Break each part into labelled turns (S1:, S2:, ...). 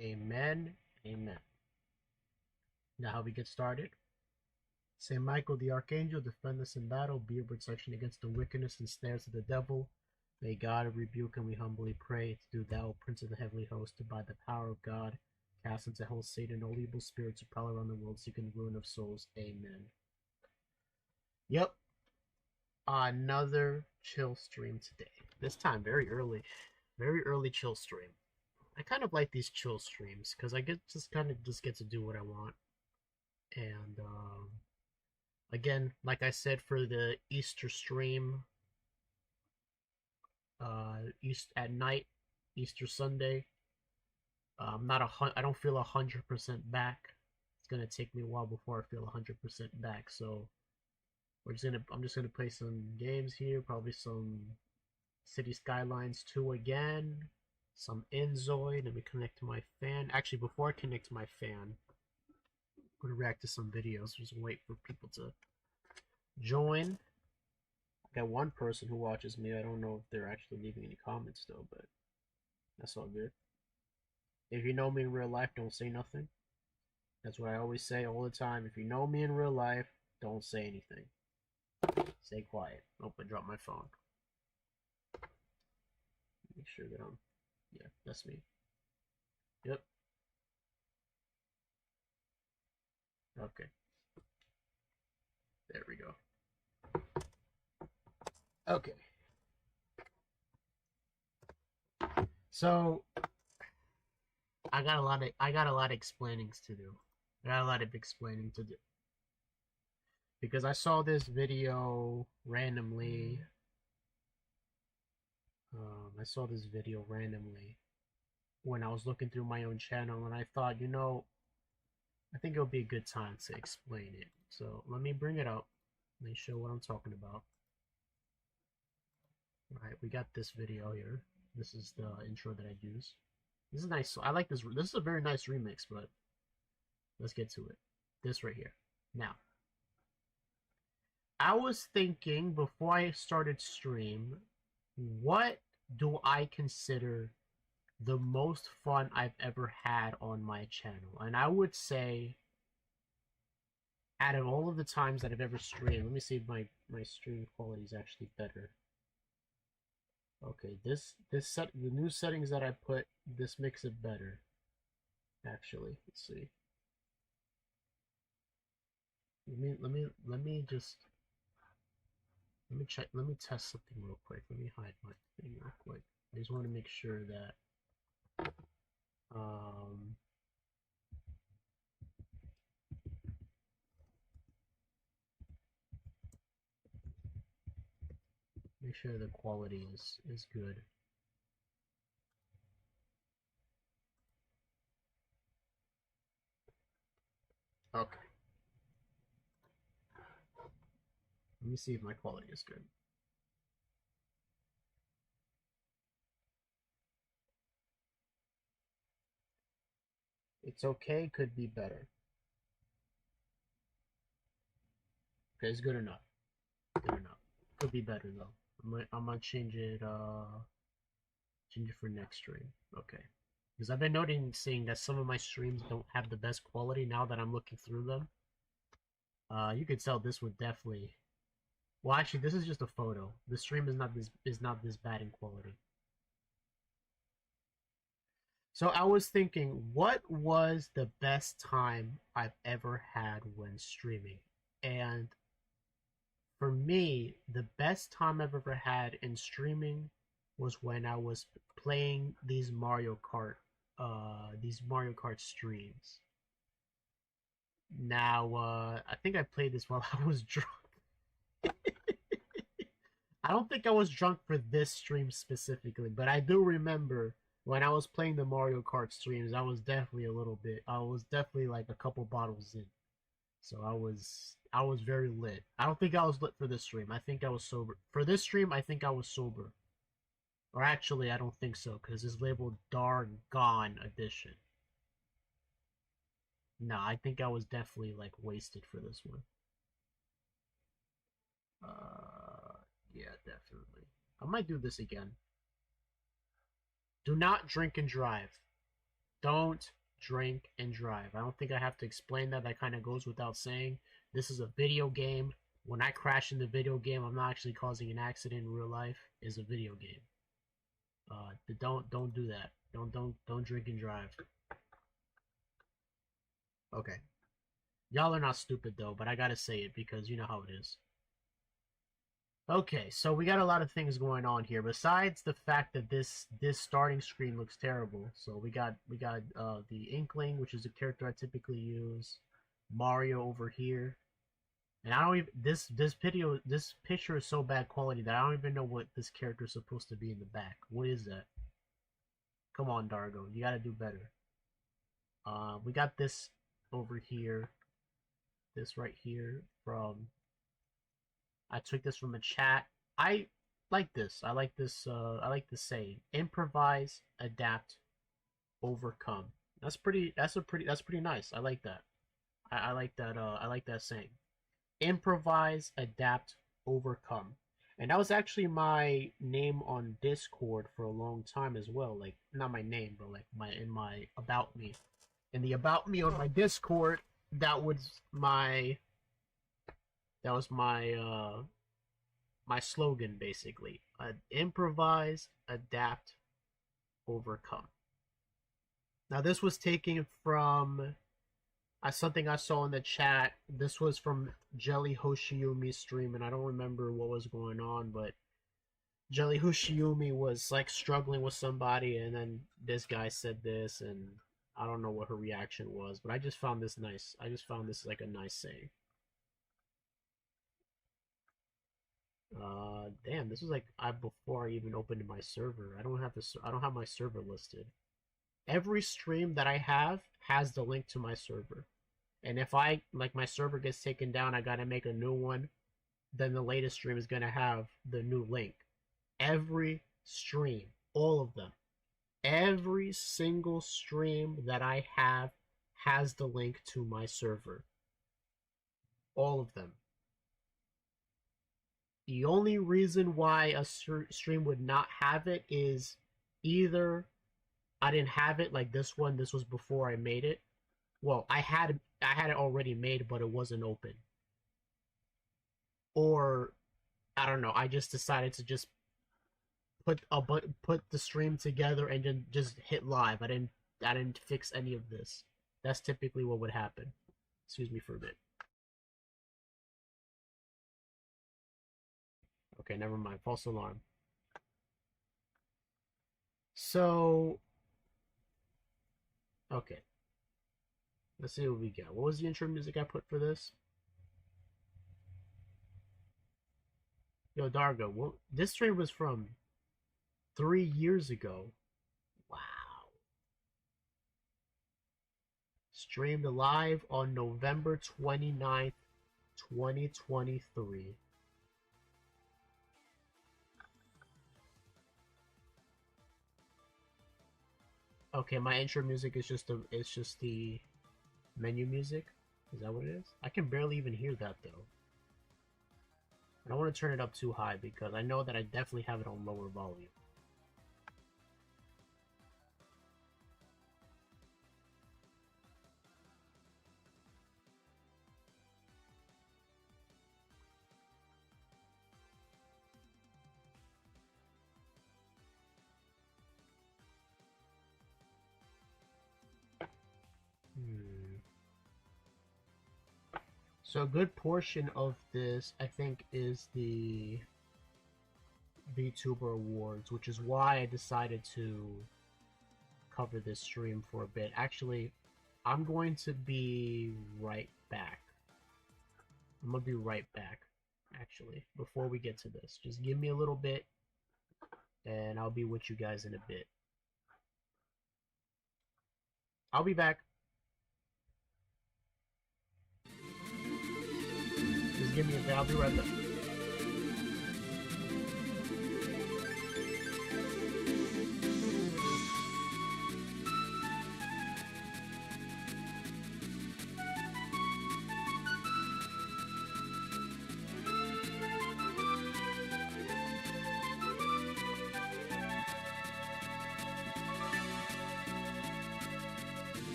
S1: Amen. Amen. Now, how we get started? Saint Michael the Archangel, defend us in battle, be our protection against the wickedness and snares of the devil. May God rebuke and we humbly pray. To do thou, Prince of the heavenly host, by the power of God, cast into hell Satan and all evil spirits who prowl around the world seeking the ruin of souls. Amen. Yep, another chill stream today. This time very early chill stream. I kind of like these chill streams because I get to do what I want. And again, like I said for the Easter stream, East at night, Easter Sunday. I'm not I don't feel 100% back. It's gonna take me a while before I feel 100% back. So I'm just gonna play some games here. Probably some City Skylines 2 again. Some Enzoid. Let me connect to my fan. Actually, before I connect to my fan, I'm gonna react to some videos. Just wait for people to join. I got one person who watches me. I don't know if they're actually leaving any comments though, but that's all good. If you know me in real life, don't say nothing. That's what I always say all the time. If you know me in real life, don't say anything. Stay quiet. Oh, I dropped my phone. Make sure that yeah, that's me. Yep. Okay. There we go. Okay. So I got a lot of explaining to do. I got a lot of explaining to do because I saw this video randomly. I saw this video randomly when I was looking through my own channel, and I thought, I think it would be a good time to explain it. So let me bring it up. Let me show what I'm talking about. All right, we got this video here. This is the intro that I use. This is nice. I like this. This is a very nice remix, but let's get to it. This right here. Now, I was thinking before I started stream, what do I consider the most fun I've ever had on my channel? And I would say, out of all of the times that I've ever streamed, let me see if my stream quality is actually better. Okay, the new settings that I put, this makes it better. Actually, let's see. Let me just let me check. Let me test something real quick. Let me hide my thing real quick. I just want to make sure that um make sure the quality is good. Okay. Let me see if my quality is good. It's okay, could be better. Okay, it's good enough. Good enough. Could be better though. I'm gonna change it for next stream. Okay. Because I've been noticing that some of my streams don't have the best quality now that I'm looking through them. You could tell this would definitely. Well, actually, this is just a photo. The stream is not this bad in quality. So I was thinking, what was the best time I've ever had when streaming? And for me, the best time I've ever had in streaming was when I was playing these Mario Kart streams. Now, I think I played this while I was drunk. I don't think I was drunk for this stream specifically, but I do remember when I was playing the Mario Kart streams, I was definitely like a couple bottles in. So I was very lit. I don't think I was lit for this stream. I think I was sober. For this stream, I think I was sober. Or actually, I don't think so because it's labeled Dargon edition. No, I think I was definitely like wasted for this one. Yeah, definitely. I might do this again. Do not drink and drive. Don't drink and drive. I don't think I have to explain that. That kind of goes without saying. This is a video game. When I crash in the video game, I'm not actually causing an accident in real life. It's a video game. Don't do that. Don't drink and drive. Okay. Y'all are not stupid though, but I gotta say it because you know how it is. Okay, so we got a lot of things going on here. Besides the fact that this starting screen looks terrible, so we got the Inkling, which is a character I typically use. Mario over here, and I don't even this picture is so bad quality that I don't even know what this character is supposed to be in the back. What is that? Come on, Dargo, you gotta do better. We got this over here. This right here from. I took this from a chat. I like this. I like this. I like the saying: improvise, adapt, overcome. That's pretty. That's pretty nice. I like that. I like that. I like that saying: improvise, adapt, overcome. And that was actually my name on Discord for a long time as well. Like not my name, but like my about me. In the about me on my Discord, that was my my slogan basically. Improvise, adapt, overcome. Now this was taken from something I saw in the chat. This was from Jelly Hoshiumi's stream, and I don't remember what was going on, but Jelly Hoshiumi was like struggling with somebody, and then this guy said this, and I don't know what her reaction was, but I just found this nice. I just found this like a nice saying. Damn, this was like before I even opened my server. I don't have my server listed. Every stream that I have has the link to my server. And if my server gets taken down, I gotta make a new one, then the latest stream is gonna have the new link. Every stream, all of them, every single stream that I have has the link to my server. All of them. The only reason why a stream would not have it is either I didn't have it, like this one. This was before I made it. Well, I had it already made, but it wasn't open. Or I don't know. I just decided to just put the stream together and then just hit live. I didn't fix any of this. That's typically what would happen. Excuse me for a bit. Okay, never mind. False alarm. So, okay. Let's see what we got. What was the intro music I put for this? Yo, Dargo, this stream was from 3 years ago. Wow. Streamed live on November 29th, 2023. Okay, my intro music is just the menu music. Is that what it is? I can barely even hear that though. I don't want to turn it up too high because I know that I definitely have it on lower volume. So a good portion of this, I think, is the VTuber Awards, which is why I decided to cover this stream for a bit. Actually, I'm going to be right back. I'm going to be right back, actually, before we get to this. Just give me a little bit, and I'll be with you guys in a bit. I'll be back. Just give me a bit. I'll be right back.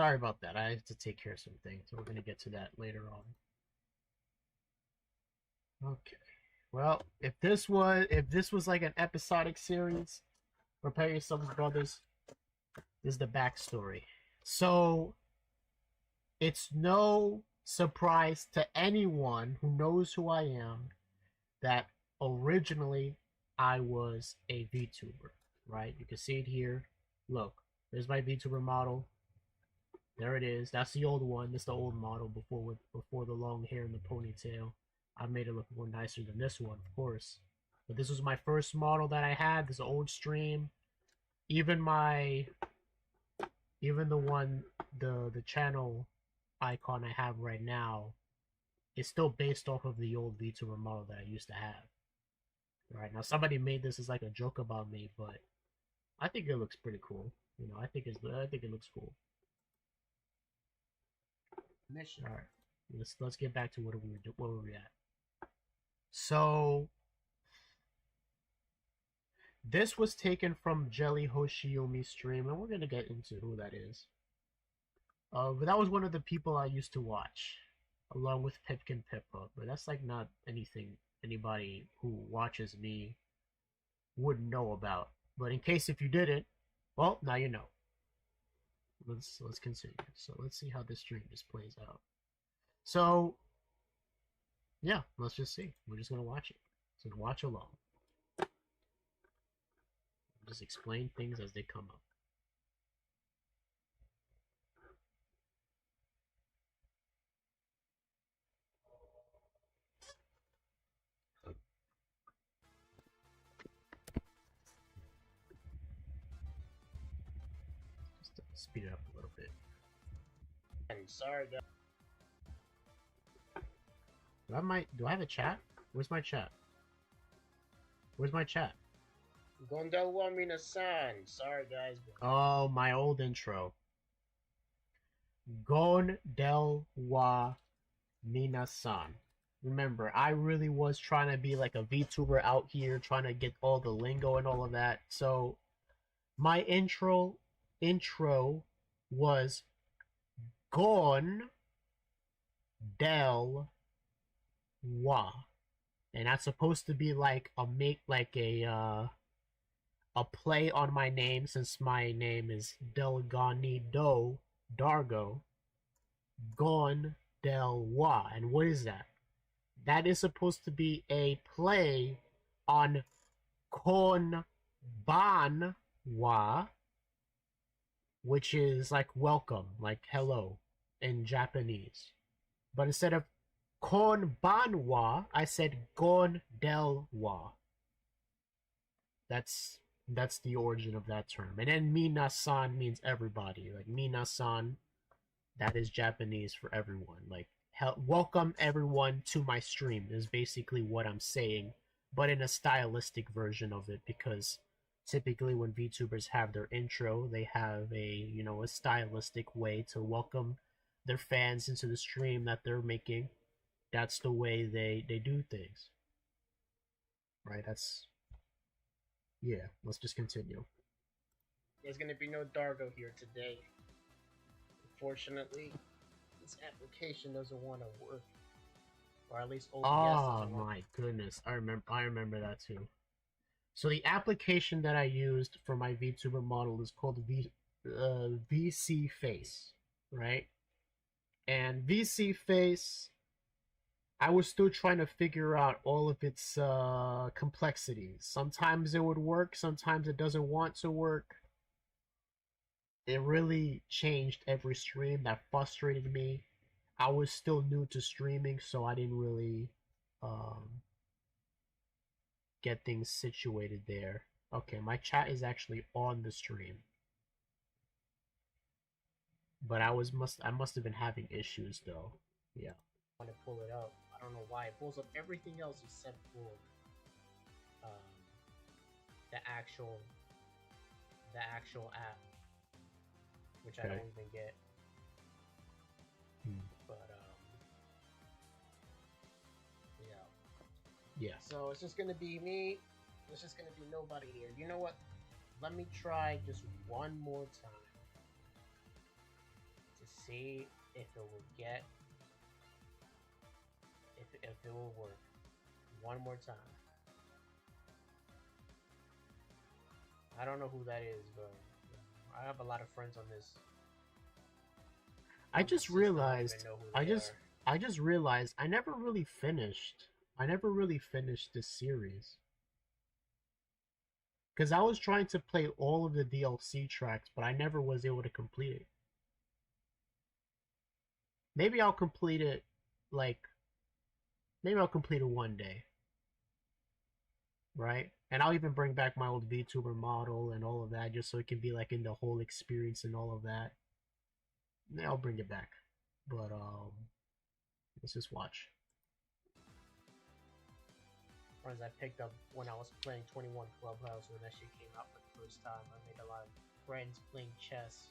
S1: Sorry about that. I have to take care of some things. So we're gonna get to that later on. Okay. Well, if this was like an episodic series, prepare yourselves, brothers. This is the backstory. So it's no surprise to anyone who knows who I am that originally I was a VTuber, right? You can see it here. Look, there's my VTuber model. There it is. That's the old one. That's the old model before the long hair and the ponytail. I made it look more nicer than this one, of course. But this was my first model that I had. This old stream. Even the channel icon I have right now is still based off of the old VTuber model that I used to have. Right now, somebody made this as like a joke about me, but I think it looks pretty cool. You know, I think it looks cool.
S2: Mission.
S1: All right, let's get back to where were we at. So this was taken from Jelly Hoshiyumi's stream, and we're gonna get into who that is. But that was one of the people I used to watch, along with Pipkin Pippa. But that's like not anything anybody who watches me would know about. But in case if you didn't, well, now you know. Let's continue. So let's see how this stream just plays out. So yeah, let's just see. We're just gonna watch it. So watch along. Just explain things as they come up. Just speed it up a little bit.
S2: And sorry, guys.
S1: Do I have a chat? Where's my chat? Where's my chat?
S2: Gondel wa minasan. Sorry, guys.
S1: Oh, my old intro. Gondel wa minasan. Remember, I really was trying to be like a VTuber out here, trying to get all the lingo and all of that. So, my intro was Gon del wa, and that's supposed to be like a play on my name, since my name is Delganido Dargo. Gon del wa, and what is that? That is supposed to be a play on Kon ban wa, which is like welcome, like hello in Japanese. But instead of Konbanwa, I said Gondelwa. That's the origin of that term. And then minasan means everybody. Like minasan, that is Japanese for everyone. Like welcome everyone to my stream is basically what I'm saying, but in a stylistic version of it, because typically when VTubers have their intro, they have a stylistic way to welcome their fans into the stream that they're making. That's the way they do things. Right? Yeah, let's just continue.
S2: There's gonna be no Dargo here today. Unfortunately, this application doesn't want to work. Or at least OBS doesn't work.
S1: My goodness. I remember that too. So the application that I used for my VTuber model is called VC Face, right? And VC Face, I was still trying to figure out all of its complexities. Sometimes it would work, sometimes it doesn't want to work. It really changed every stream. That frustrated me. I was still new to streaming, so I didn't really get things situated there. Okay, my chat is actually on the stream. But I must have been having issues though. Yeah.
S2: I want to pull it up. I don't know why. It pulls up everything else except for the actual app, which I don't even get. But yeah. So it's just gonna be me. It's just gonna be nobody here. You know what? Let me try just one more time see if it will get, if it will work. One more time. I don't know who that is, but I have a lot of friends on this.
S1: I just realized. I just realized I never really finished. I never really finished this series. Because I was trying to play all of the DLC tracks, but I never was able to complete it. Maybe I'll complete it, like, maybe I'll complete it one day. Right? And I'll even bring back my old VTuber model and all of that, just so it can be, like, in the whole experience and all of that. Yeah, I'll bring it back. But, let's just watch.
S2: Ones I picked up when I was playing 21 Clubhouse when that shit came out for the first time. I made a lot of friends playing chess.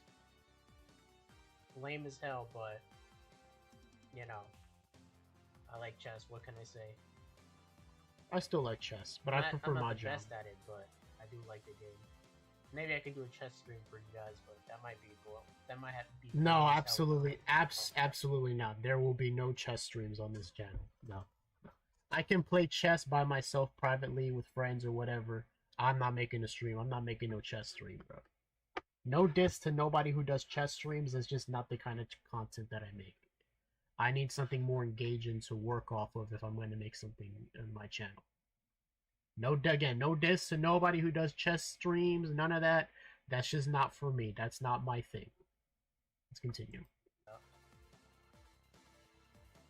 S2: Lame as hell, but you know, I like chess. What can I say?
S1: I still like chess, but I prefer
S2: I'm not
S1: Mahjong.
S2: the best at it, but I do like the game. Maybe I can do a chess stream for you guys, but that might be cool. That might have to be.
S1: No, absolutely, absolutely not. There will be no chess streams on this channel. No. I can play chess by myself privately with friends or whatever. I'm not making a stream. I'm not making no chess stream, bro. No diss to nobody who does chess streams. It's just not the kind of content that I make. I need something more engaging to work off of if I'm going to make something on my channel. No, again, no diss to nobody who does chess streams. None of that. That's just not for me. That's not my thing. Let's continue.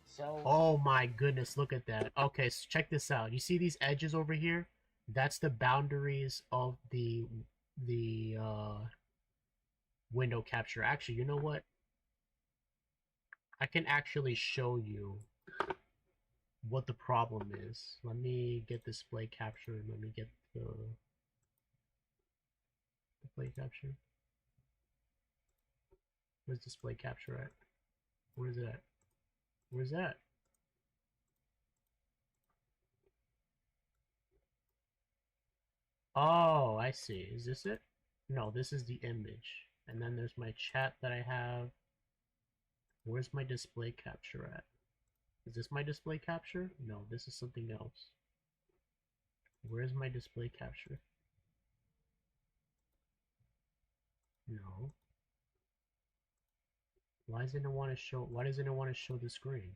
S2: So,
S1: oh my goodness, look at that. Okay, so check this out. You see these edges over here? That's the boundaries of the window capture. Actually, you know what? I can actually show you what the problem is. Let me get display capture. Let me get the display capture. Where's display capture at? Where is it at? Where's that? Oh, I see. Is this it? No, this is the image. And then there's my chat that I have. Where's my display capture at? Is this my display capture? No, this is something else. Where's my display capture? No. Why doesn't it want to show the screen?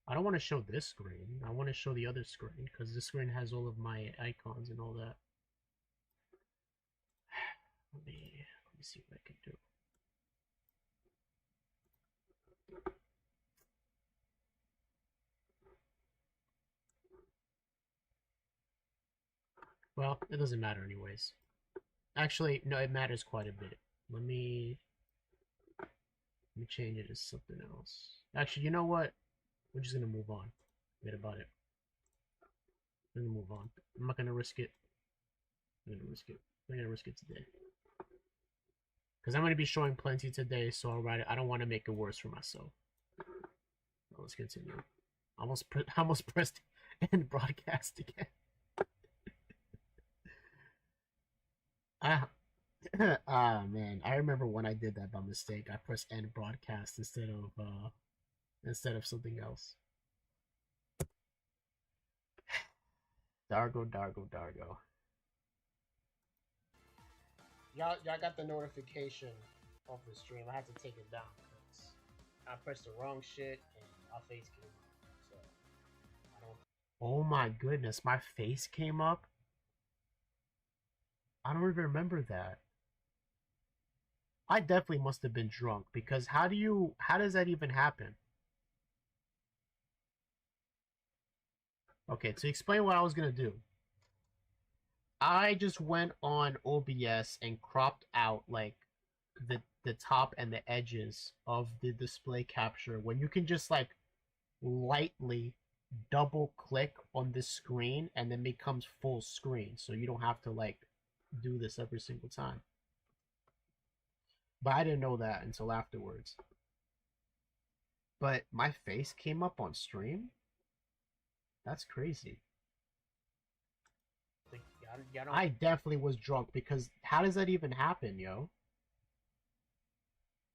S1: I don't want to show this screen. I want to show the other screen because this screen has all of my icons and all that. Let me see what I can do. Well, it doesn't matter anyways. Actually, no, it matters quite a bit. Let me change it to something else. Actually, you know what? We're just gonna move on. Forget about it. I'm gonna move on. I'm not gonna risk it. I'm gonna risk it. I'm gonna risk it today. Because I'm gonna be showing plenty today, so I don't want to make it worse for myself. Well, let's continue. Almost pressed end broadcast again. Ah man, I remember when I did that by mistake. I pressed end broadcast instead of something else. Dargo.
S2: y'all got the notification off the stream. I had to take it down because I pressed the wrong shit and my face came up. So I don't.
S1: Oh my goodness, my face came up. I don't even remember that. I definitely must have been drunk because how does that even happen? Okay, to explain what I was gonna do. I just went on OBS and cropped out like the top and the edges of the display capture when you can just like lightly double click on this screen and then becomes full screen, so you don't have to like do this every single time. But I didn't know that until afterwards. But my face came up on stream? That's crazy. I definitely was drunk because how does that even happen, yo?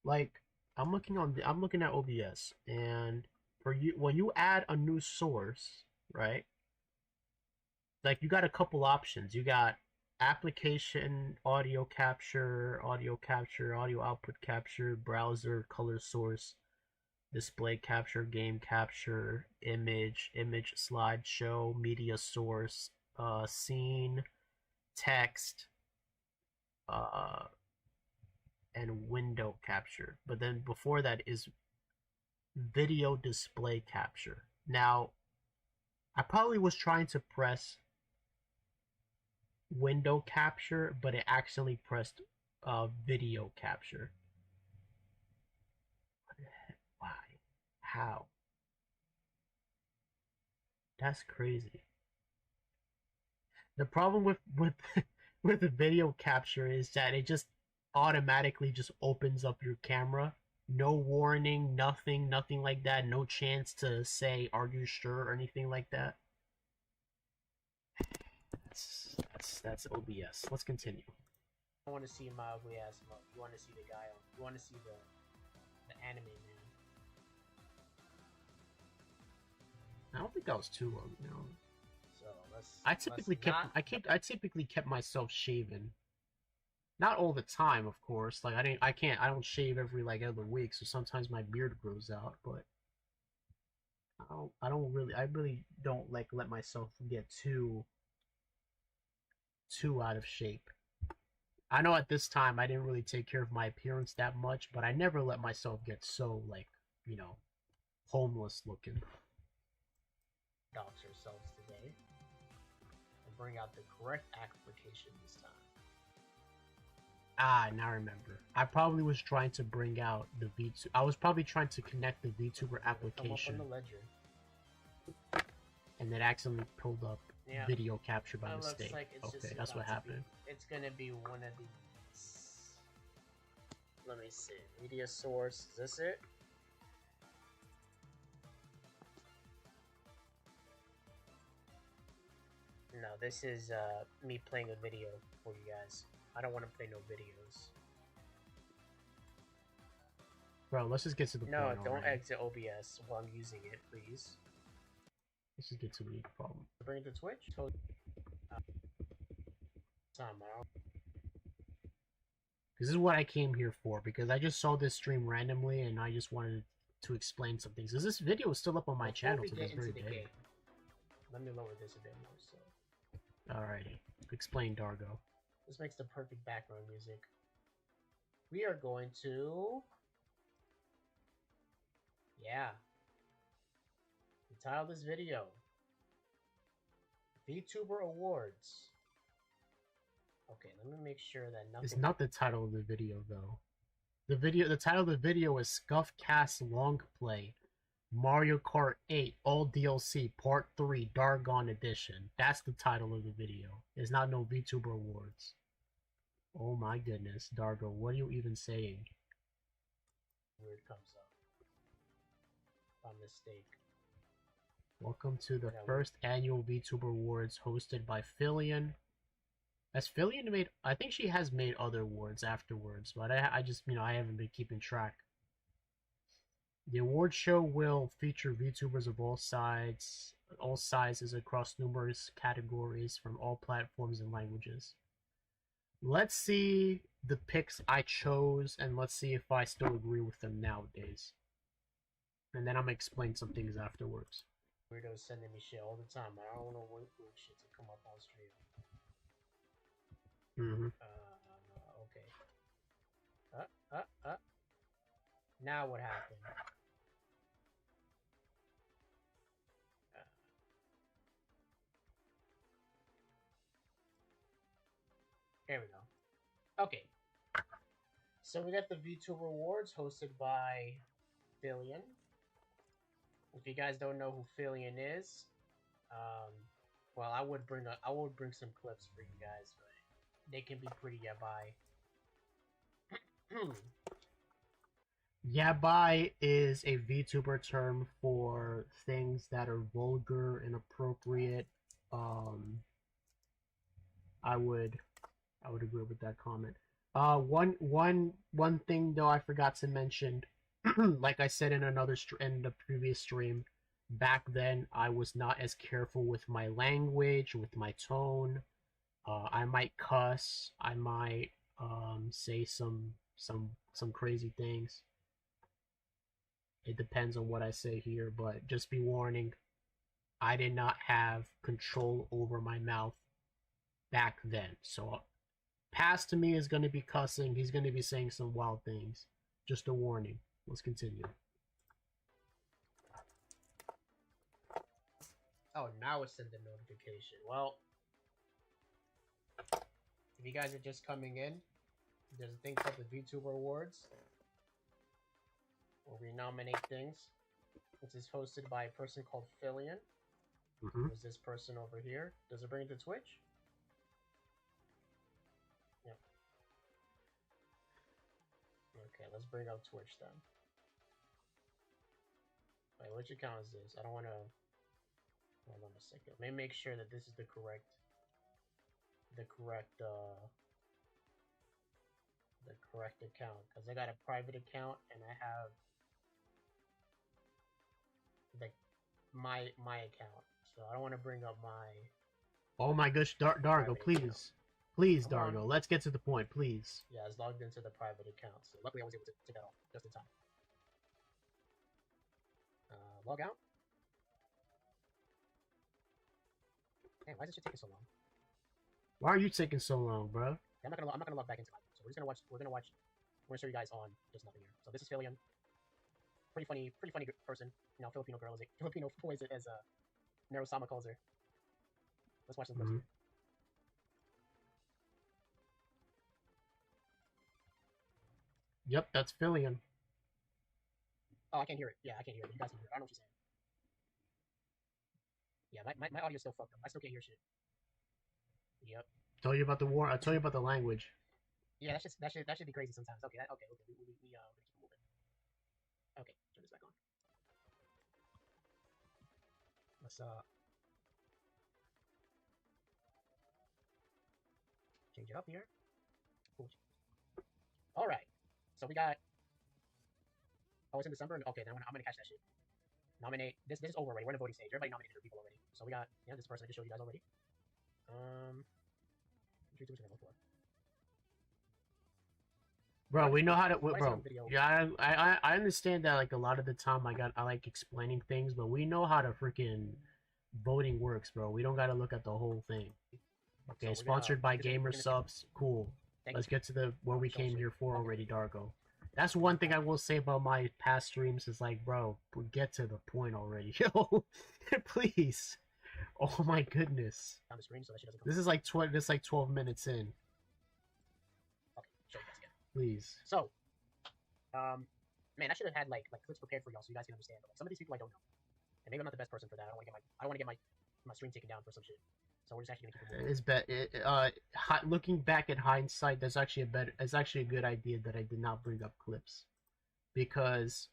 S1: Like I'm looking at OBS, and for you when you add a new source, right? Like you got a couple options. You got application, audio capture, audio output capture, browser, color source, display capture, game capture, image slideshow, media source, scene, text, uh, and window capture. But then before that is video display capture. Now, I probably was trying to press window capture, but it accidentally pressed video capture. What the heck? Why? How? That's crazy. The problem with with the video capture is that it just automatically just opens up your camera. No warning, nothing like that. No chance to say, "Are you sure?" or anything like that. That's OBS. Let's continue.
S2: I want to see my ugly ass mug. You want to see the guy? You want to see the anime man?
S1: I don't think that was too long. No.
S2: So let's.
S1: I typically kept myself shaven. Not all the time, of course. Like I don't shave every like other week, so sometimes my beard grows out, but I really don't like let myself get too out of shape. I know at this time I didn't really take care of my appearance that much, but I never let myself get so like, you know, homeless looking.
S2: Dox ourselves today and bring out the correct application this time.
S1: Ah, now I remember. I probably was trying to bring out the VTuber. I was probably trying to connect the VTuber application.
S2: Come up on the ledger.
S1: And it accidentally pulled up video capture by mistake.
S2: Like
S1: okay, that's what happened.
S2: It's gonna be one of these. Let me see. Media source. Is this it? No, this is me playing a video for you guys. I don't want to play no videos.
S1: Bro, let's just get to the point.
S2: No, don't exit OBS while I'm using it, please.
S1: Let's just get to the problem.
S2: Bring it to Twitch?
S1: This is what I came here for, because I just saw this stream randomly and I just wanted to explain some things. Because this video is still up on my channel to this very day.
S2: Let me lower this a bit more. So.
S1: Alrighty. Explain, Dargo.
S2: This makes the perfect background music. We are going to... Yeah. The title of this video. VTuber Awards. Okay, let me make sure that nothing...
S1: It's not the title of the video, though. The title of the video is Scuffcast Long Play. Mario Kart 8 All DLC Part 3 Dargon Edition. That's the title of the video. It's not no VTuber Awards. Oh my goodness, Dargo, what are you even saying?
S2: Weird comes up. By mistake.
S1: Welcome to the first annual VTuber Awards hosted by Fillion. Has Fillion made... I think she has made other awards afterwards, but I just, I haven't been keeping track. The award show will feature VTubers of all sizes across numerous categories from all platforms and languages. Let's see the picks I chose, and let's see if I still agree with them nowadays. And then I'm gonna explain some things afterwards.
S2: Weirdos sending me shit all the time. I don't want to wait for shit to come up on stream. Okay. Now what happened? There we go. Okay. So we got the VTuber Awards hosted by Fillion. If you guys don't know who Fillion is, well, I would bring some clips for you guys, but they can be pretty yabai.
S1: Yabai is a VTuber term for things that are vulgar, inappropriate. I would agree with that comment. One thing though I forgot to mention, like I said in in the previous stream, back then I was not as careful with my language, with my tone. I might cuss. I might say some crazy things. It depends on what I say here, but just be warning. I did not have control over my mouth back then. So past to me is going to be cussing. He's going to be saying some wild things. Just a warning. Let's continue.
S2: Oh, now it's sent the notification. Well, if you guys are just coming in, there's a thing called the VTuber Awards, where we nominate things. This is hosted by a person called Fillion. Who's this person over here? Does it bring it to Twitch? Yep. Okay, let's bring up Twitch then. Wait, which account is this? I don't want to... Hold on a second. Let me make sure that this is the correct account, because I got a private account and I have my account, so I don't want to bring up my...
S1: Oh my gosh, Dargo, please. Please,
S2: Come
S1: Dargo,
S2: on.
S1: let's get to the point, please.
S2: Yeah, it's logged into the private account, so luckily I was able to take that off just in time. Log out. Hey, why is this shit taking so long?
S1: Why are you taking so long, bro?
S2: I'm not gonna log back into it. So we're gonna show you guys on just nothing here. So this is Fillion. Pretty funny person. You know, Filipino boys as Narusama calls her. Let's watch some clips here.
S1: Yep, that's Fillion.
S2: Oh, I can't hear it. Yeah, I can't hear it. You guys can hear it. I don't know what she's saying. Yeah, my audio's still fucked up. I still can't hear shit. Yep.
S1: I told you about the language.
S2: Yeah, that should be crazy sometimes. Okay, okay. We're gonna keep it moving. Okay, turn this back on. Let's change it up here. Cool. All right. So we got. Oh, it's in December. Okay, then I'm gonna catch that shit. Nominate. This is over already. We're in the voting stage. Everybody nominated their people already. So we got this person I just showed you guys already. Which YouTubers can I look for?
S1: Bro, we know how to. Bro, yeah, I understand that like a lot of the time I like explaining things, but we know how to freaking voting works, bro. We don't gotta look at the whole thing. Okay, so sponsored by Gamer Subs. Cool. Let's get to what we came here for already, Dargo. That's one thing I will say about my past streams is like, bro, get to the point already, yo. Please. Oh my goodness.
S2: On the screen so that she doesn't come.
S1: This is like 12 minutes in.
S2: Okay, show you guys again.
S1: Please.
S2: So, man, I should have had like clips prepared for y'all so you guys can understand. But, like, some of these people I don't know, and maybe I'm not the best person for that. I don't want to get my stream taken down for some shit. So we're just actually gonna keep it moving.
S1: Looking back at hindsight, that's actually a good idea that I did not bring up clips, because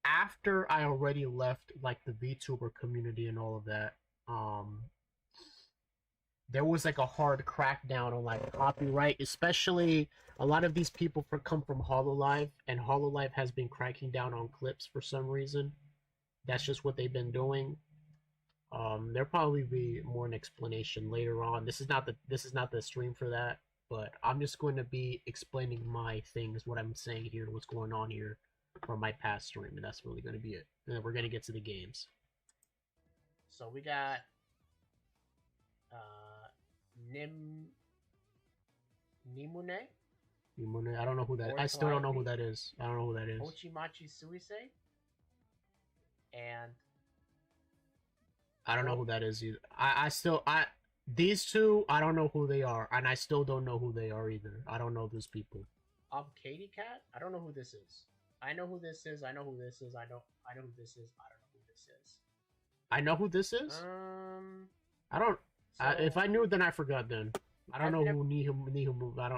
S1: after I already left like the VTuber community and all of that, there was like a hard crackdown on like copyright, especially a lot of these people come from Hololive, and Hololive has been cracking down on clips for some reason. That's just what they've been doing. There'll probably be more an explanation later on. This is not the stream for that, but I'm just going to be explaining my things, what I'm saying here, what's going on here from my past stream, and that's really going to be it. And then we're going to get to the games.
S2: So we got Nimune.
S1: I don't know who that is. I still don't know who that is. I don't know who that is.
S2: Ochimachi Suisei. And
S1: I don't know who that is either. These two, I don't know who they are, and I still don't know who they are either. I don't know those people.
S2: Katie Cat? I don't know who this is. I know who this is. I know who this is. I know who this is. I don't know who this is.
S1: I know who this is? I don't... So, if I knew, then I forgot then. I don't know who Nihimu... I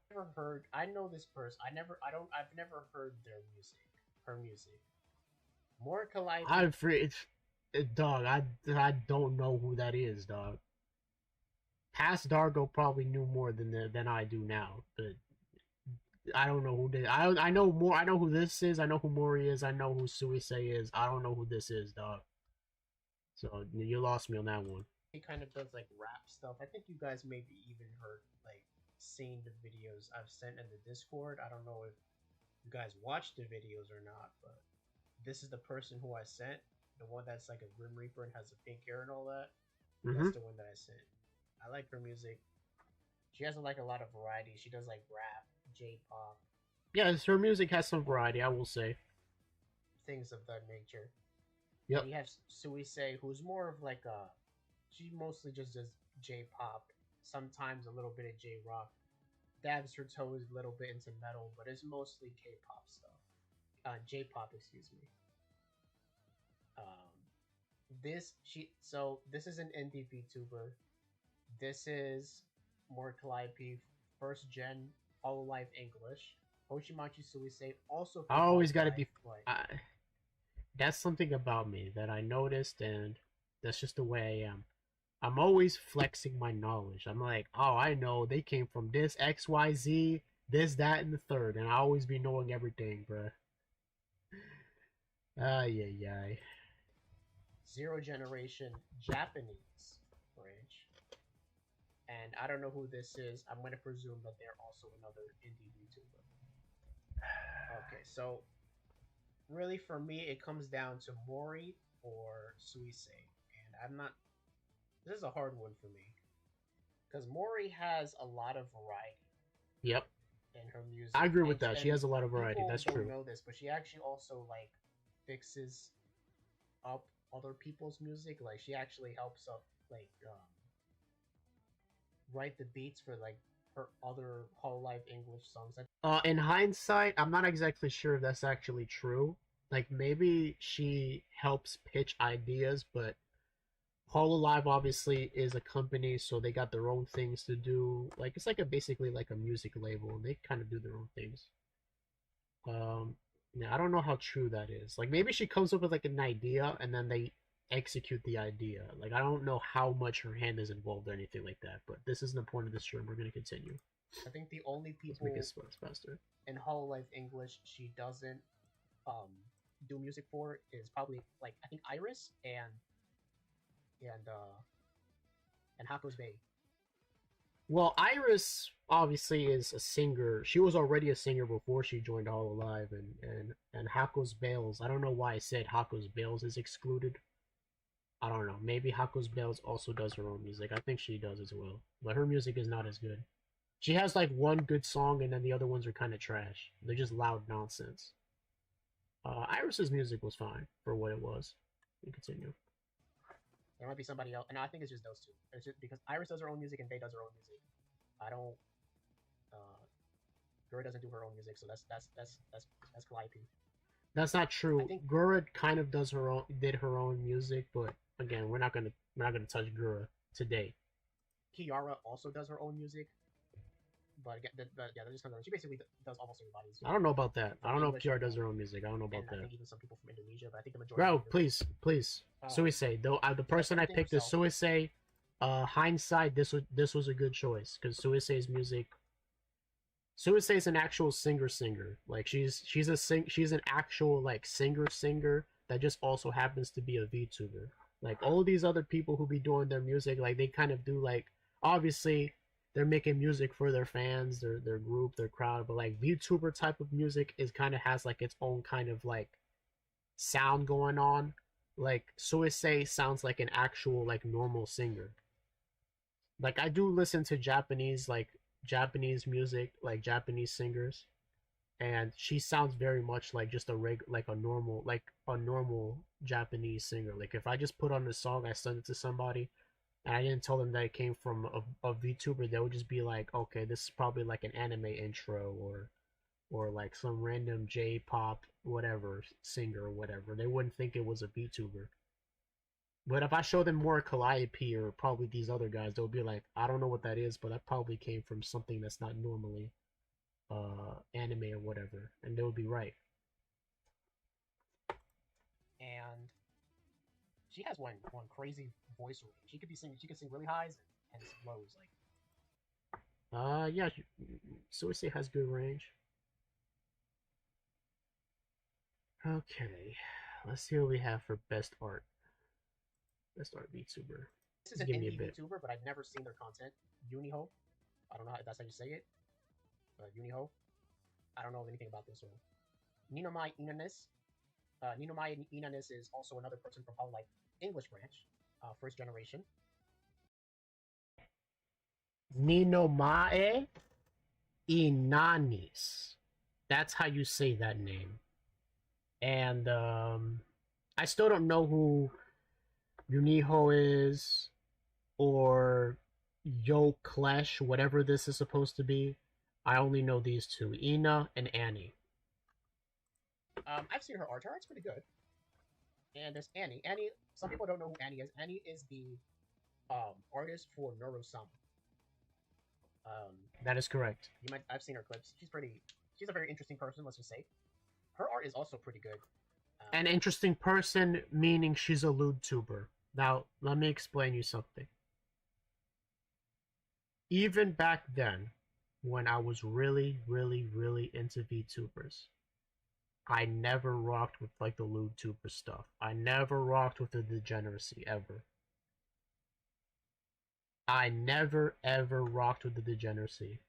S2: never heard... I know this person. I've never heard their music. Her music. More Calliope...
S1: I'm free... Dog, I don't know who that is, dog. past Dargo probably knew more than I do now, but I don't know who did. I know more. I know who this is. I know who Mori is. I know who Suise is. I don't know who this is, dog. So you lost me on that one.
S2: He kind of does like rap stuff. I think you guys maybe even heard like seen the videos I've sent in the Discord. I don't know if you guys watched the videos or not, but this is the person who I sent. The one that's like a Grim Reaper and has the pink hair and all that.
S1: Mm-hmm.
S2: That's the one that I sent. I like her music. She has like a lot of variety. She does like rap, J-pop,
S1: Yeah, her music has some variety, I will say.
S2: things of that nature.
S1: Yep.
S2: And you have Suise, who's more of like a. She mostly just does J-pop, sometimes a little bit of J-rock. Dabs her toes a little bit into metal, but it's mostly K-pop stuff. J-pop, excuse me. Um, this is an indie VTuber. This is more Calliope, first gen Hololive English. Hoshimachi Suisei also
S1: I
S2: from
S1: always got to
S2: Hololive,
S1: be. That's something about me that I noticed, and that's just the way I am. I'm always flexing my knowledge. I'm like, oh, I know they came from this XYZ, this, that, and the third, and I always be knowing everything, bruh. Ay, ay, ay.
S2: Zero Generation Japanese branch. And I don't know who this is. I'm going to presume that they're also another indie YouTuber. Okay, so really for me, it comes down to Mori or Suisei. And I'm not. This is a hard one for me. Because Mori has a lot of variety
S1: Yep,
S2: in her music.
S1: I agree with that. She
S2: And
S1: has a lot of variety.
S2: people
S1: That's
S2: don't
S1: true.
S2: know this, but she actually also like fixes up other people's music. Like she actually helps up like write the beats for like her other Hololive English songs.
S1: In hindsight, I'm not exactly sure if that's actually true. Like maybe she helps pitch ideas, but Hololive obviously is a company, so they got their own things to do. Like it's like a basically like a music label, and they kind of do their own things. Um, yeah, I don't know how true that is. Like maybe she comes up with like an idea, and then they execute the idea. Like I don't know how much her hand is involved or anything like that. But this isn't the point of this stream. We're gonna continue.
S2: I think the only
S1: Let's make
S2: people
S1: it faster.
S2: in Hololive English she doesn't um do music for is probably like I think Iris and uh and Hako's Bay.
S1: Well, Iris obviously is a singer. She was already a singer before she joined Hololive, and Hako's Bales. I don't know why I said Hako's Bales is excluded. I don't know. Maybe Hako's Bales also does her own music. I think she does as well, but her music is not as good. She has like one good song, and then the other ones are kind of trash. They're just loud nonsense. Iris's music was fine for what it was. We continue.
S2: There might be somebody else, and I think it's just those two. It's just because Iris does her own music and Bay does her own music. I don't. Gura doesn't do her own music, so that's Calliope.
S1: That's not true.
S2: think
S1: Gura kind of did her own music, but again, we're not gonna touch Gura today.
S2: Kiara also does her own music, but again, yeah, that just comes out. She basically does almost everybody's.
S1: I don't know about that. I don't know if
S2: English
S1: Kiara does her own music. I don't know about
S2: and
S1: that.
S2: I think even some people from Indonesia, but I think the majority.
S1: Bro, please. Suisei. Though the person I picked is Suisei. Hindsight, this was a good choice because Suisei's music. Suisei is an actual singer. Like she's an actual like singer that just also happens to be a VTuber. Like all of these other people who be doing their music, like they kind of do like obviously they're making music for their fans, their group, their crowd, but like VTuber type of music is kind of has like its own kind of like sound going on. Like Suisei sounds like an actual like normal singer. Like I do listen to Japanese music, like Japanese singers, and she sounds very much like just a normal Japanese singer. Like if I just put on a song, I send it to somebody, and I didn't tell them that it came from a VTuber, they would just be like, okay, this is probably like an anime intro or like some random J-pop whatever singer or whatever. They wouldn't think it was a VTuber. But if I show them more Calliope or probably these other guys, they'll be like, I don't know what that is, but that probably came from something that's not normally anime or whatever, and they would be right.
S2: And she has one crazy voice range. She could sing really highs hence blows. Like,
S1: Yeah, Suicide has good range. Okay, let's see what we have for best art. Best art VTuber.
S2: this is
S1: Just
S2: an
S1: give me a
S2: indie
S1: bit.
S2: VTuber, but I've never seen their content. Uniho. I don't know if that's how you say it. Uniho. I don't know anything about this one. Ninomai Inanis. Ninomai Inanis is also another person from probably like English branch, first generation.
S1: Ninomai Inanis. That's how you say that name. And I still don't know who Uniho is or Yo Clash, whatever this is supposed to be. I only know these two, Ina and Annie.
S2: I've seen her art. Her art's pretty good. And there's Annie. Annie. Some people don't know who Annie is. Annie is the artist for Neurosum.
S1: That is correct.
S2: I've seen her clips. She's a very interesting person. Let's just say, her art is also pretty good.
S1: An interesting person, meaning she's a lewd tuber. Now, let me explain you something. Even back then, when I was really, really, really into VTubers, I never rocked with like the lewd tuber stuff. I never rocked with the degeneracy ever. I never ever rocked with the degeneracy.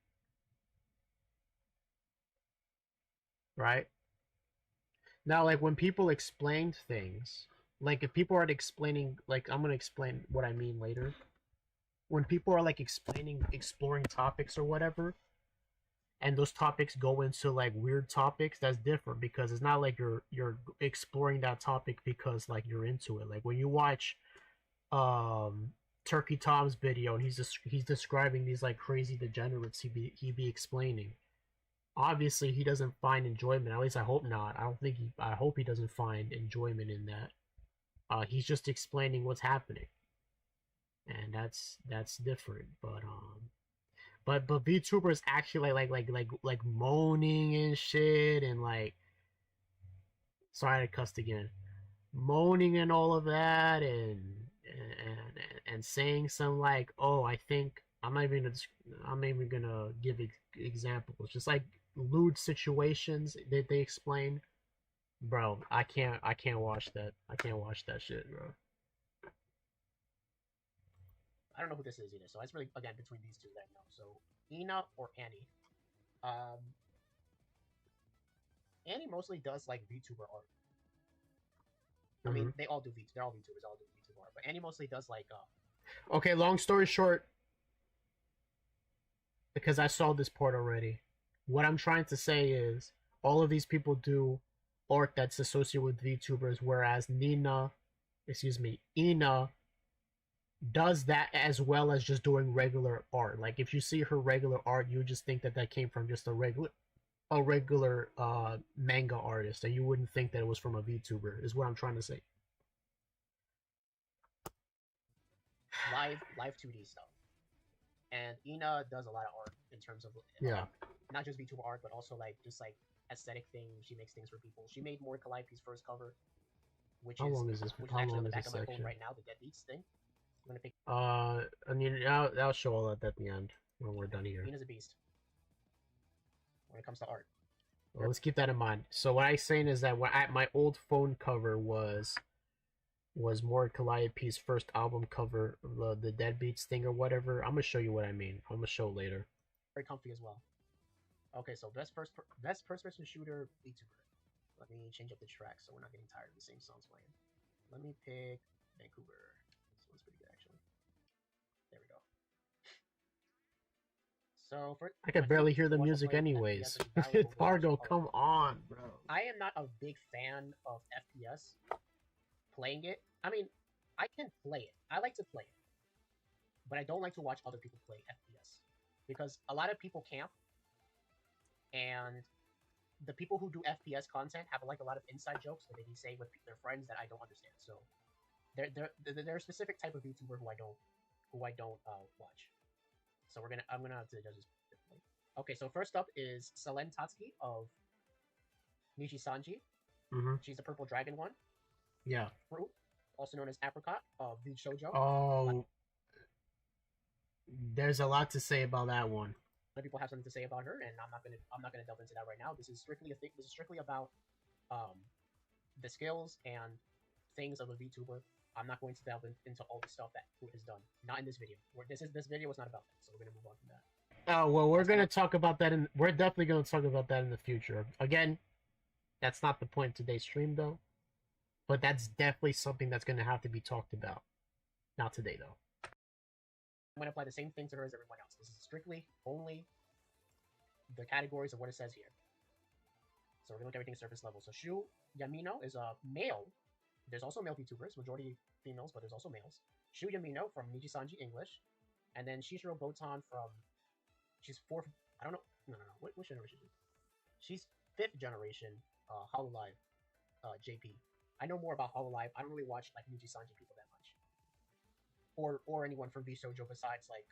S1: Right? Now, like when people explained things, like if people are explaining, like I'm gonna explain what I mean later. When people are like exploring topics or whatever, and those topics go into like weird topics, that's different because it's not like you're exploring that topic because like you're into it. Like when you watch Turkey Tom's video and he's describing these like crazy degenerates he be explaining. Obviously he doesn't find enjoyment, at least I hope not. I hope he doesn't find enjoyment in that. He's just explaining what's happening. And that's different. But VTubers actually like moaning and shit and like sorry to cuss again. Moaning and all of that and saying some like, oh, I think I'm not even gonna give examples. Just like lewd situations that they explain, bro. I can't watch that. I can't watch that shit, bro.
S2: I don't know who this is either, so it's really again between these two that I know. So Ina or Annie. Annie mostly does like VTuber art. I mean, they're all VTubers, all do VTuber art, but Annie mostly does like.
S1: Okay, long story short, because I saw this part already. What I'm trying to say is, all of these people do art that's associated with VTubers, whereas Ina does that as well as just doing regular art. Like if you see her regular art, you just think that came from just a regular manga artist, and you wouldn't think that it was from a VTuber. Is what I'm trying to say.
S2: Live 2D stuff, and Ina does a lot of art in terms of not just VTuber art, but also like just like aesthetic things. She makes things for people. She made more Calliope's first cover, which is actually on the back of my phone right now. The Deadbeats thing. I'm gonna pick.
S1: I mean, I'll show all that at the end when we're done here.
S2: Ina's a beast when it comes to art.
S1: Well, let's keep that in mind. So what I'm saying is that my old phone cover was more Calliope's first album cover, the Deadbeats thing or whatever. I'm gonna show you what I mean. I'm gonna show later.
S2: Very comfy as well. Okay, so best first person shooter VTuber. Let me change up the track so we're not getting tired of the same songs playing. Let me pick Vancouver. This one's pretty good actually. There we go. So
S1: I could barely hear the music anyways. Dargo, come on, bro.
S2: I am not a big fan of FPS. Playing it, I mean, I can play it. I like to play it, but I don't like to watch other people play FPS because a lot of people camp, and the people who do FPS content have like a lot of inside jokes that they say with their friends that I don't understand. So they're a specific type of VTuber who I don't watch. So I'm gonna have to judge this differently. Okay, so first up is Selen Tatsuki of Nishi Sanji. She's the purple dragon one.
S1: Yeah.
S2: Fruit, also known as Apricot of the Shoujo.
S1: Oh. There's a lot to say about that one.
S2: Other people have something to say about her, and I'm not gonna delve into that right now. This is strictly a thing. This is strictly about um, the skills and things of a VTuber. I'm not going to delve into all the stuff that Fruit has done. Not in this video. This video was not about that, so we're gonna move on from that.
S1: Oh well, we're gonna talk about that, and we're definitely gonna talk about that in the future. Again, that's not the point of today's stream, though. But that's definitely something that's gonna have to be talked about. Not today, though.
S2: I'm gonna apply the same thing to her as everyone else. This is strictly only the categories of what it says here. So we're gonna look at everything surface level. So Shu Yamino is a male. There's also male VTubers, majority females, but there's also males. Shu Yamino from Nijisanji English, and then Shishiro Botan from. She's fourth. I don't know. No. What generation is she? She's fifth generation. Hololive. JP. I know more about Hololive. I don't really watch like Nijisanji people that much. Or anyone from VShojo besides like.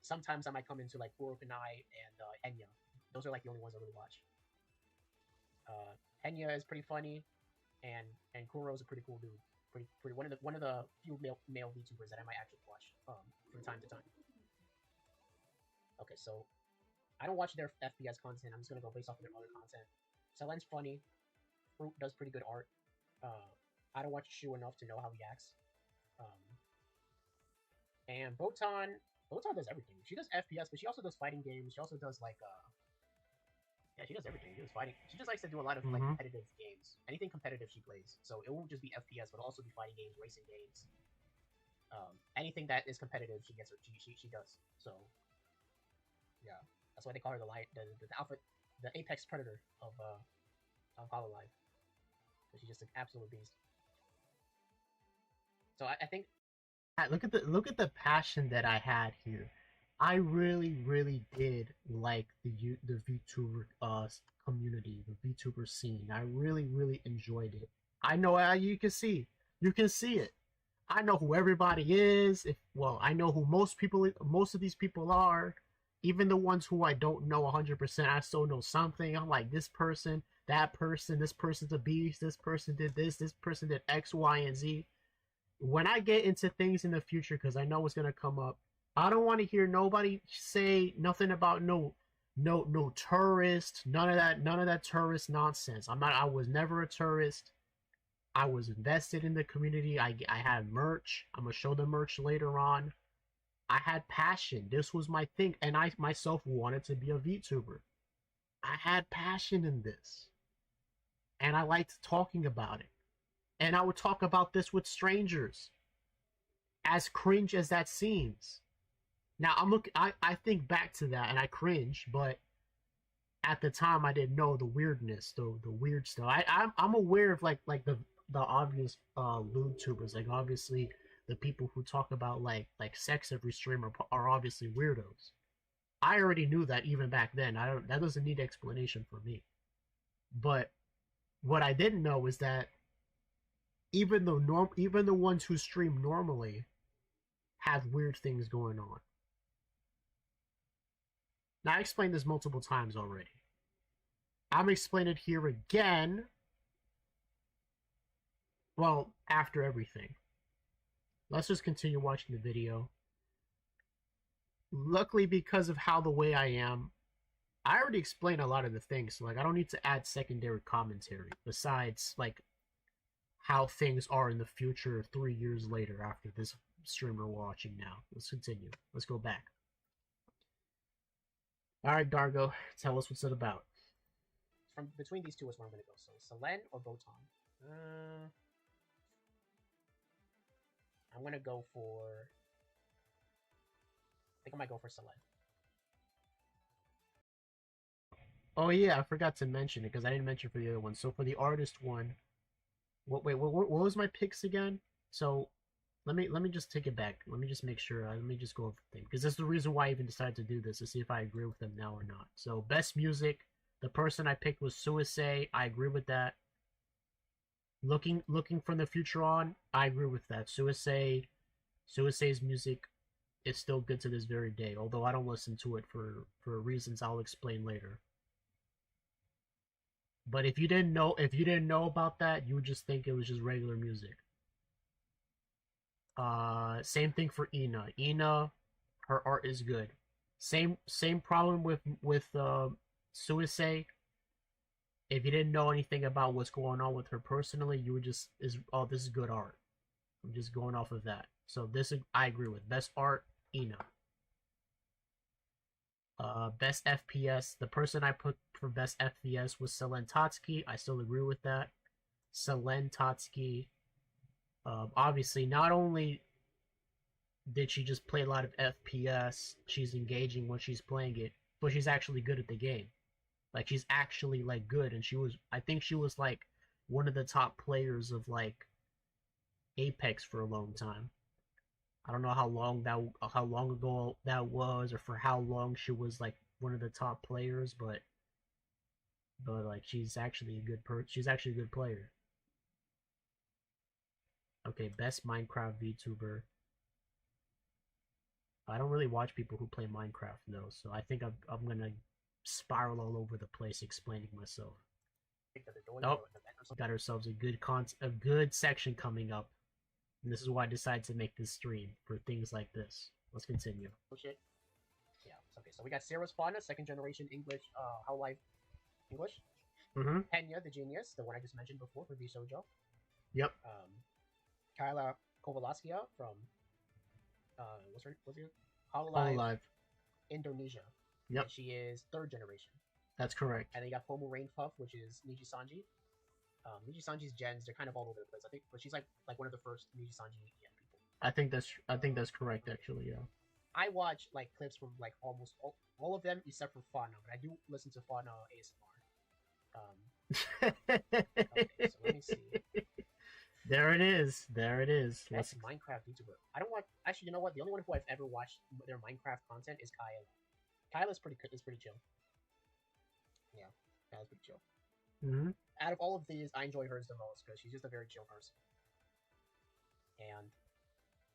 S2: Sometimes I might come into like Urokanai and Enya. Those are like the only ones I really watch. Enya is pretty funny, and Kuro is a pretty cool dude. Pretty one of the few male VTubers that I might actually watch from time to time. Okay, so I don't watch their FPS content. I'm just gonna go based off of their other content. Selen's funny. Fruit does pretty good art. I don't watch Shu enough to know how he acts. And Botan does everything. She does FPS, but she also does fighting games. She also does like yeah, she does everything. She does fighting. She just likes to do a lot of like competitive games. Anything competitive she plays. So it won't just be FPS, but it'll also be fighting games, racing games. Anything that is competitive, she gets her. She does. So yeah, that's why they call her the alpha, the apex predator of Hololive. Because she's just an absolute beast. So I think
S1: look at the passion that I had here. I really did like the VTuber community, the VTuber scene. I really enjoyed it. I know you can see it. I know who everybody is. I know who most of these people are. Even the ones who I don't know 100%, I still know something. I'm like, this person, that person, this person's a beast. This person did this person did X, Y, and Z. When I get into things in the future, because I know what's gonna come up, I don't want to hear nobody say nothing about no tourist, none of that tourist nonsense. I was never a tourist. I was invested in the community. I had merch. I'm gonna show the merch later on. I had passion. This was my thing, and I myself wanted to be a VTuber. I had passion in this, and I liked talking about it. And I would talk about this with strangers, as cringe as that seems. Now I think back to that and I cringe, but at the time I didn't know the weirdness, the weird stuff. I'm aware of like the obvious lewd tubers, like obviously the people who talk about like sex every stream are obviously weirdos. I already knew that even back then. That doesn't need explanation for me. But what I didn't know is that even the ones who stream normally have weird things going on. Now, I explained this multiple times already. I'm explaining it here again. Well, after everything. Let's just continue watching the video. Luckily, because of how the way I am, I already explained a lot of the things. So, like, I don't need to add secondary commentary besides, like, how things are in the future 3 years later after this streamer we're watching now. Let's continue. Let's go back. Alright, Dargo, tell us what's it about.
S2: From between these two is where I'm going to go. So, Selen or Botan? I'm going to go for... I think I might go for Selen.
S1: Oh yeah, I forgot to mention it because I didn't mention for the other one. So for the artist one, what was my picks again? So let me just take it back. Let me just make sure. Let me just go over the thing because that's the reason why I even decided to do this, to see if I agree with them now or not. So best music, the person I picked was Suicide. I agree with that. Looking from the future on, I agree with that. Suicide's music is still good to this very day, although I don't listen to it for reasons I'll explain later. But if you didn't know about that, you would just think it was just regular music. Same thing for Ina. Ina, Her art is good. Same problem with Suicide. If you didn't know anything about what's going on with her personally, you would just oh, this is good art. I'm just going off of that. So this I agree with. Best art, Ina. Best FPS. The person I put for best FPS was Selentatsky. I still agree with that. Selentatsky. Obviously, not only did she just play a lot of FPS, she's engaging when she's playing it, but she's actually good at the game. Like she's actually like good, and I think she was like one of the top players of like Apex for a long time. I don't know how long ago that was, or for how long she was like one of the top players, but like she's actually a good player. Okay, best Minecraft VTuber. I don't really watch people who play Minecraft though, so I think I'm gonna spiral all over the place explaining myself. Oh, got ourselves a good section coming up. And this is why I decided to make this stream, for things like this. Let's continue.
S2: Oh shit. Yeah. Okay, so we got Sarah's Fauna, second generation English, How Life English.
S1: Mm-hmm.
S2: Pena, the genius, the one I just mentioned before for Vsojo.
S1: Yep.
S2: Kyla Kovalaskia from what's it?
S1: Hololive.
S2: Indonesia.
S1: Yep.
S2: And she is third generation.
S1: That's correct.
S2: And then you got Pomu Rain Puff, which is Niji Sanji. Niji Sanji's gens, they're kind of all over the place, I think, but she's like one of the first Niji Sanji EN people.
S1: I think that's correct, actually. Yeah.
S2: I watch like clips from like almost all of them except for Fauna, but I do listen to Fauna ASMR. Okay, so let me see.
S1: There it is.
S2: That's Minecraft YouTuber. I don't want. Actually, you know what? The only one who I've ever watched their Minecraft content is Kyle. Kyla's pretty chill. Yeah, Kyla's pretty chill.
S1: Mm-hmm.
S2: Out of all of these, I enjoy hers the most because she's just a very chill person. And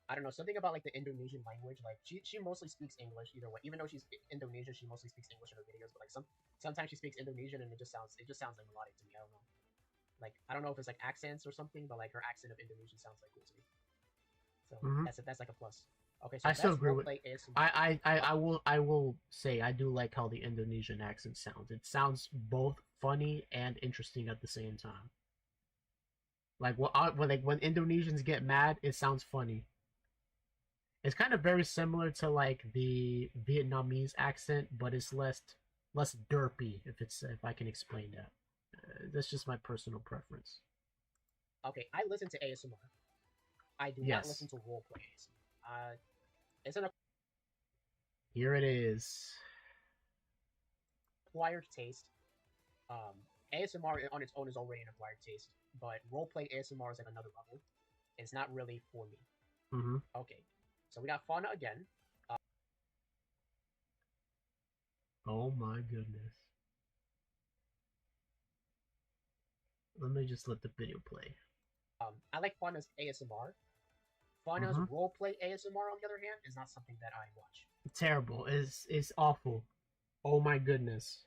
S2: I don't know, something about like the Indonesian language. Like she mostly speaks English either way. Even though she's Indonesian, she mostly speaks English in her videos. But like sometimes she speaks Indonesian and it just sounds like melodic to me. I don't know. Like I don't know if it's like accents or something, but like her accent of Indonesian sounds like cool to me. So that's like a plus. Okay, so
S1: I still agree with.
S2: ASMR.
S1: I will say I do like how the Indonesian accent sounds. It sounds both funny and interesting at the same time. Like when Indonesians get mad, it sounds funny. It's kind of very similar to like the Vietnamese accent, but it's less derpy. If I can explain that. That's just my personal preference.
S2: Okay, I listen to ASMR. I do not listen to roleplay ASMR. It's an
S1: Here it is.
S2: Acquired taste. ASMR on its own is already an acquired taste, but roleplay ASMR is like another level. It's not really for me.
S1: Mm-hmm.
S2: Okay, so we got Fauna again.
S1: Oh my goodness. Let me just let the video play.
S2: I like Fauna's ASMR. Fauna's roleplay ASMR, on the other hand, is not something that I watch.
S1: Terrible. It's awful. Oh my goodness.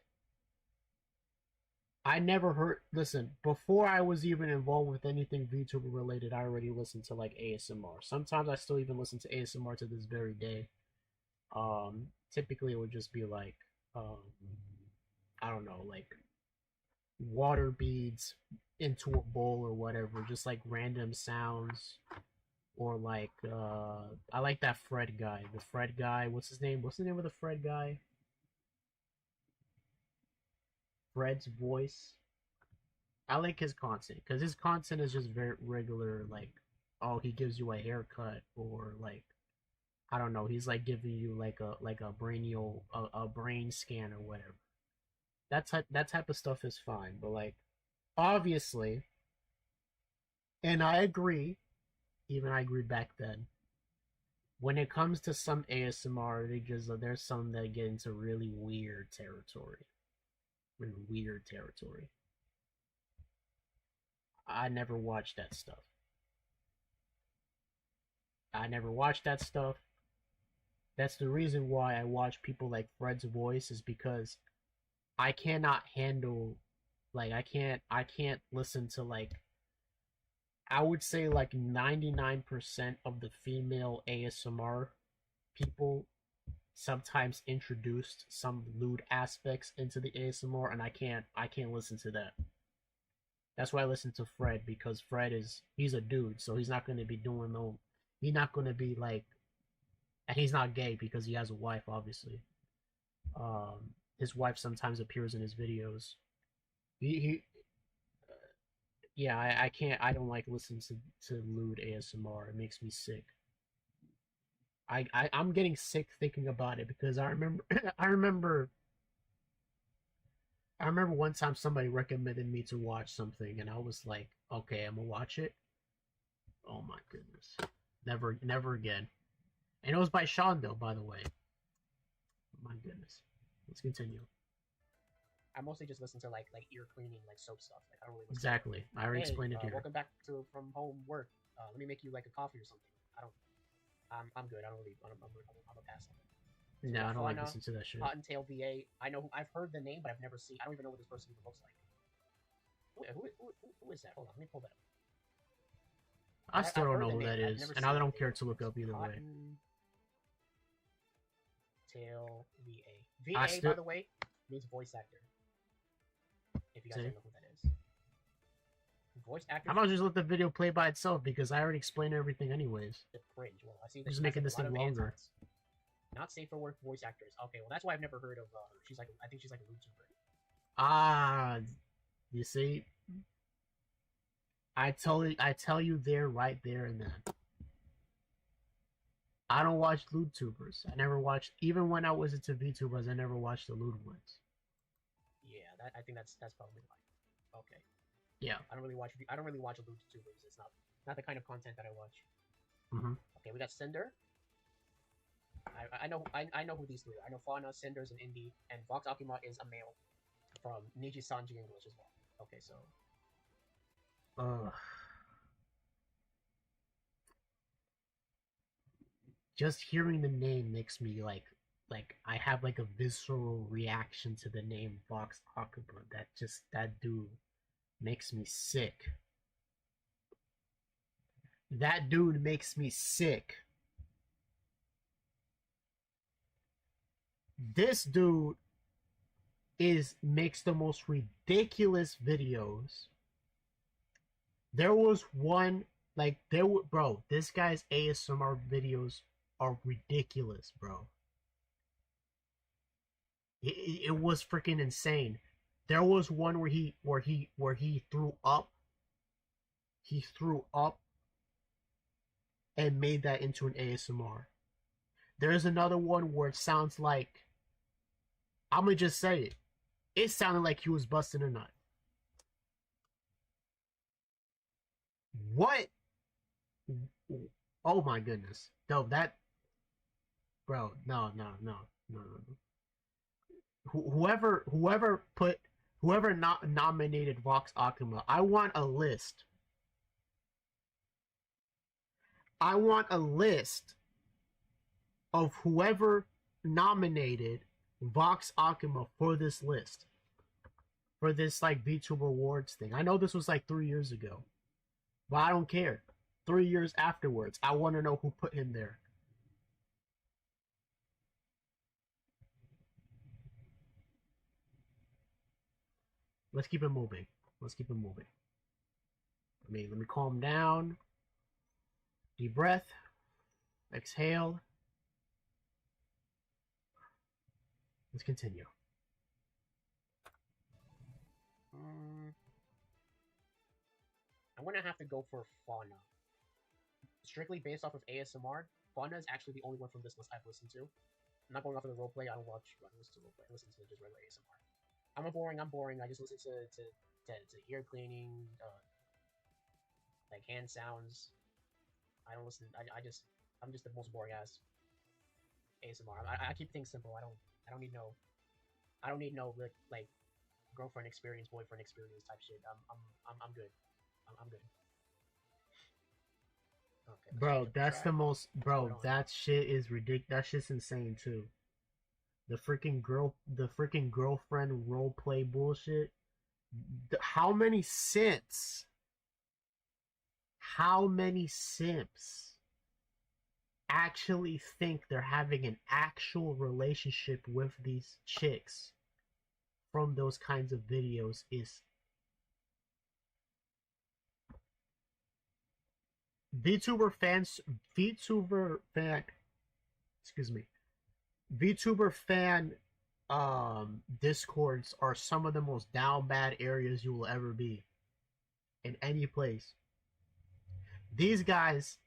S1: I never heard. Listen, before I was even involved with anything VTuber related, I already listened to like ASMR. Sometimes I still even listen to ASMR to this very day. Typically it would just be like, I don't know, like water beads into a bowl or whatever, just like random sounds. Or like, I like that Fred guy. The Fred guy, what's his name? What's the name of the Fred guy? Fred's voice. I like his content because his content is just very regular. Like, oh, he gives you a haircut, or like, I don't know, he's like giving you like a brain scan or whatever. That type of stuff is fine, but like, obviously, and I agree. Even I agreed back then. When it comes to some ASMR, there's some that get into really weird territory. I never watched that stuff. That's the reason why I watch people like Fred's voice, is because I cannot handle, like, I can't listen to, like, I would say, like, 99% of the female ASMR people sometimes introduced some lewd aspects into the ASMR, and I can't listen to that. That's why I listen to Fred, because he's a dude, so he's not going to be doing he's not going to be like, and he's not gay because he has a wife, obviously. His wife sometimes appears in his videos. He yeah, I don't like listening to lewd ASMR. It makes me sick. I'm getting sick thinking about it because I remember I remember one time somebody recommended me to watch something and I was like, okay, I'm gonna watch it. Oh my goodness. Never again. And it was by Shondo, by the way. My goodness. Let's continue.
S2: I mostly just listen to like ear cleaning, like soap stuff. Like I don't really listen
S1: Exactly. I already explained it here.
S2: Welcome back from home work. Let me make you like a coffee or something. I'm good. I don't really. I'm a pass on it. So
S1: no, I don't like listening to that shit.
S2: Cottontail VA. I've heard the name, but I've never seen. I don't even know what this person even looks like. Who is that? Hold on, let me pull that up.
S1: I still don't know who that is, and I don't care to look up either way.
S2: Cottontail VA. VA, by the way, means voice actor. If you guys don't know who that is. Voice actor.
S1: I'm not just let the video play by itself because I already explained everything anyways.
S2: The cringe. Well, I see.
S1: Just making this thing longer.
S2: Not safe for work voice actors. Okay, well that's why I've never heard of her. I think she's like a YouTuber.
S1: Ah, you see, I tell you there, right there and then. I don't watch LewdTubers. I never watched, even when I was into VTubers, I never watched the lewd ones.
S2: Yeah, I think that's probably why. Okay.
S1: Yeah.
S2: I don't really watch LewdTubers. It's not the kind of content that I watch.
S1: Mm-hmm.
S2: Okay, we got Cinder. I know who these three are. I know Fauna, Cinder's an indie, and Vox Akuma is a male from Niji Sanji English as well. Okay, so.
S1: Just hearing the name makes me like I have like a visceral reaction to the name Vox Akuma. That dude makes me sick. That dude makes me sick. This dude makes the most ridiculous videos. There was one bro, this guy's ASMR videos are ridiculous, bro. It was freaking insane. There was one where he threw up. He threw up and made that into an ASMR. There's another one where it sounds like, I'm gonna just say it. It sounded like he was busting a nut. What? Oh my goodness. No, bro, no. Whoever nominated Vox Akuma, I want a list. I want a list of whoever nominated Vox Akuma for this list. For this like VTuber Awards thing. I know this was like 3 years ago. But I don't care. 3 years afterwards, I want to know who put him there. Let's keep it moving. Let me calm down. Deep breath. Exhale. Let's continue.
S2: I'm gonna have to go for Fauna. Strictly based off of ASMR, Fauna is actually the only one from this list I've listened to. I'm not going off of the roleplay. I don't listen to roleplay. I listen to just regular ASMR. I'm boring. I just listen to ear cleaning, like hand sounds. I don't listen. I'm just the most boring ass ASMR. I keep things simple. I don't need no like girlfriend experience, boyfriend experience type shit. I'm good. I'm good. Okay,
S1: bro, that's the most. Bro, that shit is ridiculous. That shit's insane too. The freaking girlfriend roleplay bullshit. How many simps? actually think they're having an actual relationship with these chicks from those kinds of videos is VTuber fans, VTuber fan, excuse me, VTuber fan discords are some of the most down bad areas you will ever be in any place. These guys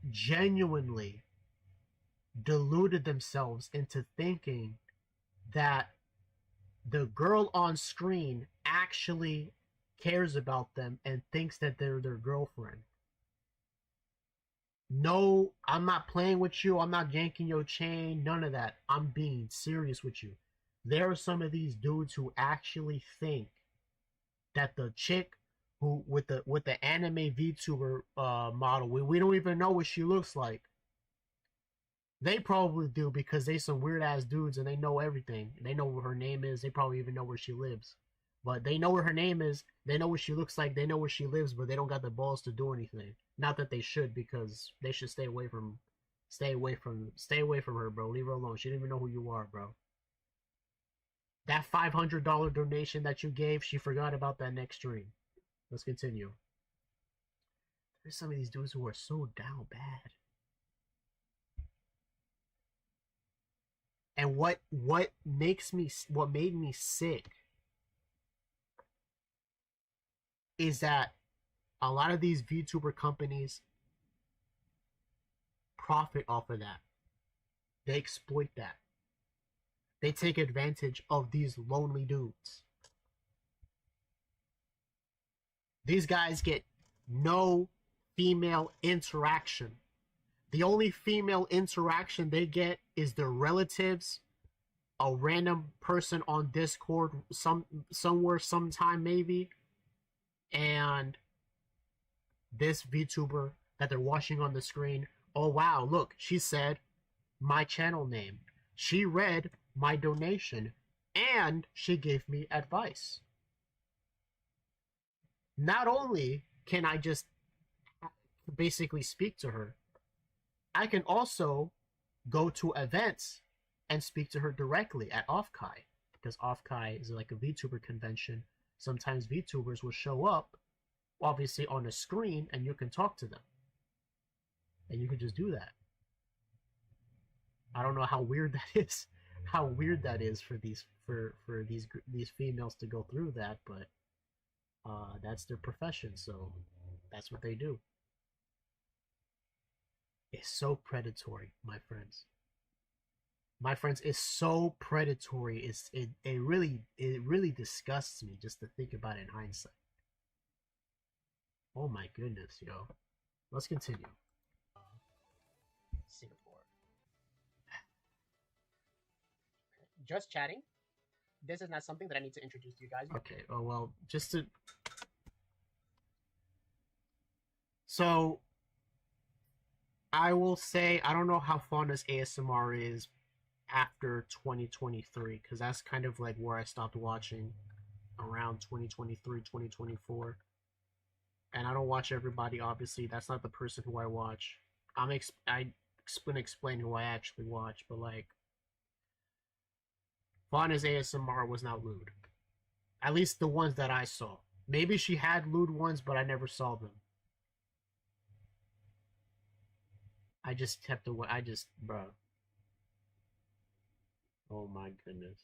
S1: genuinely deluded themselves into thinking that the girl on screen actually cares about them and thinks that they're their girlfriend. No, I'm not playing with you. I'm not yanking your chain. None of that. I'm being serious with you. There are some of these dudes who actually think that the chick who with the anime VTuber model, we don't even know what she looks like. They probably do because they some weird ass dudes and they know everything. They know what her name is. They probably even know where she lives. But they know what her name is. They know what she looks like. They know where she lives, but they don't got the balls to do anything. Not that they should, because they should stay away from her, bro. Leave her alone. She didn't even know who you are, bro. That $500 donation that you gave, she forgot about that next stream. Let's continue. There's some of these dudes who are so down bad. And what made me sick is that a lot of these VTuber companies profit off of that. They exploit that. They take advantage of these lonely dudes. These guys get no female interaction. The only female interaction they get is their relatives, a random person on Discord, somewhere, sometime maybe, and this VTuber that they're watching on the screen. Oh wow, look, she said my channel name. She read my donation, and she gave me advice. Not only can I just basically speak to her, I can also go to events and speak to her directly at Offkai, because Offkai is like a VTuber convention. Sometimes VTubers will show up, obviously on a screen, and you can talk to them. And you can just do that. I don't know how weird that is. How weird that is for these females to go through that, but that's their profession, so that's what they do. It's so predatory, my friends. My friends, it's so predatory. It really disgusts me just to think about it in hindsight. Oh my goodness, yo. Let's continue.
S2: Singapore. Just chatting. This is not something that I need to introduce to you guys.
S1: Okay, oh well, just to... So, I will say, I don't know how Fauna's ASMR is after 2023, because that's kind of like where I stopped watching, around 2023, 2024. And I don't watch everybody, obviously. That's not the person who I watch. I'm gonna explain who I actually watch, but like, Fauna's ASMR was not lewd. At least the ones that I saw. Maybe she had lewd ones, but I never saw them. I just kept away. Bro. Oh my goodness.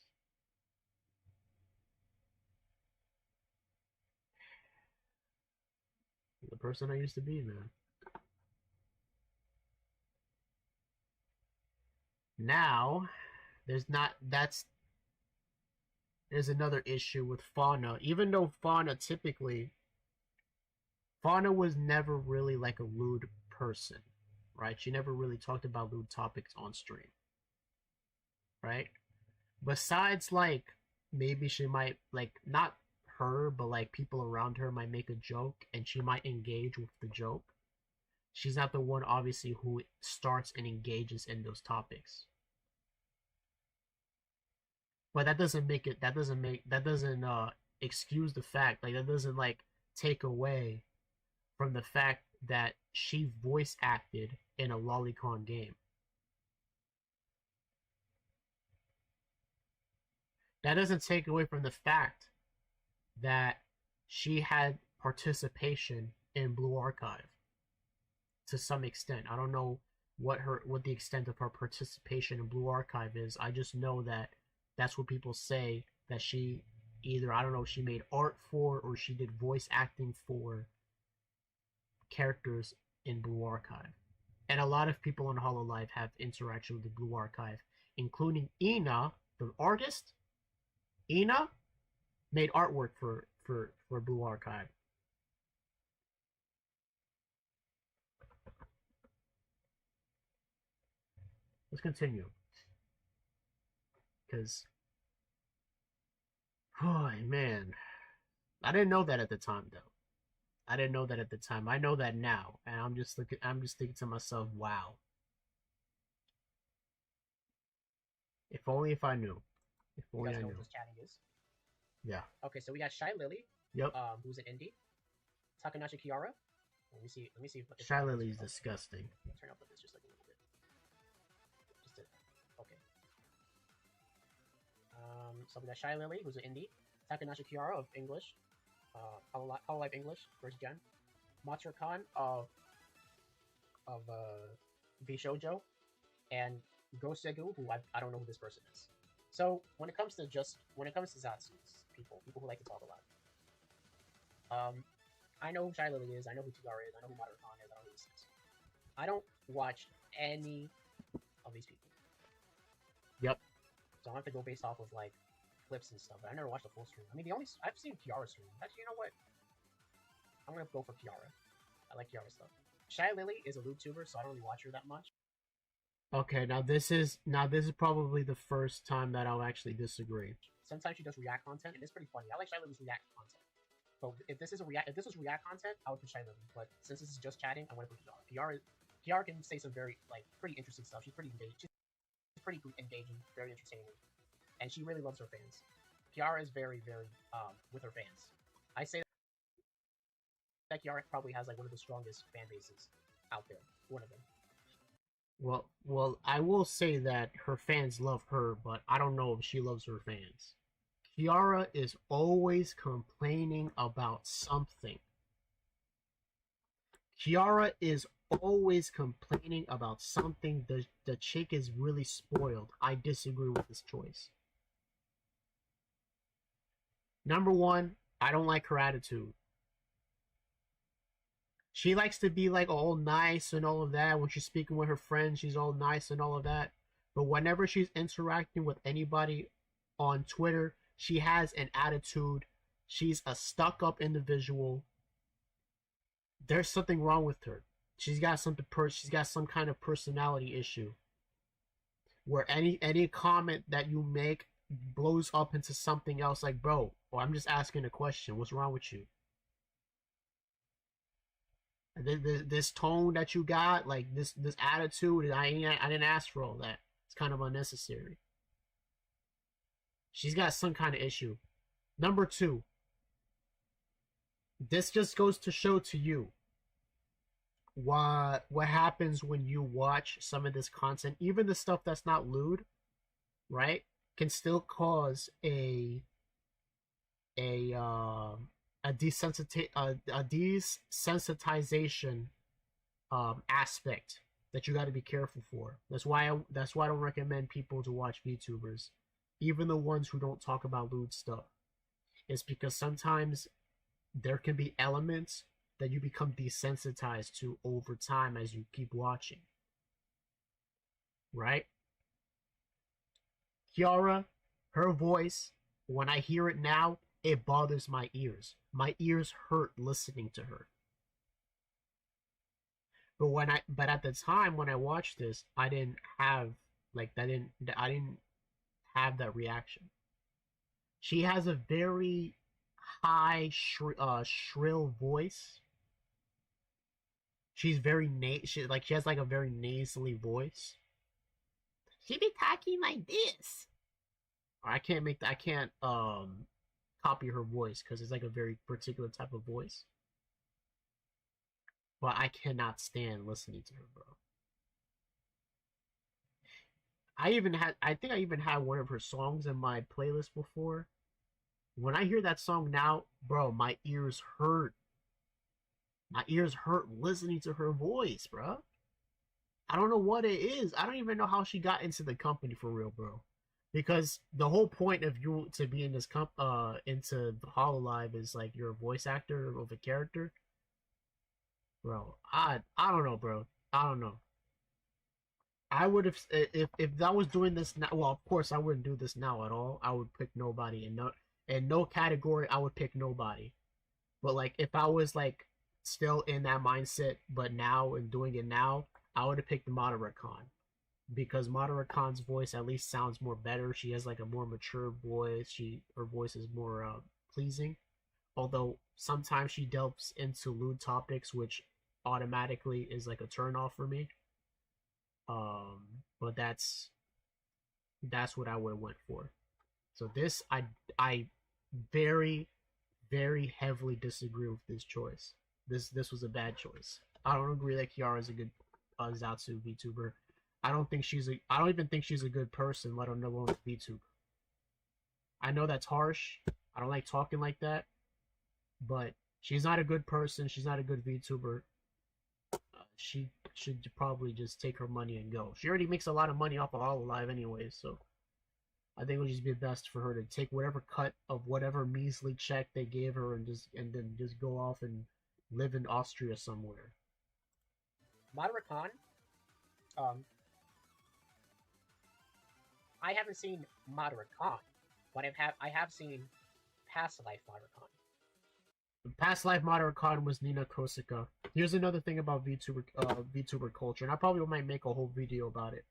S1: The person I used to be, man. Now, there's another issue with Fauna. Even though Fauna was never really like a lewd person, right? She never really talked about lewd topics on stream, right? Besides, like, maybe she might, like, not her, but like people around her might make a joke and she might engage with the joke. She's not the one, obviously, who starts and engages in those topics. But that doesn't excuse the fact, like, that doesn't like take away from the fact that she voice acted in a lolicon game. That doesn't take away from the fact that she had participation in Blue Archive to some extent. I don't know what the extent of her participation in Blue Archive is. I just know that that's what people say, that she either, I don't know, she made art for or she did voice acting for characters in Blue Archive. And a lot of people on Hololive have interaction with the Blue Archive, including Ina, the artist. Ina made artwork for Blue Archive. Let's continue. Because, oh man, I didn't know that at the time though. I didn't know that at the time. I know that now, and I'm just thinking to myself, wow. If only if I knew. If only
S2: you guys
S1: I
S2: know
S1: knew.
S2: what this chatting is?
S1: Yeah.
S2: Okay, so we got Shy Lily.
S1: Yep.
S2: Who's an indie. Takanashi Kiara. Let me see. If
S1: Shy Lily is disgusting.
S2: Turn up this just like a little bit. Just to, okay. So we got Shy Lily, who's an indie. Takanashi Kiara of English. Hololive English, first gen. Matsura Khan of V Shoujo, and Go Segu, who I don't know who this person is. So when it comes to Zatsus, people who like to talk a lot. I know who Shy Lily is, I know who Tigara is, I know who Matsura Khan is, I know who this is. I don't watch any of these people.
S1: Yep.
S2: So I have to go based off of like clips and stuff, but I never watched the full stream. I mean, I've seen Kiara stream. Actually, you know what? I'm gonna go for Kiara. I like Kiara stuff. Shy Lily is a YouTuber, so I don't really watch her that much.
S1: Okay, now this is probably the first time that I'll actually disagree.
S2: Sometimes she does react content, and it's pretty funny. I like Shy Lily's react content. But if this was react content, I would put Shy Lily. But since this is just chatting, I'm gonna put Kiara. Kiara can say some very pretty interesting stuff. She's pretty engaged. She's pretty engaging, very entertaining, and she really loves her fans. Kiara is very, very with her fans. I say that Kiara probably has like one of the strongest fan bases out there. One of them.
S1: Well, I will say that her fans love her, but I don't know if she loves her fans. Kiara is always complaining about something. Kiara is always complaining about something. The chick is really spoiled. I disagree with this choice. Number one, I don't like her attitude. She likes to be like all nice and all of that. When she's speaking with her friends, she's all nice and all of that. But whenever she's interacting with anybody on Twitter, she has an attitude. She's a stuck-up individual. There's something wrong with her. She's got some kind of personality issue. Where any comment that you make blows up into something else, like, bro, well, I'm just asking a question. What's wrong with you? This tone that you got, like this attitude, I didn't ask for all that. It's kind of unnecessary. She's got some kind of issue. Number two, this just goes to show to you what happens when you watch some of this content, even the stuff that's not lewd, right? Can still cause a desensitization aspect that you got to be careful for. That's why I don't recommend people to watch VTubers, even the ones who don't talk about lewd stuff. It's because sometimes there can be elements that you become desensitized to over time as you keep watching. Right? Kiara, her voice, when I hear it now, it bothers my ears. My ears hurt listening to her. But at the time when I watched this, I didn't have that reaction. She has a very high shrill voice. She's very she has like a very nasally voice. She be talking like this. I can't copy her voice because it's like a very particular type of voice. but I cannot stand listening to her, bro. I think I even had one of her songs in my playlist before. When I hear that song now, bro, my ears hurt. My ears hurt listening to her voice, bro. I don't know what it is. I don't even know how she got into the company for real, bro. Because the whole point of you to be in this into the Hololive is like you're a voice actor of a character. Bro, I don't know, bro. I don't know. I would have if I was doing this now. Well, of course I wouldn't do this now at all. I would pick nobody, and no category. I would pick nobody. But like if I was like still in that mindset, but now and doing it now, I would have picked Madara Khan because Madara Khan's voice at least sounds more better. She has like a more mature voice. Her voice is more pleasing. Although sometimes she delves into lewd topics, which automatically is like a turn off for me. But that's what I would have went for. So this I very very heavily disagree with this choice. This was a bad choice. I don't agree that Kiara is a good Zatsu VTuber. I don't even think she's a good person, let alone a VTuber. I know that's harsh. I don't like talking like that, but she's not a good person. She's not a good VTuber. She should probably just take her money and go. She already makes a lot of money off of Hololive anyway, so I think it would just be best for her to take whatever cut of whatever measly check they gave her and then just go off and live in Austria somewhere.
S2: Madara Khan, I haven't seen Madara Khan, but I have seen Past Life Madara Khan.
S1: Past life Madara Khan was Nina Kosaka. Here's another thing about VTuber culture, and I probably might make a whole video about it.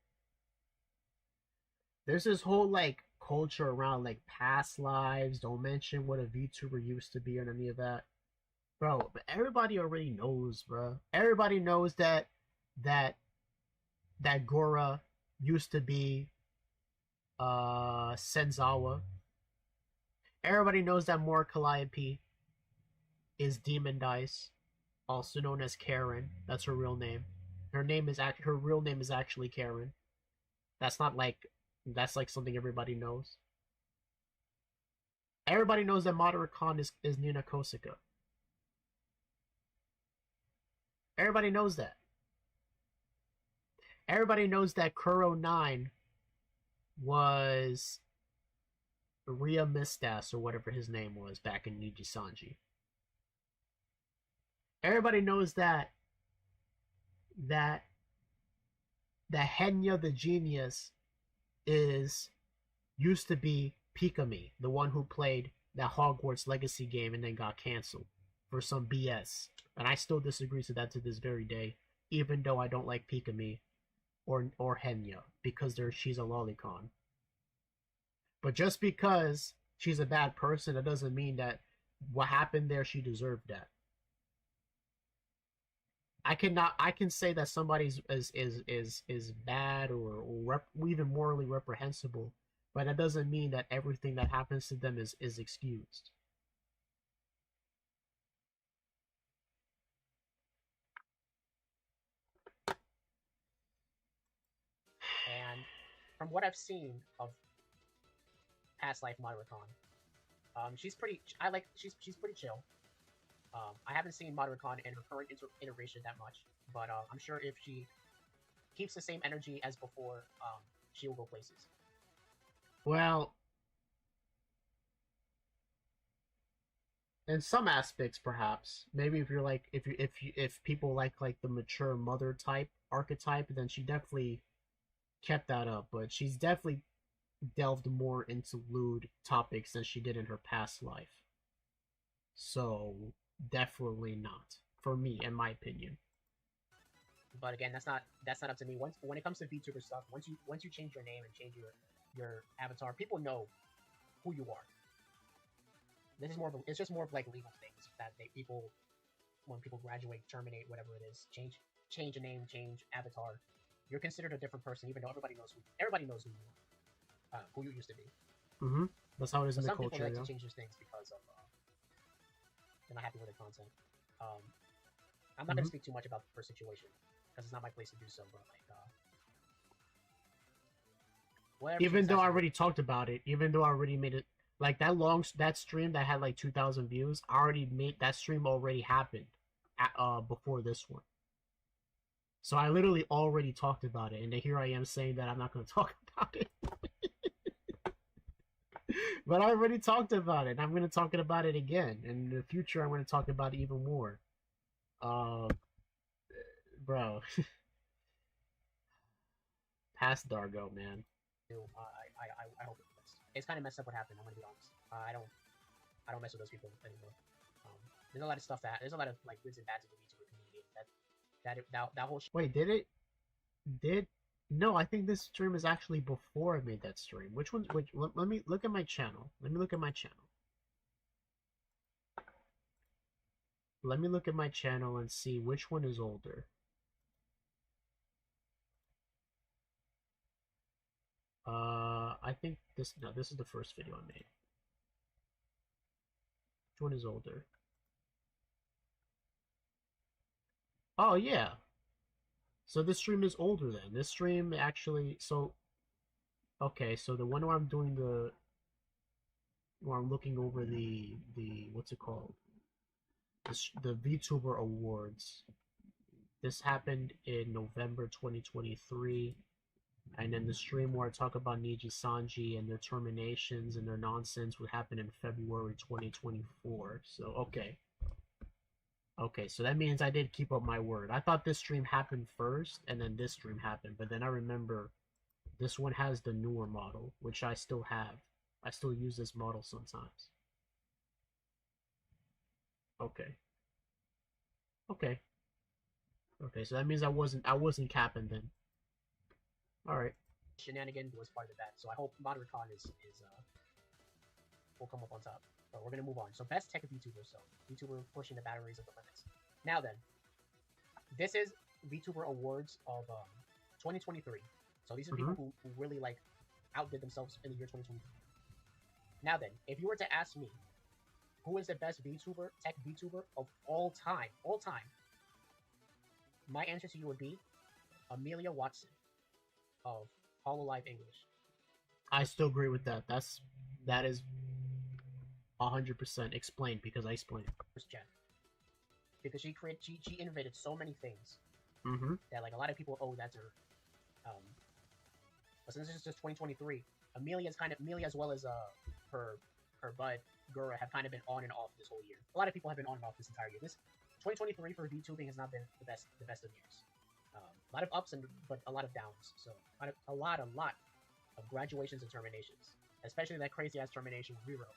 S1: There's this whole like culture around like past lives. Don't mention what a VTuber used to be or any of that, bro. But everybody already knows, bro. Everybody knows that Gora used to be Senzawa. Everybody knows that Mora Calliope is Demon Dice, also known as Karen. That's her real name. Her real name is actually Karen. That's like something everybody knows. Everybody knows that Madara Khan is Nina Kosaka. Everybody knows that. Everybody knows that Kuro 9 was Ria Mistas or whatever his name was back in Niji Sanji. Everybody knows that Henya the Genius used to be Pigame, the one who played that Hogwarts Legacy game and then got canceled for some BS. And I still disagree to that to this very day, even though I don't like Pigame or Henya because she's a lolicon. But just because she's a bad person, that doesn't mean that what happened there she deserved that. I can say that somebody is bad or even morally reprehensible, but that doesn't mean that everything that happens to them is excused.
S2: And from what I've seen of Past Life Madara Khan, she's pretty chill. I haven't seen Madara Khan in her current iteration that much, but I'm sure if she keeps the same energy as before, she will go places.
S1: Well, in some aspects, perhaps. Maybe if you're like if people like the mature mother type archetype, then she definitely kept that up. But she's definitely delved more into lewd topics than she did in her past life. So definitely not for me, in my opinion.
S2: But again, that's not up to me. When it comes to VTuber stuff, once you change your name and change your avatar, people know who you are. This is it's just more of like legal things that when people graduate, terminate, whatever it is, change a name, change avatar, you're considered a different person, even though everybody knows who you are, who you used to be.
S1: Mm-hmm. That's how it is in the
S2: some
S1: culture.
S2: People like to change those things because of they're not happy with the content. I'm not gonna speak too much about her situation because it's not my place to do so. But like, whatever.
S1: Even though I already talked about it, even though I already made it, like that stream that had like 2,000 views, I already made that stream already happened, before this one. So I literally already talked about it, and then here I am saying that I'm not going to talk about it. But I already talked about it, and I'm going to talk about it again. And in the future, I'm going to talk about it even more. Bro, past Dargo, man.
S2: I hope it's kind of messed up what happened. I'm gonna be honest. I don't mess with those people anymore. There's a lot of stuff there's a lot of like goods and bads in the VTuber community. That whole
S1: Wait, no, I think this stream is actually before I made that stream. Which one's which? Let me look at my channel. Let me look at my channel. Let me look at my channel and see which one is older. I think this is the first video I made. Which one is older? Oh yeah. So this stream is older then. This stream actually, okay, so the one where I'm doing where I'm looking over the what's it called? The VTuber Awards. This happened in November 2023. And then the stream where I talk about Niji Sanji and their terminations and their nonsense would happen in February 2024. So, okay. Okay, so that means I did keep up my word. I thought this stream happened first, and then this stream happened. But then I remember this one has the newer model, which I still have. I still use this model sometimes. Okay. Okay. Okay, so that means I wasn't capping then. Alright.
S2: Shenanigan was part of that, so I hope Modericon will come up on top. But we're gonna move on. So best tech VTuber, so VTuber pushing the batteries of the limits. Now then, this is VTuber Awards of 2023. So these are people who really like outdid themselves in the year 2023. Now then, if you were to ask me who is the best VTuber, tech VTuber of all time, my answer to you would be Amelia Watson of Hololive English.
S1: I still agree with that. That is 100% explained because I explained.
S2: First gen. Because she innovated so many things
S1: that
S2: like a lot of people owe that to her. But since this is just 2023, Amelia as well as her bud Gura have kind of been on and off this whole year. A lot of people have been on and off this entire year. This 2023 for VTubing has not been the best of years. A lot of ups but a lot of downs. So a lot of graduations and terminations, especially that crazy ass termination we wrote.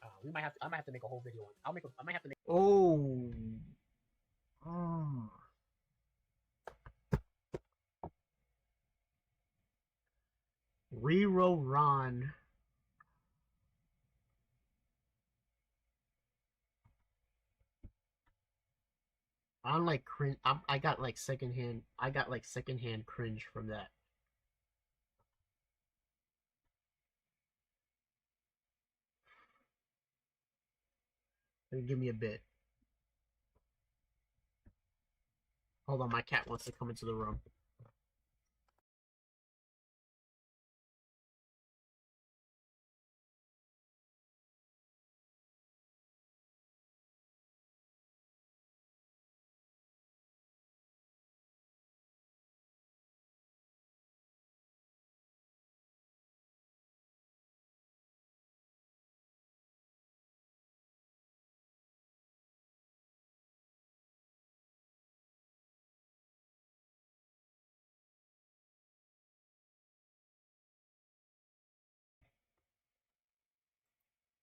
S2: I might have to make a whole video on. I might have to make.
S1: Oh. Rero Ron. I'm like cringe. I got like secondhand cringe from that. Give me a bit. Hold on, my cat wants to come into the room.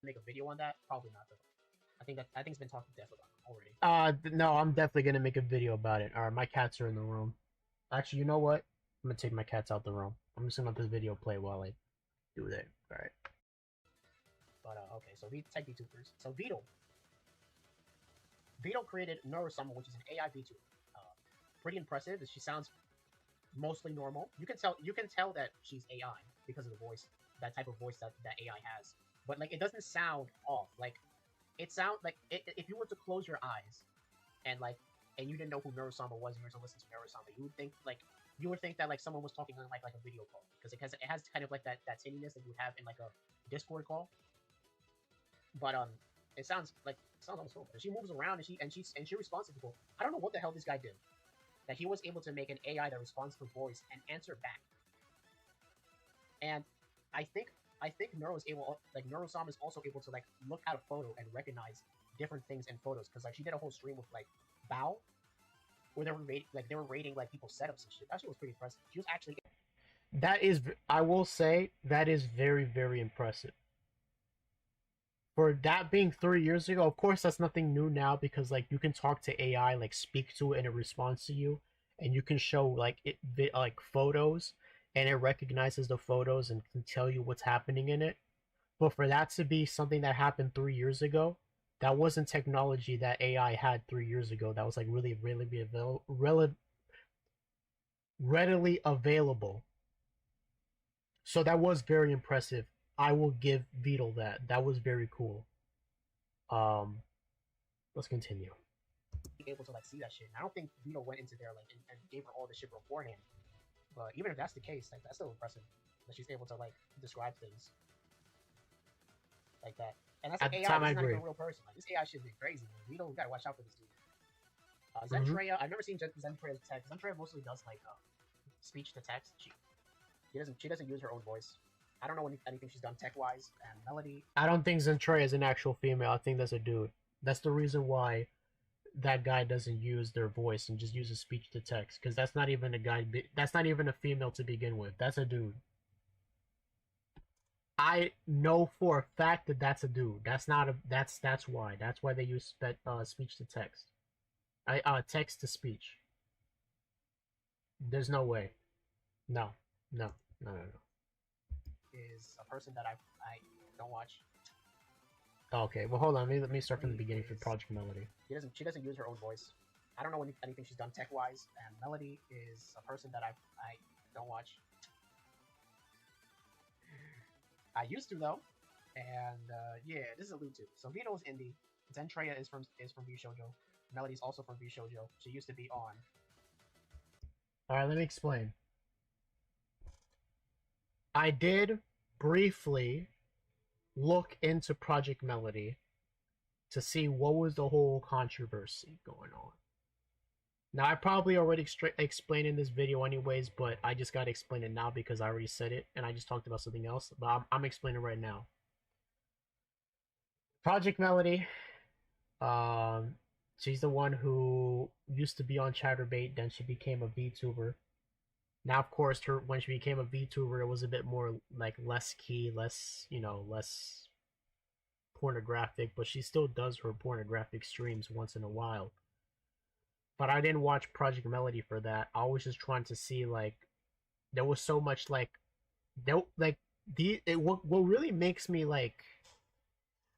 S2: Make a video on that? Probably not though. I think it's been talked to death about already.
S1: No, I'm definitely gonna make a video about it. Alright, my cats are in the room. Actually, you know what? I'm gonna take my cats out the room. I'm just gonna let this video play while I do that. Alright.
S2: But okay, so tech VTubers. So Vito created Neurosummer, which is an AI VTuber. Pretty impressive. She sounds mostly normal. You can tell that she's AI because of the voice, that type of voice that AI has. But like, it doesn't sound off. Like, it sounds like if you were to close your eyes and like and you didn't know who Neurosama was, and you were to listen to Neurosama, you would think that like someone was talking on like a video call, because it has kind of like that tinniness that you would have in like a Discord call. But it sounds almost normal. She moves around and she responds to people. I don't know what the hell this guy did, that he was able to make an AI that responds to voice and answer back. And I think Neurosama is also able to like look at a photo and recognize different things in photos, because like she did a whole stream with like Bao, where they were rating like people's setups and shit. That shit was pretty impressive. She was actually,
S1: That is, I will say, that is very, very impressive. For that being 3 years ago, of course, that's nothing new now, because like you can talk to AI, like speak to it, and it responds to you, and you can show like like photos, and it recognizes the photos and can tell you what's happening in it. But for that to be something that happened 3 years ago, that wasn't technology that AI had 3 years ago. That was like readily available. So that was very impressive. I will give Beetle that. That was very cool. Let's continue.
S2: able to like see that shit. And I don't think Vito went into there like and gave her all the shit beforehand. But even if that's the case, like that's still impressive that she's able to like describe things like that. And that's like AI. This is not even a real person. Like this AI shit is crazy. Man. We gotta watch out for this dude. Zentreya, I've never seen Zentreya's text. Zentreya mostly does like speech to text. She doesn't use her own voice. I don't know anything she's done tech wise. And Melody,
S1: I don't think Zentreya is an actual female. I think that's a dude. That's the reason why that guy doesn't use their voice and just uses speech to text, because that's not even a guy. That's not even a female to begin with. That's a dude. I know for a fact that that's a dude. That's not a. That's why. That's why they use speech to text. Text to speech. There's no way. No.
S2: Is a person that I don't watch.
S1: Okay, well hold on. Let me start from the beginning for Project Melody.
S2: She doesn't use her own voice. I don't know anything she's done tech wise. And Melody is a person that I don't watch. I used to though, and yeah, this is a loot too. So Vito's indie. Zentreya is from V Shoujo. Melody's also from V Shoujo. She used to be on.
S1: All right, let me explain. I did briefly look into Project Melody to see what was the whole controversy going on. Now, I probably already explained in this video anyways, but I just gotta explain it now because I already said it and I just talked about something else, but I'm explaining right now. Project Melody, she's the one who used to be on Chatterbait, then she became a VTuber. Now, of course, when she became a VTuber, it was a bit more like less less pornographic, but she still does her pornographic streams once in a while. But I didn't watch Project Melody for that. I was just trying to see like there was so much what really makes me like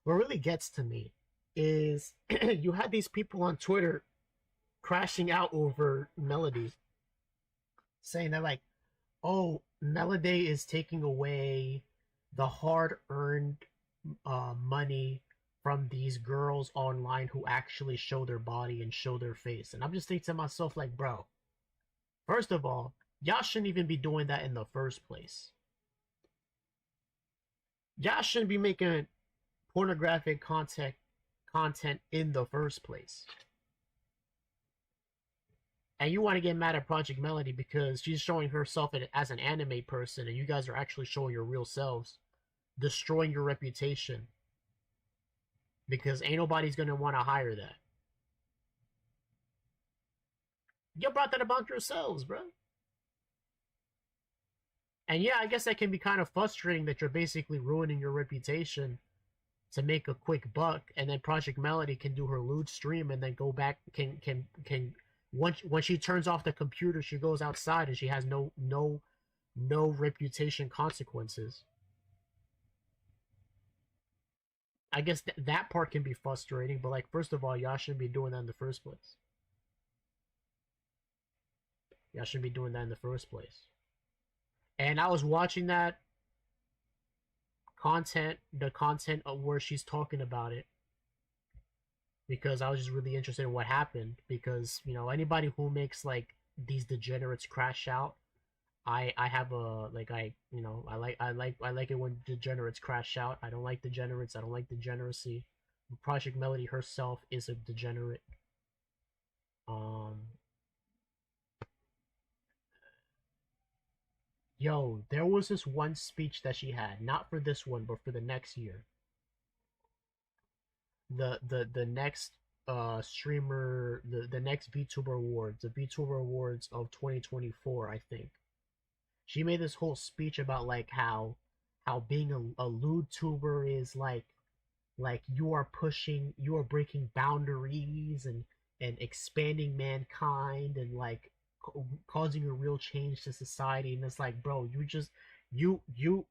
S1: what really gets to me is you had these people on Twitter crashing out over Melody, saying that like, oh, Melody is taking away the hard-earned money from these girls online who actually show their body and show their face. And I'm just thinking to myself like, bro, first of all, y'all shouldn't even be doing that in the first place. Y'all shouldn't be making pornographic content in the first place. And you want to get mad at Project Melody because she's showing herself as an anime person and you guys are actually showing your real selves, destroying your reputation. Because ain't nobody's going to want to hire that. You brought that about yourselves, bro. And yeah, I guess that can be kind of frustrating that you're basically ruining your reputation to make a quick buck, and then Project Melody can do her lewd stream and then go back, can once she turns off the computer, she goes outside and she has no reputation consequences. I guess that part can be frustrating, but like, first of all, y'all shouldn't be doing that in the first place. Y'all shouldn't be doing that in the first place. And I was watching that the content of where she's talking about it. because I was just really interested in what happened. Because anybody who makes like these degenerates crash out, I have a like I like it when degenerates crash out. I don't like degenerates. I don't like degeneracy. Project Melody herself is a degenerate. Um, Yo, there was this one speech that she had, not for this one, but for the next year. The next streamer, the next VTuber Awards, the VTuber Awards of 2024, I think. She made this whole speech about like how being a lewd tuber is like you are breaking boundaries and expanding mankind and like causing a real change to society. And it's like, bro, you you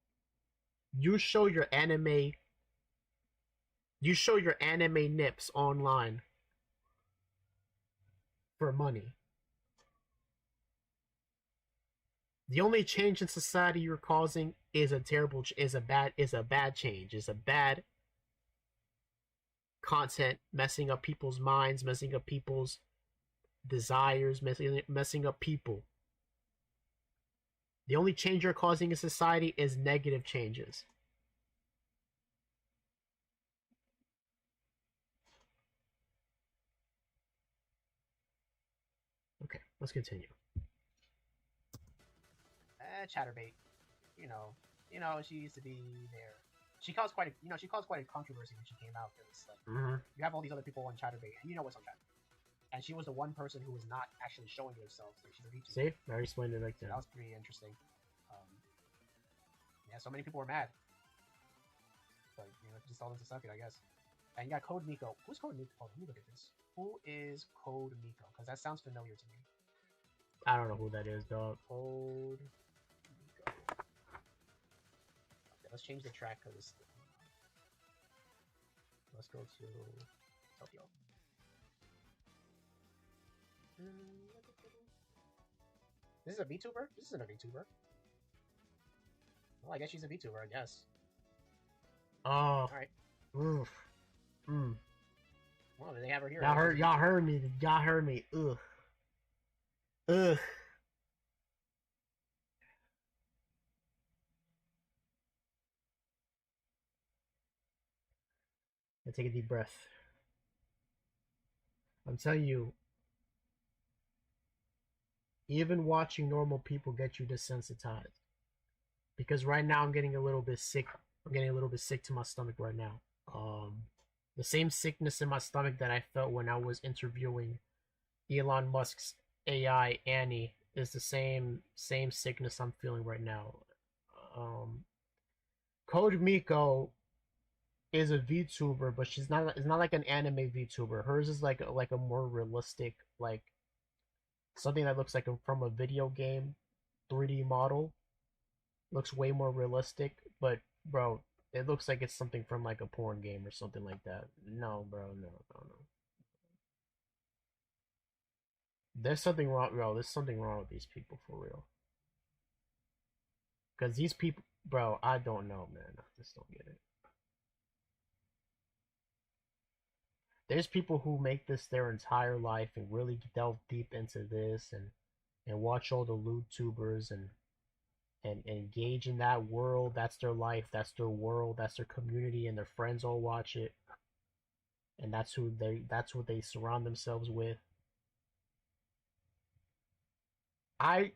S1: you show your anime you show your anime nips online for money. The only change in society you're causing is a bad change, is a bad content, messing up people's minds, messing up people's desires, messing up people. The only change you're causing in society is negative changes. Okay, let's continue.
S2: Chatterbait. She used to be there. She caused quite a controversy when she came out because you have all these other people on Chatterbait, and you know what's on Chat. And she was the one person who was not actually showing herself. So she's a VTuber.
S1: See, I already explained it like that.
S2: So that was pretty interesting. Yeah, so many people were mad, but just told them to suck it, I guess. And you got Code Miko. Who's Code Miko? Oh, let me look at this. Who is Code Miko? Because that sounds familiar to me.
S1: I don't know who that is, dog.
S2: Code Miko. Okay, let's change the track of this. Let's go to Tokyo. This is a VTuber? This isn't a VTuber. Well, I guess she's a VTuber, I guess.
S1: Oh.
S2: Alright.
S1: Oof.
S2: Well, they have her here.
S1: Y'all heard me. Ugh. Ugh. I take a deep breath. I'm telling you, even watching normal people get you desensitized. Because right now I'm getting a little bit sick. I'm getting a little bit sick to my stomach right now. The same sickness in my stomach that I felt when I was interviewing Elon Musk's AI Annie is the same sickness I'm feeling right now. Code Miko is a VTuber, but it's not like an anime VTuber. Hers is like a more realistic, like something that looks like from a video game 3D model. Looks way more realistic, but bro, it looks like it's something from like a porn game or something like that. No, bro, no. There's something wrong, bro. There's something wrong with these people for real. Because these people, bro, I don't know, man. I just don't get it. There's people who make this their entire life and really delve deep into this and watch all the lewd tubers and engage in that world. That's their life, that's their world, that's their community, and their friends all watch it. And that's what they surround themselves with. I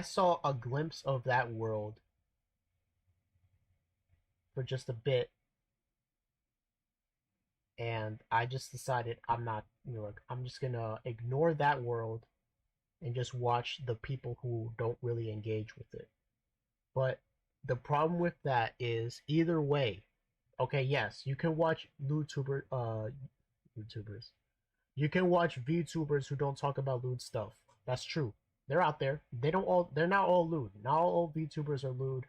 S1: saw a glimpse of that world for just a bit, and I just decided I'm just gonna ignore that world and just watch the people who don't really engage with it. But the problem with that is either way, okay, yes, you can watch YouTubers. You can watch VTubers who don't talk about lewd stuff. That's true. They're out there. They're not all lewd. Not all VTubers are lewd.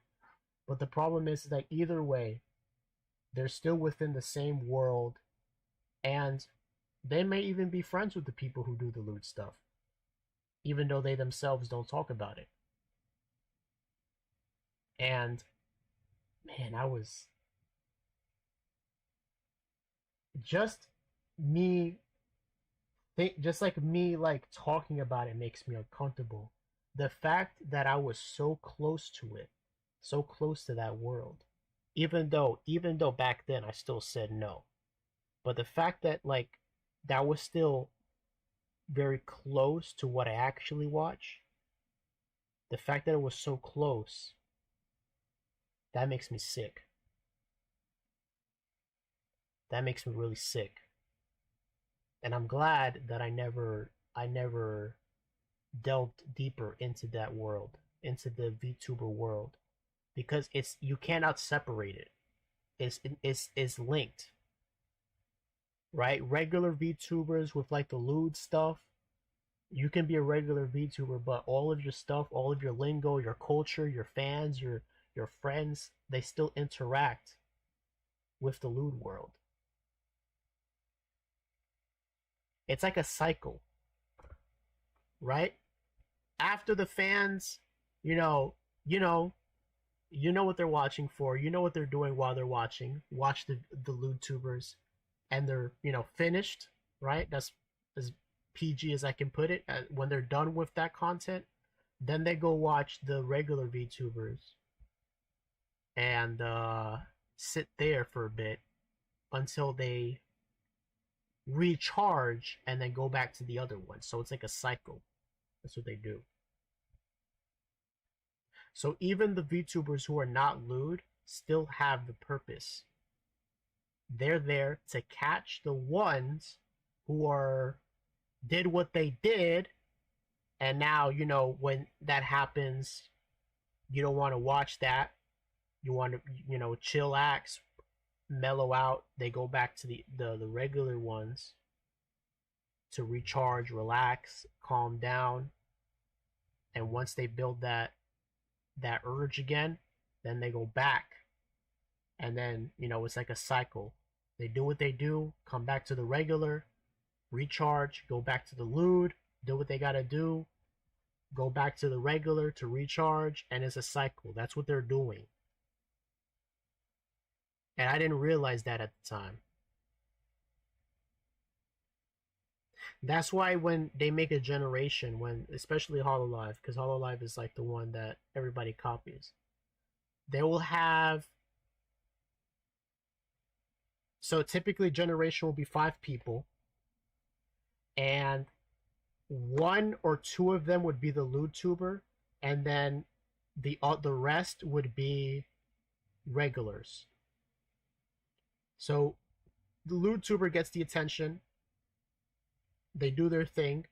S1: But the problem is that either way, they're still within the same world, and they may even be friends with the people who do the lewd stuff, even though they themselves don't talk about it. And man, I was just me think just like me like talking about it makes me uncomfortable. The fact that I was so close to it, so close to that world, even though back then I still said no, but the fact that like that was still very close to what I actually watch, the fact that it was so close, that makes me sick. That makes me really sick. And I'm glad that I never delved deeper into that world, into the VTuber world, because it's you cannot separate it. It's linked, right? Regular VTubers with like the lewd stuff, you can be a regular VTuber, but all of your stuff, all of your lingo, your culture, your fans, your friends, they still interact with the lewd world. It's like a cycle, right? After the fans, you know, you know, you know what they're watching for. You know what they're doing while they're watching. Watch the lewd tubers, and they're finished, right? That's as PG as I can put it. When they're done with that content, then they go watch the regular VTubers and sit there for a bit until they recharge and then go back to the other one. So it's like a cycle. That's what they do. So even the VTubers who are not lewd still have the purpose. They're there to catch the ones who are did what they did, and now when that happens, you don't want to watch that. You want to chillax, mellow out. They go back to the regular ones to recharge, relax, calm down, and once they build that urge again, then they go back, and then it's like a cycle. They do what they do, come back to the regular, recharge, go back to the lewd, do what they gotta do, go back to the regular to recharge, and it's a cycle. That's what they're doing. And I didn't realize that at the time. That's why when they make a generation, especially Hololive, because Hololive is like the one that everybody copies, they will have. So typically, generation will be 5 people, and 1 or 2 of them would be the lewd tuber, and then the rest would be regulars. So the lewd tuber gets the attention. They do their thing.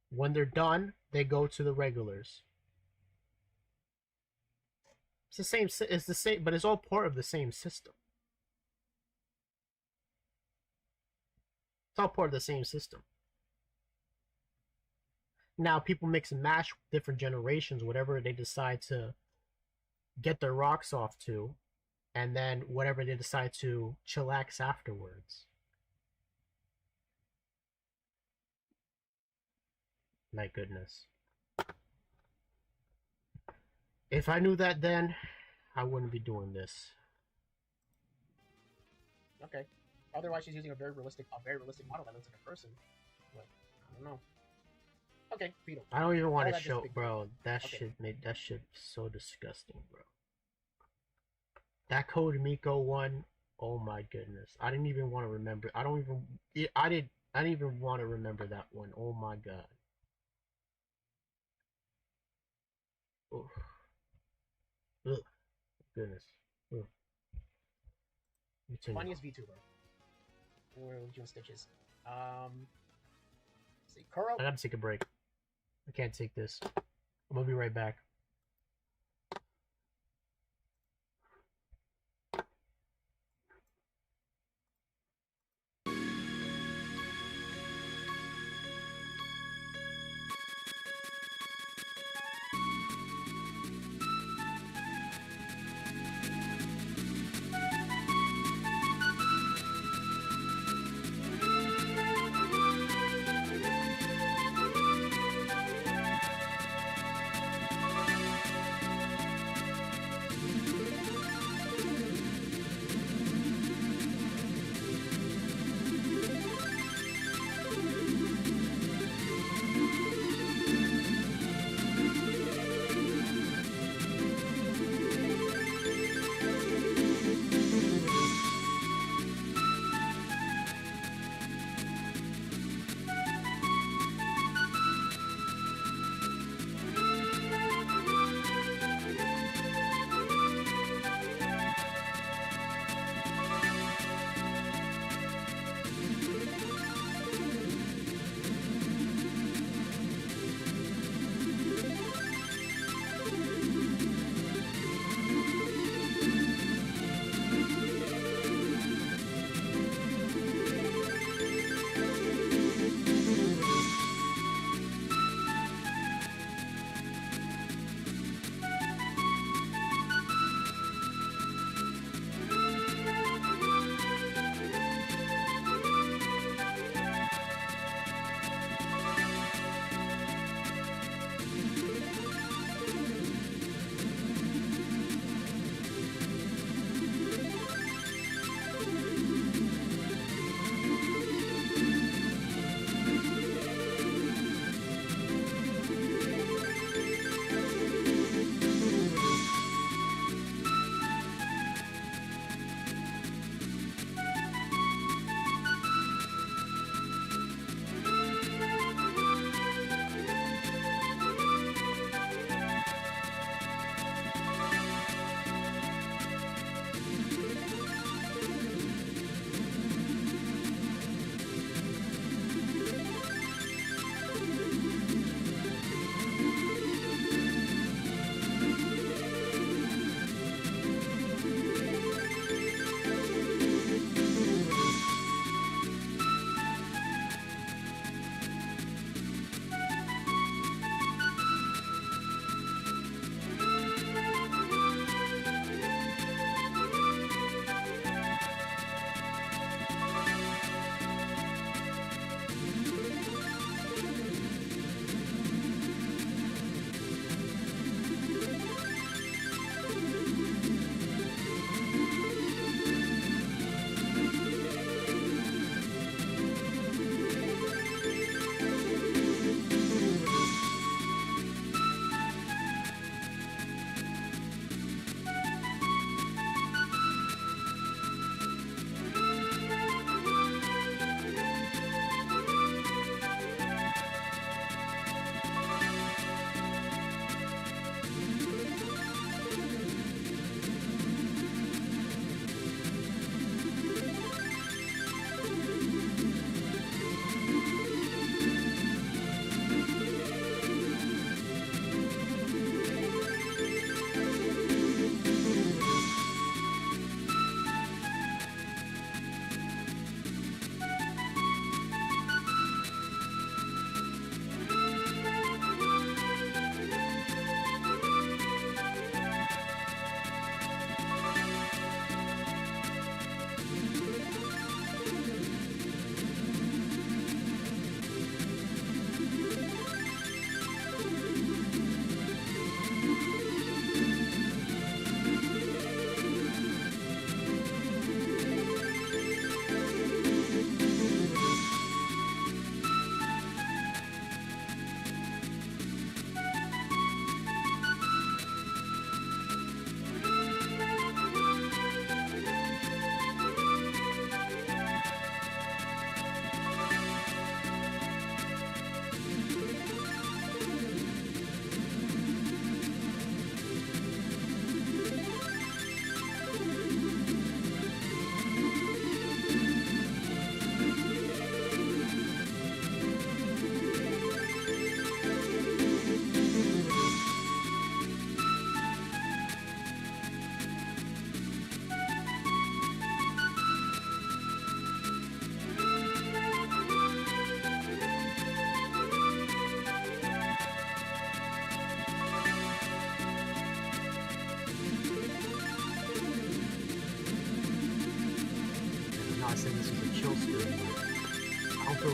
S1: When they're done, they go to the regulars. It's the same. It's the same, but it's all part of the same system. It's all part of the same system. Now people mix and match different generations, whatever they decide to get their rocks off to, and then whatever they decide to chillax afterwards. My goodness. If I knew that then, I wouldn't be doing this.
S2: Okay. Otherwise, she's using a very realistic model that looks like a person. But I don't know. Okay, Beetle.
S1: I don't even want to show, bro. That shit made that shit so disgusting, bro. That Code Miko one, oh my goodness. I didn't even want to remember. I didn't even want to remember that one. Oh my god. Oof. Ugh. Goodness. Ugh.
S2: Funniest VTuber. We're doing stitches. See, Kuro.
S1: I gotta take a break. I can't take this. I'm gonna be right back.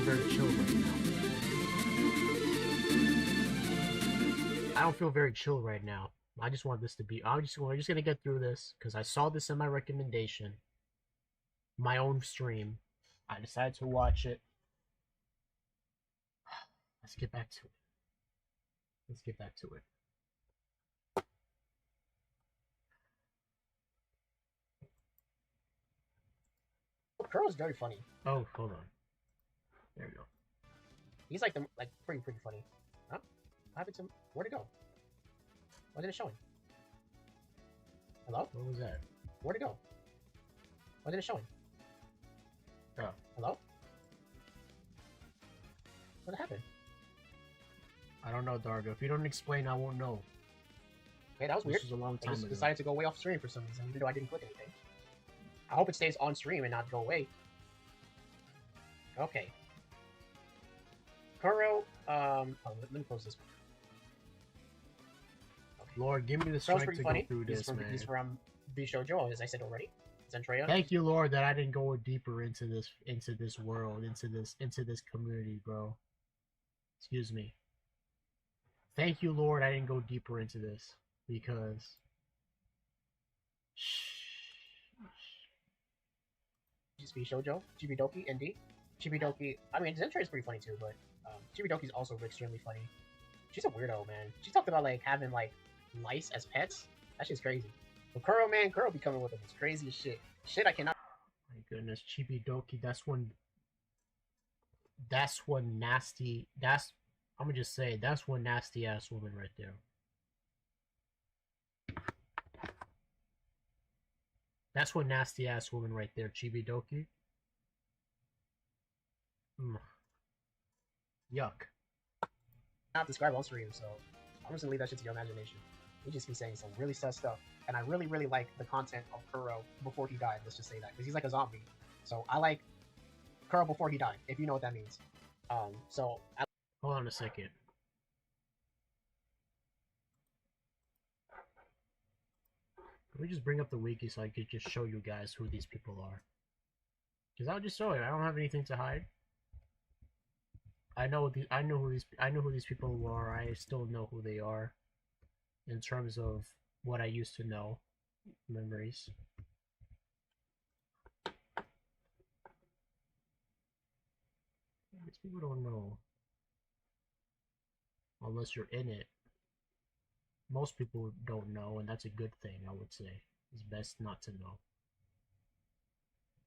S1: very chill right now. I don't feel very chill right now. I just want this to be. We're just gonna get through this because I saw this in my recommendation, my own stream. I decided to watch it. Let's get back to it. Let's get back to it.
S2: Kuro's very funny.
S1: Oh, hold on. There we go.
S2: He's like pretty funny. Huh? What happened to him? Where'd it go? Wasn't it showing? Hello?
S1: What was that?
S2: Where'd it go? Wasn't it showing?
S1: Oh.
S2: Hello? What happened?
S1: I don't know, Dargo. If you don't explain, I won't know.
S2: Okay, that was weird.
S1: This was a long time ago.
S2: Decided to go way off stream for some reason, even though I didn't click anything. I hope it stays on stream and not go away. Okay. Kuro, let me close this one.
S1: Okay. Lord, give me the strength to
S2: funny.
S1: go through this, man.
S2: He's from Bishojo, as I said already. Zentreya.
S1: Thank you, Lord, that I didn't go deeper into this world, into this community, bro. Excuse me. Thank you, Lord, I didn't go deeper into this because.
S2: Bishojo, Chibidoki, ND. Chibidoki, I mean, Zentreya is pretty funny too, but Chibidoki's also extremely funny. She's a weirdo, man. She talked about like having like lice as pets. That shit's crazy. But Kuro, man, Kuro be coming with them. It's crazy as shit. Shit, I cannot.
S1: My goodness, Chibidoki. That's one nasty. I'm gonna just say that's one nasty ass woman right there. That's one nasty ass woman right there, Chibidoki. Yuck.
S2: Not describe on stream, so I'm just gonna leave that shit to your imagination. He just be saying some really sus stuff, and I really like the content of Kuro before he died. Let's just say that because he's like a zombie. So I like Kuro before he died, if you know what that means. So
S1: hold on a second. Let me just bring up the wiki so I could just show you guys who these people are. Because I'll just show you. I don't have anything to hide. I know who these people are. I still know who they are. In terms of what I used to know, memories. These people don't know. Unless you're in it. Most people don't know, and that's a good thing, I would say. It's best not to know.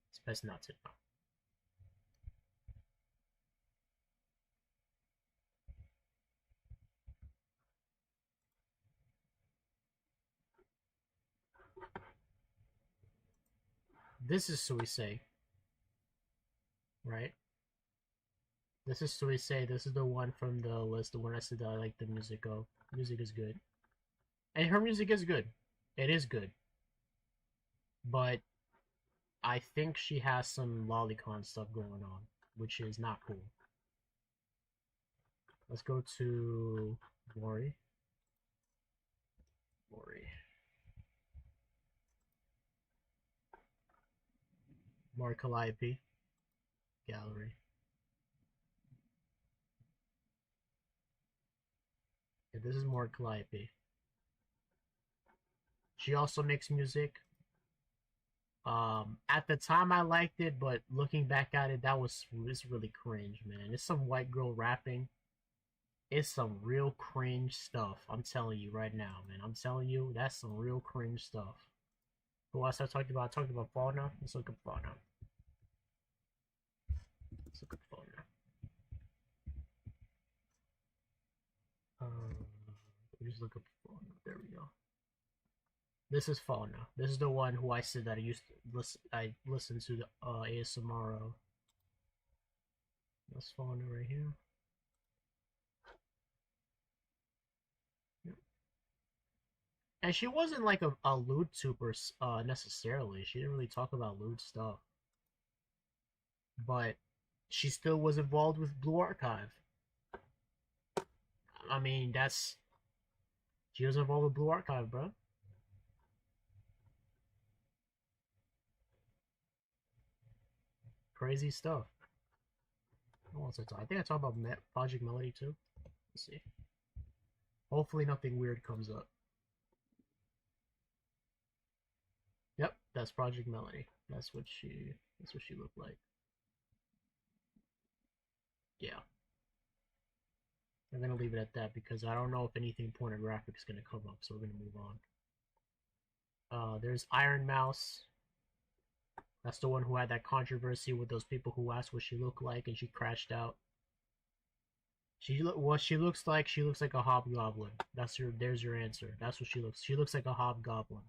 S1: It's best not to know. This is Suisei. Right? This is Suisei. This is the one from the list, the one I said that I like the music of. Music is good. And her music is good. It is good. But I think she has some lolicon stuff going on, which is not cool. Let's go to Mori. Mori Calliope. Gallery. Yeah, this is Mori Calliope. She also makes music. At the time I liked it, but looking back at it, it's really cringe, man. It's some white girl rapping. It's some real cringe stuff. I'm telling you right now, man. I'm telling you, that's some real cringe stuff. Who else I talked about? I talked about Fauna. Let's look up Fauna. Let's look up Fauna. Let me just look up Fauna. There we go. This is Fauna. This is the one who I said that I listened to the ASMR of. That's Fauna right here. Yep. And she wasn't like a lewd tuber necessarily. She didn't really talk about lewd stuff. But she still was involved with Blue Archive. I mean, she was involved with Blue Archive, bro. Crazy stuff. What else I talk? I think I talked about Project Melody too. Let's see. Hopefully nothing weird comes up. Yep, that's Project Melody. That's what she looked like. Yeah. I'm gonna leave it at that because I don't know if anything pornographic is gonna come up, so we're gonna move on. There's Iron Mouse. That's the one who had that controversy with those people who asked what she looked like and she crashed out. What she looks like? She looks like a hobgoblin. There's your answer. That's what she looks. She looks like a hobgoblin.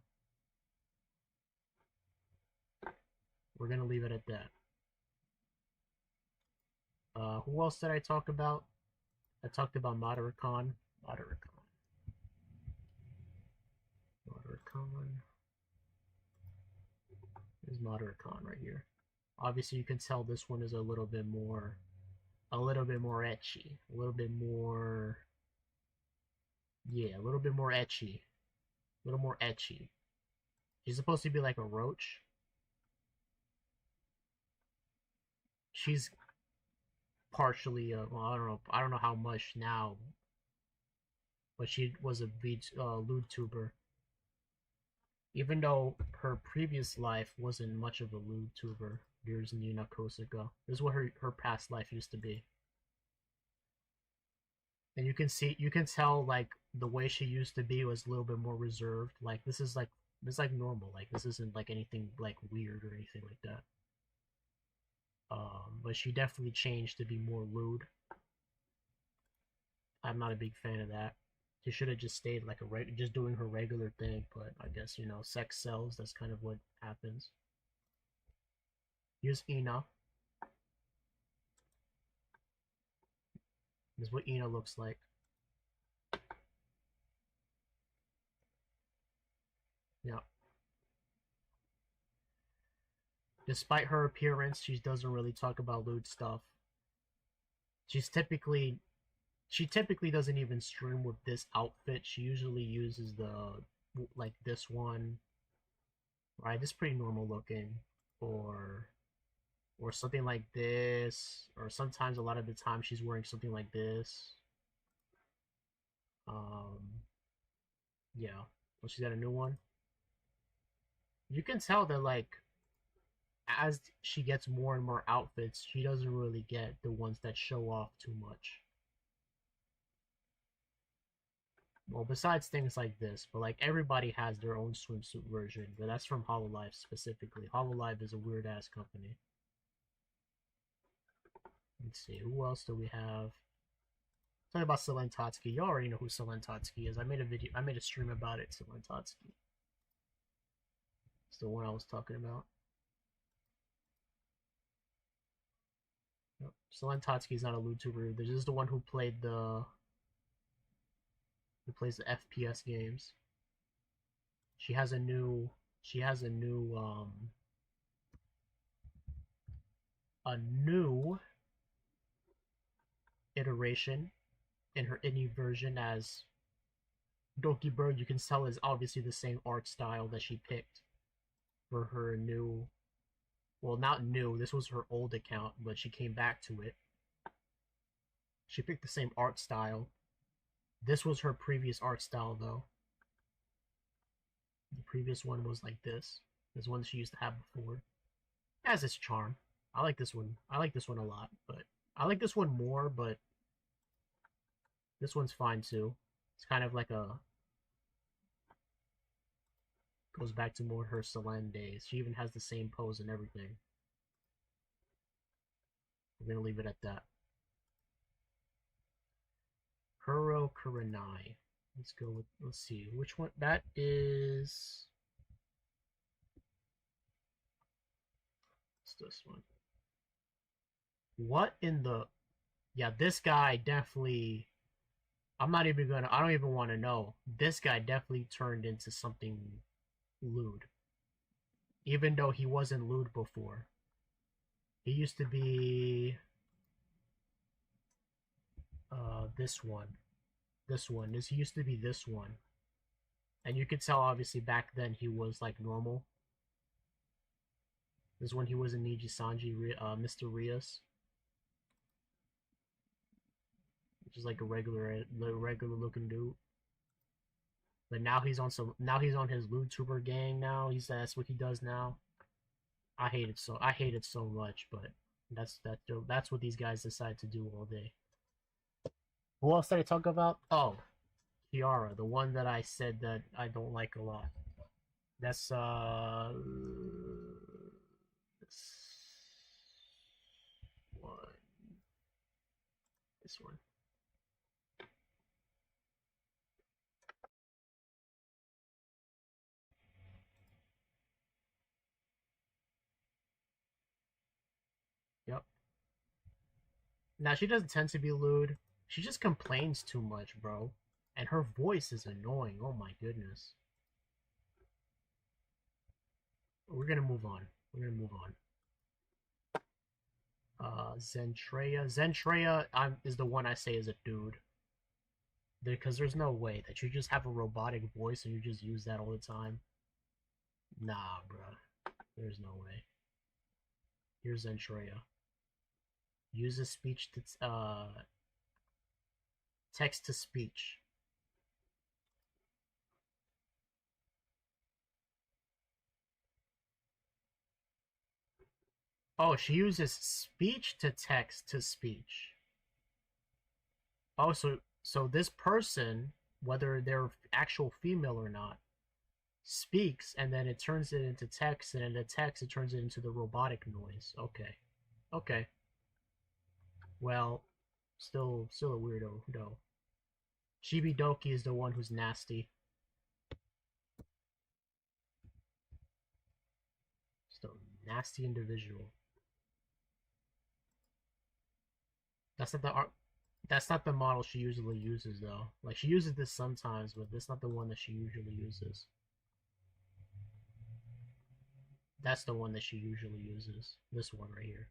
S1: We're gonna leave it at that. Who else did I talk about? I talked about Modericon. There's Modericon right here. Obviously, you can tell this one is a little bit more etchy, a little bit more, yeah, a little bit more etchy, a little more etchy. She's supposed to be like a roach. She's partially, well, I don't know how much now, but she was a lewd tuber. Even though her previous life wasn't much of a lewd tuber, years and Nina Kosaka. This is what her past life used to be. And you can tell like the way she used to be was a little bit more reserved. Like this is like normal. Like this isn't like anything like weird or anything like that. But she definitely changed to be more lewd. I'm not a big fan of that. She should have just stayed like just doing her regular thing. But I guess sex sells. That's kind of what happens. Here's Ina. This is what Ina looks like. Yeah. Despite her appearance, she doesn't really talk about lewd stuff. She typically doesn't even stream with this outfit. She usually uses like this one. Right, this is pretty normal looking. Or something like this. Or sometimes a lot of the time she's wearing something like this. Yeah. Well, she's got a new one. You can tell that like as she gets more and more outfits, she doesn't really get the ones that show off too much. Well, besides things like this, but like everybody has their own swimsuit version, but that's from Hololive specifically. Hololive is a weird ass company. Let's see, who else do we have? Talking about Selentotski. You already know who Selentotski is. I made a stream about it, Selentotski. It's the one I was talking about. Nope. Selentotski is not a YouTuber. This is the one who plays the FPS games. She has a new iteration in her indie version as Doki Bird. You can tell is obviously the same art style that she picked for her new, well, not new, this was her old account, but she came back to it. She picked the same art style. This was her previous art style though. The previous one was like this. This one she used to have before. It has its charm. I like this one. I like this one a lot, but I like this one more, but this one's fine too. It's kind of like goes back to more her Selene days. She even has the same pose and everything. We're gonna leave it at that. Kuro Kurenai. Let's see, which one? That is... What's this one? What in the... Yeah, this guy definitely... I don't even want to know. This guy definitely turned into something lewd. Even though he wasn't lewd before. He used to be... this one. He used to be this one. And you could tell, obviously, back then he was, like, normal. This is when he was in Niji Sanji, Mr. Rias. just like a regular looking dude. But now he's on his YouTuber gang now. That's what he does now. I hate it so much, but that's what these guys decide to do all day. Who else did I talk about? Oh, Kiara, the one that I said that I don't like a lot. That's this one. Yep. Now she doesn't tend to be lewd. She just complains too much, bro. And her voice is annoying. Oh my goodness. We're gonna move on. Zentreya is the one I say is a dude. Because there's no way that you just have a robotic voice and you just use that all the time. Nah, bruh. There's no way. Here's Zentreya. Uses speech to text to speech. Oh, she uses speech to text to speech. Oh, so this person, whether they're actual female or not, speaks, and then it turns it into text, and in the text it turns it into the robotic noise. Okay. Well, still a weirdo though. Chibidoki is the one who's nasty. Still nasty individual. That's not the model she usually uses though. Like she uses this sometimes, but that's not the one that she usually uses. That's the one that she usually uses. This one right here.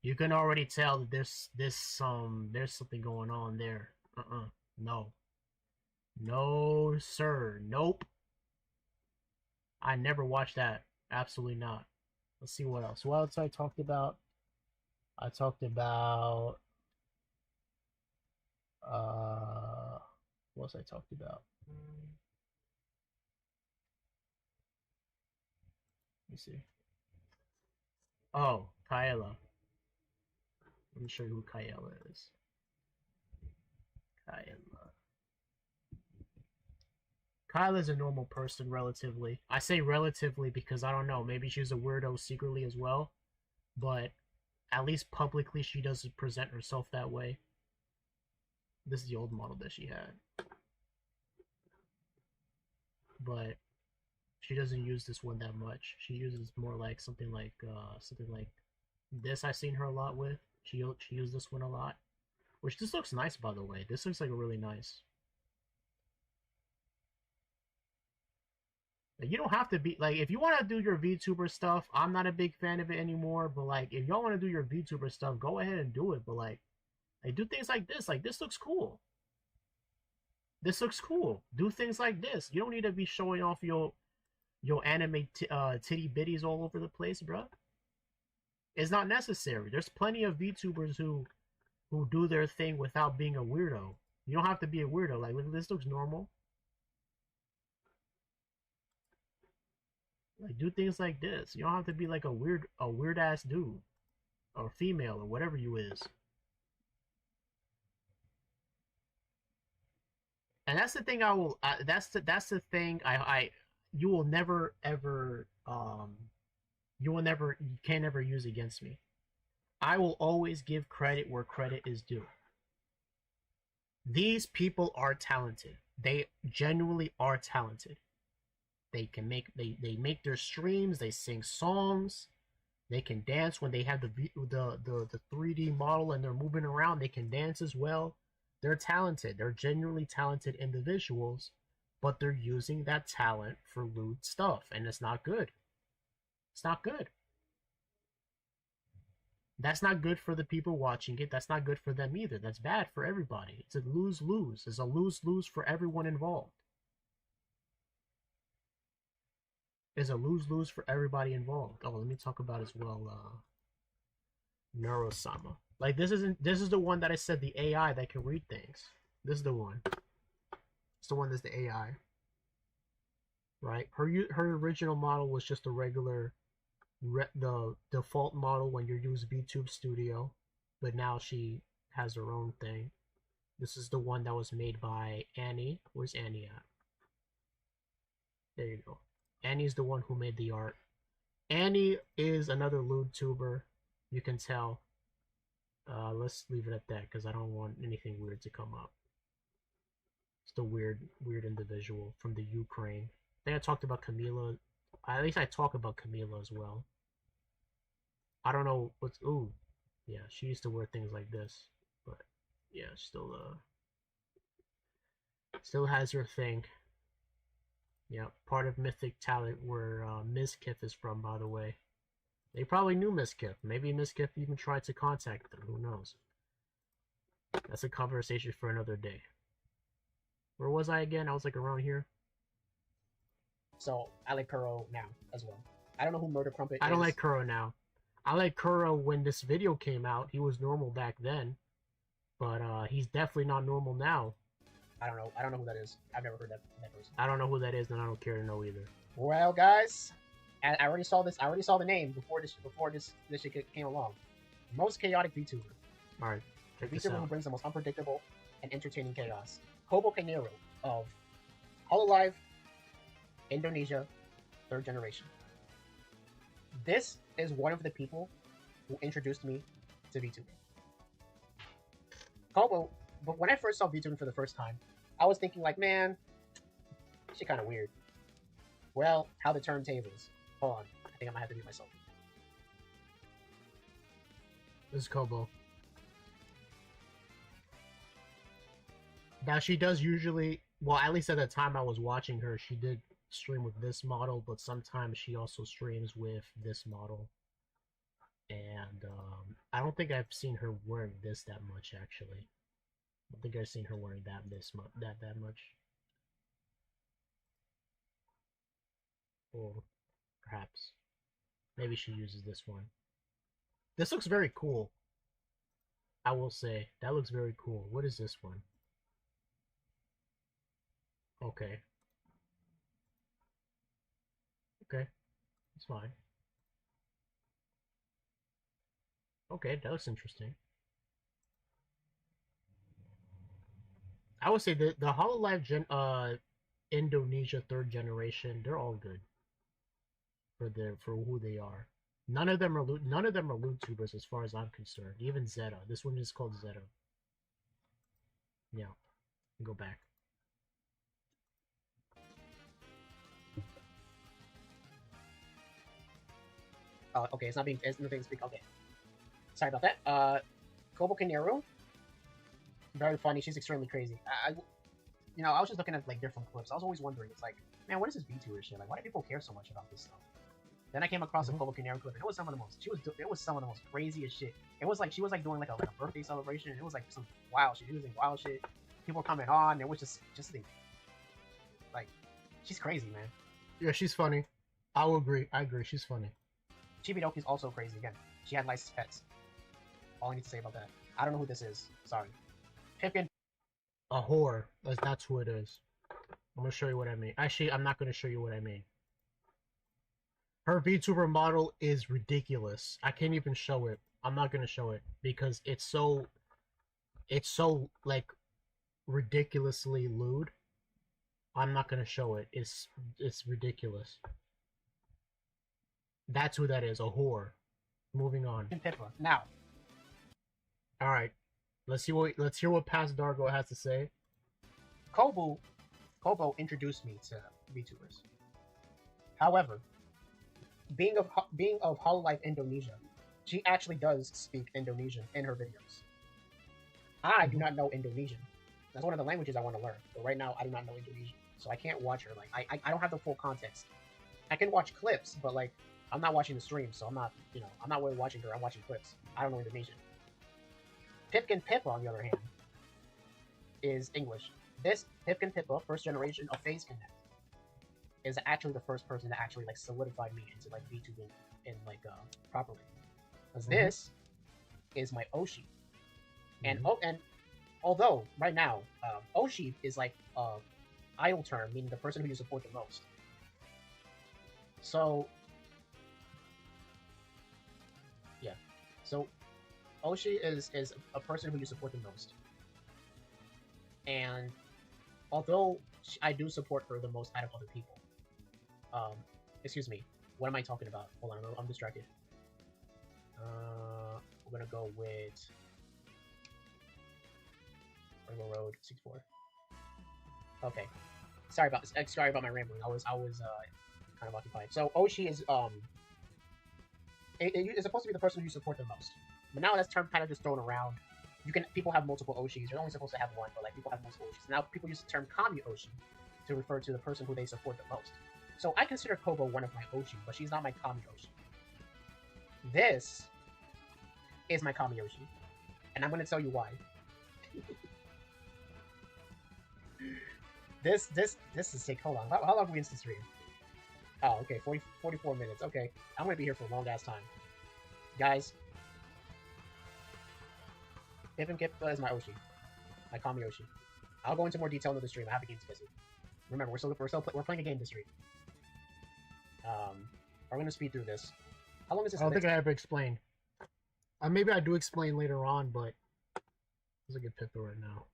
S1: You can already tell that there's something going on there. No, sir. Nope. I never watched that. Absolutely not. Let's see what else. What else I talked about? I talked about what else I talked about? Let me see. Oh, Kaela. Let me show you who Kaela is. Kaela is a normal person, relatively. I say relatively because I don't know. Maybe she's a weirdo secretly as well. But at least publicly, she doesn't present herself that way. This is the old model that she had. But she doesn't use this one that much. She uses more like something like this. I've seen her a lot with. She used this one a lot. Which this looks nice, by the way. This looks like a really nice. You don't have to be like, if you want to do your VTuber stuff, I'm not a big fan of it anymore, but like if y'all want to do your VTuber stuff, go ahead and do it. But like do things like this looks cool. This looks cool. Do things like this. You don't need to be showing off your anime titty bitties all over the place, bro. It's not necessary. There's plenty of VTubers who do their thing without being a weirdo. You don't have to be a weirdo. Like, look, this looks normal. Like, do things like this. You don't have to be like a weird ass dude or female or whatever you is. And that's the thing that's the thing you will never ever you can never use against me. I will always give credit where credit is due. These people are talented. They genuinely are talented. They can they make their streams, they sing songs, they can dance when they have the 3D model and they're moving around, they can dance as well. They're talented. They're genuinely talented individuals, but they're using that talent for lewd stuff, and it's not good. It's not good. That's not good for the people watching it. That's not good for them either. That's bad for everybody. It's a lose-lose. It's a lose-lose for everyone involved. It's a lose-lose for everybody involved. Oh, let me talk about as well Neurosama. Like this is the one that I said the AI that can read things. This is the one. It's the one that's the AI. Right? Her original model was just a regular the default model when you use VTube Studio, but now she has her own thing. This is the one that was made by Annie. Where's Annie at? There you go. Annie's the one who made the art. Annie is another lewd tuber. You can tell. Let's leave it at that because I don't want anything weird to come up. It's the weird individual from the Ukraine. I think I talked about Camila. At least I talk about Camila as well. I don't know what's. Ooh, yeah, she used to wear things like this, but yeah, still has her thing. Yeah, part of Mythic Talent where Ms. Kiff is from, by the way. They probably knew Miss Kiff. Maybe Miss Kiff even tried to contact them. Who knows? That's a conversation for another day. Where was I again? I was like around here.
S2: So I like Kuro now as well. I don't know who Murder Crumpet is.
S1: I don't like Kuro now. I like Kuro when this video came out. He was normal back then, but he's definitely not normal now.
S2: I don't know who that is. I've never heard that person.
S1: I don't know who that is, and I don't care to know either.
S2: Well, guys, I already saw this. I already saw the name before this shit came along. Most chaotic VTuber.
S1: All right, check this
S2: VTuber
S1: out.
S2: who brings the most unpredictable and entertaining chaos. Kobo Kanero of Hololive, Indonesia, 3rd generation. This is one of the people who introduced me to VTubing. Kobo, but when I first saw VTubing for the first time, I was thinking like, man, this shit kind of weird. Well, how the turntables. Hold on, I think I might have to mute myself.
S1: This is Kobo. Now she does usually, well, at least at the time I was watching her, she did stream with this model, but sometimes she also streams with this model. And I don't think I've seen her wearing this that much, actually. I don't think I've seen her wearing that much. Or perhaps maybe she uses this one. This looks very cool. I will say that looks very cool. What is this one? Okay. Okay, it's fine. Okay, that looks interesting. I would say the Hololive Indonesia 3rd generation, they're all good for who they are. None of them are loot tubers as far as I'm concerned. Even Zeta. This one is called Zeta. Yeah. Go back.
S2: Okay, it's nothing to speak. Okay, sorry about that. Kobo Kanero, very funny. She's extremely crazy. I was just looking at like different clips. I was always wondering, it's like, man, what is this VTuber shit? Like, why do people care so much about this stuff? Then I came across a Kobo Kanero clip, and it was some of the most craziest shit. It was like she was like doing like a birthday celebration, and it was like some wild shit. She was doing wild shit. People were coming on. It was just like, she's crazy, man.
S1: Yeah, she's funny. I will agree. I agree. She's funny.
S2: Chibidoki's also crazy again. She had licensed pets. All I need to say about that. I don't know who this is. Sorry. Pipkin.
S1: A whore. That's who it is. I'm gonna show you what I mean. Actually, I'm not gonna show you what I mean. Her VTuber model is ridiculous. I can't even show it. I'm not gonna show it because it's so like ridiculously lewd. I'm not gonna show it. It's ridiculous. That's who that is, a whore. Moving on.
S2: Pippa. Now.
S1: All right. Let's hear what Past Dargo has to say.
S2: Kobo introduced me to VTubers. However, being of Hololive Indonesia, she actually does speak Indonesian in her videos. I do not know Indonesian. That's one of the languages I want to learn. But right now, I do not know Indonesian, so I can't watch her. Like, I don't have the full context. I can watch clips, but like, I'm not watching the stream, so I'm not really watching her. I'm watching clips. I don't know Indonesian. Pipkin Pippa, on the other hand, is English. This Pipkin Pippa, 1st generation of Phase Connect, is actually the first person to actually like solidify me into like VTubing in like properly. Because this is my Oshi. And and although right now Oshi is like idle term, meaning the person who you support the most. So yeah, so Oshi is a person who you support the most. And although I do support her the most out of other people, excuse me, what am I talking about? Hold on, I'm distracted. We're gonna go with Rainbow Road 64. Okay, sorry about my rambling. I was kind of occupied. So Oshi is it's supposed to be the person who you support the most. But now that term kind of just thrown around. People have multiple Oshis. You're only supposed to have one, but like people have multiple Oshis. Now people use the term Kami Oshi to refer to the person who they support the most. So I consider Kobo one of my Oshi, but she's not my Kami Oshi. This is my Kami Oshi, and I'm going to tell you why. This is sick. Hold on. How long are we in this stream? Oh, okay. 44 minutes. Okay. I'm going to be here for a long ass time. Guys, Pippin Kippa is my Oshi. My Kami Oshi. I'll go into more detail in the stream. I have a game to visit. Remember, we're playing a game this stream. We're going to speed through this. How long is this?
S1: I don't think I ever explained. Maybe I do explain later on, but let's look at Pippa right now.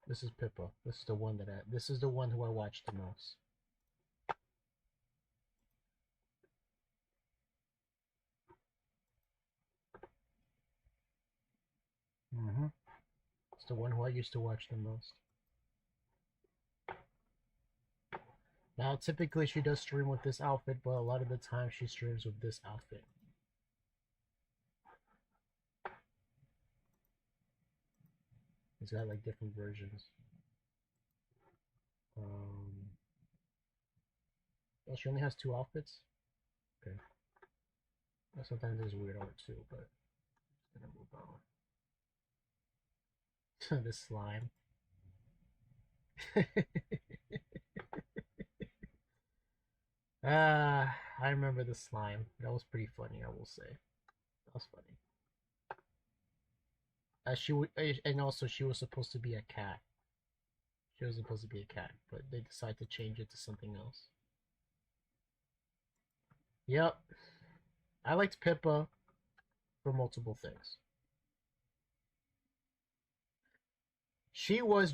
S1: This is Pippa. This is the one who I watched the most. It's the one who I used to watch the most. Now, typically she does stream with this outfit, but a lot of the time she streams with this outfit. It's got like different versions. Oh, she only has 2 outfits? Okay. Sometimes there's weird art too, but I'm gonna move on. This slime. I remember the slime. That was pretty funny, I will say. That was funny. And also she was supposed to be a cat. She was supposed to be a cat, but they decided to change it to something else. Yep. I liked Pippa for multiple things. She was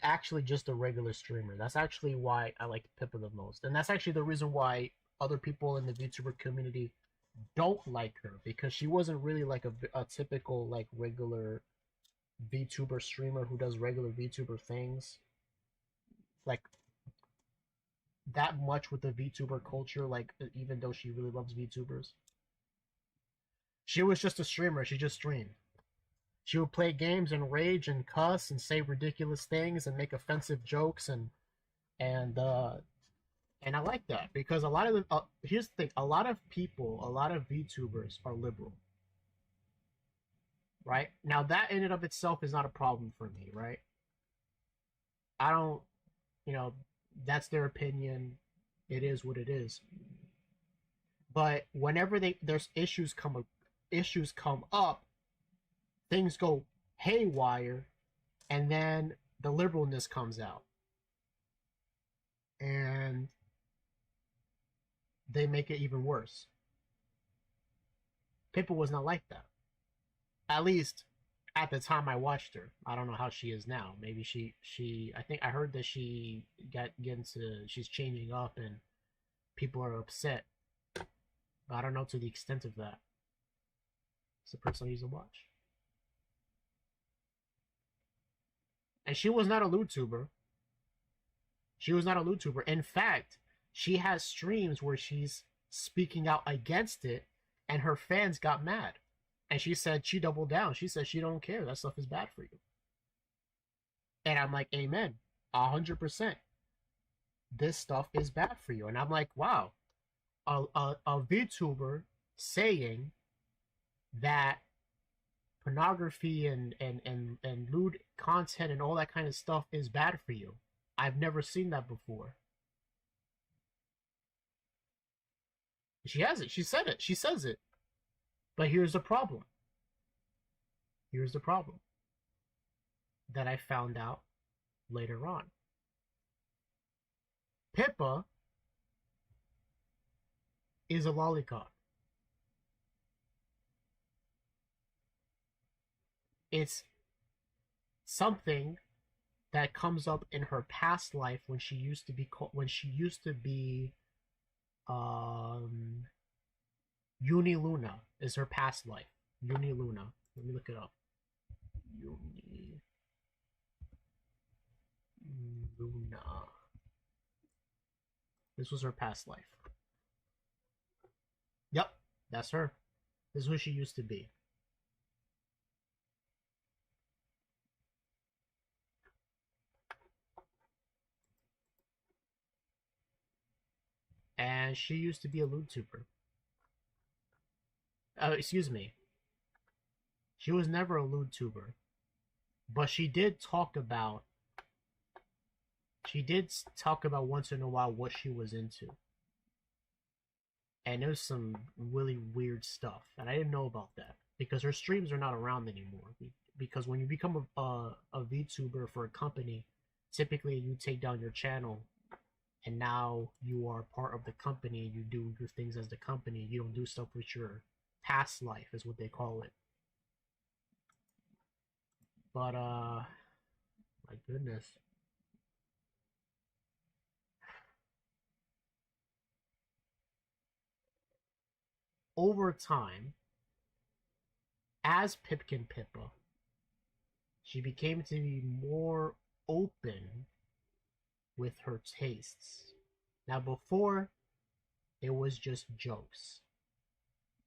S1: actually just a regular streamer. That's actually why I liked Pippa the most. And that's actually the reason why other people in the VTuber community don't like her, because she wasn't really like a typical like regular VTuber streamer who does regular VTuber things like that much with the VTuber culture, like even though she really loves VTubers. She was just a streamer. She just streamed. She would play games and rage and cuss and say ridiculous things and make offensive jokes and I like that, because a lot of here's the thing, a lot of VTubers are liberal. Right? Now that in and of itself is not a problem for me, right? I don't, that's their opinion. It is what it is. But whenever there's issues come up, things go haywire, and then the liberalness comes out. And they make it even worse. Pippa was not like that. At least at the time I watched her. I don't know how she is now. Maybe I think I heard that she she's changing up and people are upset. But I don't know to the extent of that. It's the person I used to watch. And she was not a YouTuber. She was not a YouTuber. In fact, she has streams where she's speaking out against it, and her fans got mad. And she said she doubled down. She said she don't care. That stuff is bad for you. And I'm like, amen. 100%. This stuff is bad for you. And I'm like, wow. a VTuber saying that pornography and lewd content and all that kind of stuff is bad for you. I've never seen that before. She has it. She said it. She says it. But here's the problem. Here's the problem that I found out later on. Pippa is a lolicon. It's something that comes up in her past life when she used to be Uniluna is her past life. Uniluna. Let me look it up. Uniluna. This was her past life. Yep, that's her. This is who she used to be. And she used to be a LootTuber. Excuse me. She was never a LootTuber. But she did talk about once in a while what she was into. And there's some really weird stuff. And I didn't know about that. Because her streams are not around anymore. Because when you become a VTuber for a company, typically you take down your channel. And now you are part of the company. You do your things as the company. You don't do stuff with your past life, is what they call it. But, my goodness. Over time, as Pipkin Pippa, she became to be more open with her tastes. Now, before, it was just jokes.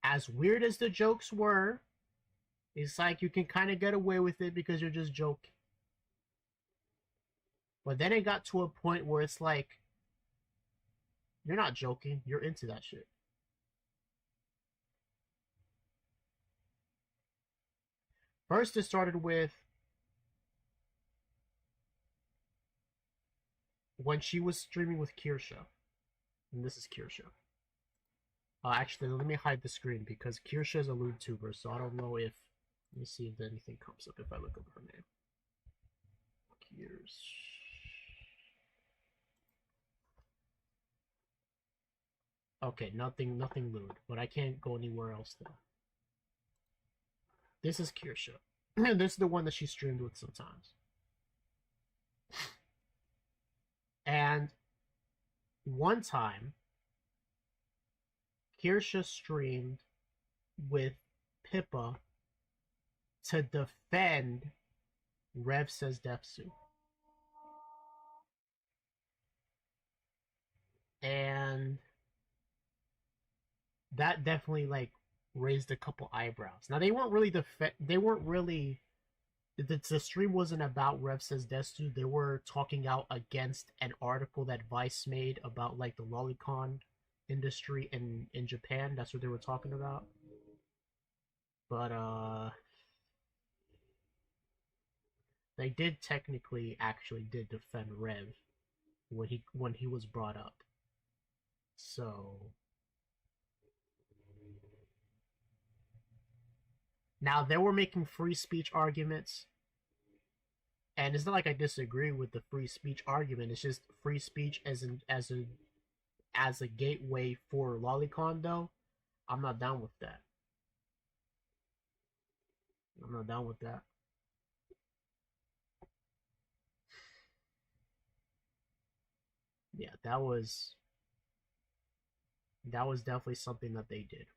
S1: As weird as the jokes were, it's like you can kind of get away with it because you're just joking. But then it got to a point where it's like, you're not joking, you're into that shit. First, it started with when she was streaming with Kirsha. And this is Kirsha. Actually, let me hide the screen because Kirsha is a LootTuber, so I don't know if... Let me see if anything comes up if I look up her name. Kirsha. Okay, nothing lewd, but I can't go anywhere else though. This is Kirsha. This is the one that she streamed with sometimes. And one time, Kirsha streamed with Pippa to defend Rev Says Defsu. And that definitely like raised a couple eyebrows. Now they weren't really the stream wasn't about Rev Says Desu. They were talking out against an article that Vice made about like the lolicon industry in Japan. That's what they were talking about. But they did technically actually did defend Rev when he was brought up. So now they were making free speech arguments, and it's not like I disagree with the free speech argument. It's just free speech as a gateway for lolicon. Though I'm not down with that. I'm not down with that. Yeah, that was definitely something that they did.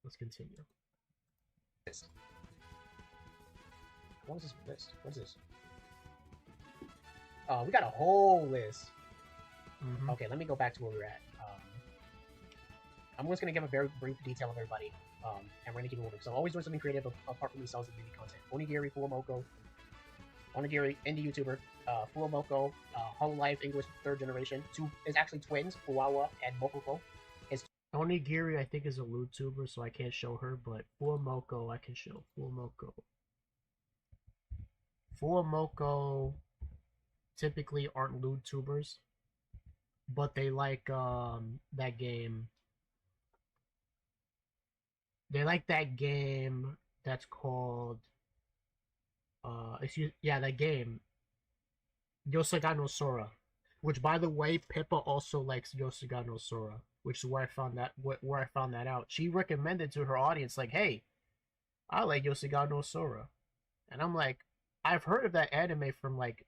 S1: Let's continue.
S2: What is this list? What's this? Oh, we got a whole list.
S1: Mm-hmm.
S2: Okay, let me go back to where we're at. I'm just going to give a very brief detail of everybody, and we're going to keep moving. So always doing something creative apart from themselves and beauty content. Onigiri, Fuwamoko, Onigiri, indie YouTuber, Fuwamoko, Hololive English 3rd generation. Two is actually twins, Fuwawa and Mokoko.
S1: Onigiri, I think, is a YouTuber, so I can't show her, but Fuamoko, I can show. Fuamoko. Fuamoko typically aren't YouTubers, but they like that game. They like that game that's called that game Yosuga no Sora, which by the way, Pippa also likes Yosuga no Sora, which is where I found that out. She recommended to her audience like, "Hey, I like Yosuga no Sora," and I'm like, I've heard of that anime from like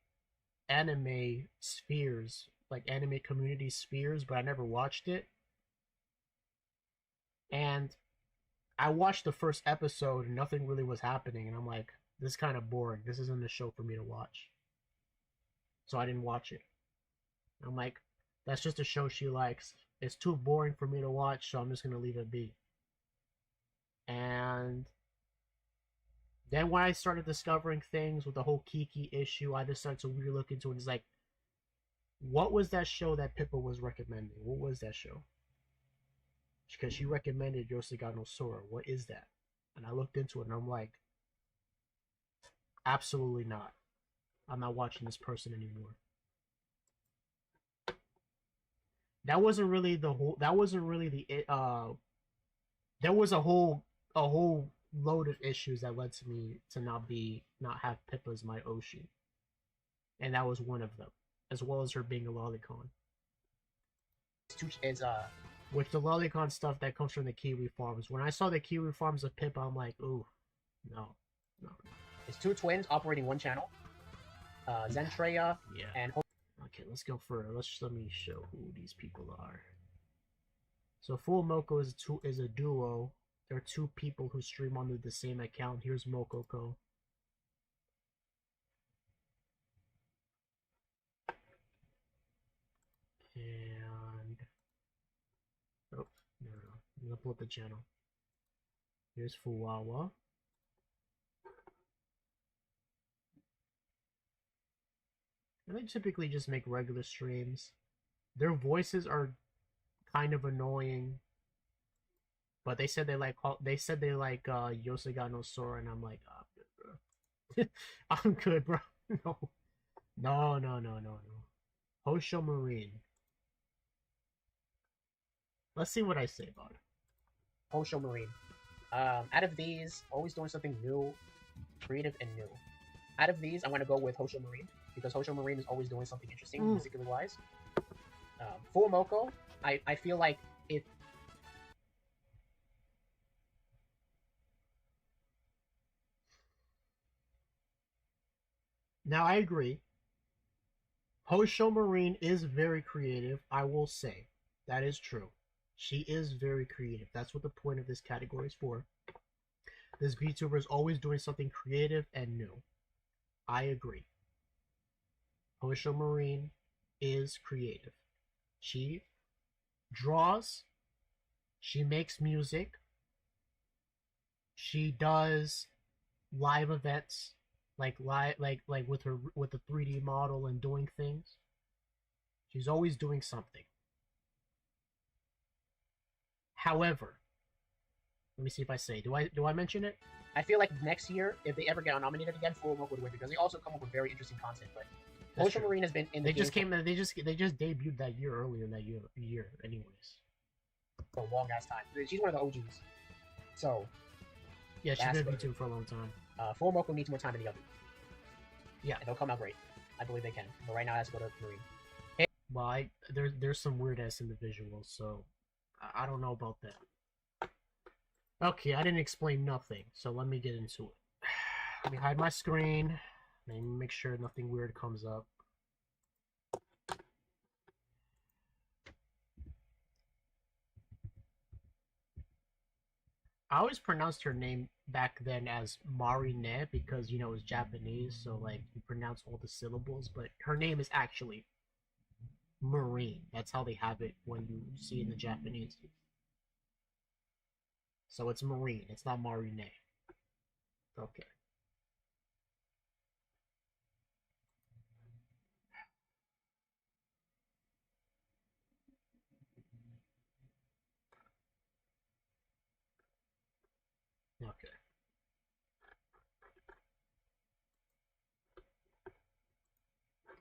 S1: anime spheres, like anime community spheres, but I never watched it. And I watched the first episode and nothing really was happening, and I'm like, this is kind of boring. This isn't a show for me to watch. So I didn't watch it. I'm like, that's just a show she likes. It's too boring for me to watch, so I'm just gonna leave it be. And then when I started discovering things with the whole Kiki issue, I just started to really look into it. It's like, what was that show that Pippa was recommending? What was that show? Because she recommended Yosuga no Sora. What is that? And I looked into it, and I'm like, absolutely not. I'm not watching this person anymore. That wasn't really the whole. That wasn't really the. There was a whole load of issues that led to me to not have Pippa as my Oshi, and that was one of them, as well as her being a lolicon.
S2: Is
S1: With the lolicon stuff that comes from the Kiwi farms. When I saw the Kiwi farms of Pippa, I'm like, ooh, no.
S2: It's two twins operating one channel. Zentreya and.
S1: Okay, let me show who these people are. So Full Moko is a duo. There are two people who stream under the same account. Here's Mokoko. And oh no, I'm gonna pull up the channel. Here's Fuwawa. And they typically just make regular streams. Their voices are kind of annoying, but they said they like Yosuga no Sora, and I'm like, oh, I'm good, bro. I'm good, bro. No. Hosho Marine. Let's see what I say about it.
S2: Hosho Marine. Out of these, always doing something new, creative and new. Out of these, I'm gonna go with Hosho Marine because Hosho Marine is always doing something interesting, musically wise. Full Moko, I feel like it.
S1: Now I agree. Hosho Marine is very creative. I will say that is true. She is very creative. That's what the point of this category is for. This VTuber is always doing something creative and new. I agree. Hosho Marine is creative. She draws. She makes music. She does live events, like with the 3D model and doing things. She's always doing something. However, let me see if I say. Do I mention it?
S2: I feel like next year, if they ever get nominated again, Full Moko would win because they also come up with very interesting content. But Hosho Marine has been in the
S1: They just debuted that year earlier in that year anyways.
S2: For a long ass time. She's one of the OGs. So
S1: yeah, she's been VTuber for a long time.
S2: Full Moko needs more time than the other.
S1: Yeah,
S2: and they'll come out great. I believe they can. But right now, it has to go to Marine.
S1: Well, there's some weird ass individuals, so I don't know about that. Okay, I didn't explain nothing, so let me get into it. Let me hide my screen. Let me make sure nothing weird comes up. I always pronounced her name back then as Marine because, you know, it's Japanese, so, like, you pronounce all the syllables, but her name is actually Marine. That's how they have it when you see in the Japanese. So it's Marine. It's not Marine. Okay.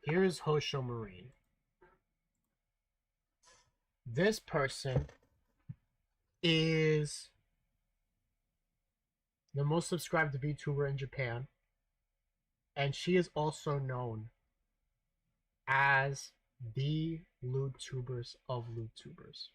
S1: Here's Hosho Marine. This person is the most subscribed VTuber in Japan, and she is also known as the LewdTubers of LewdTubers.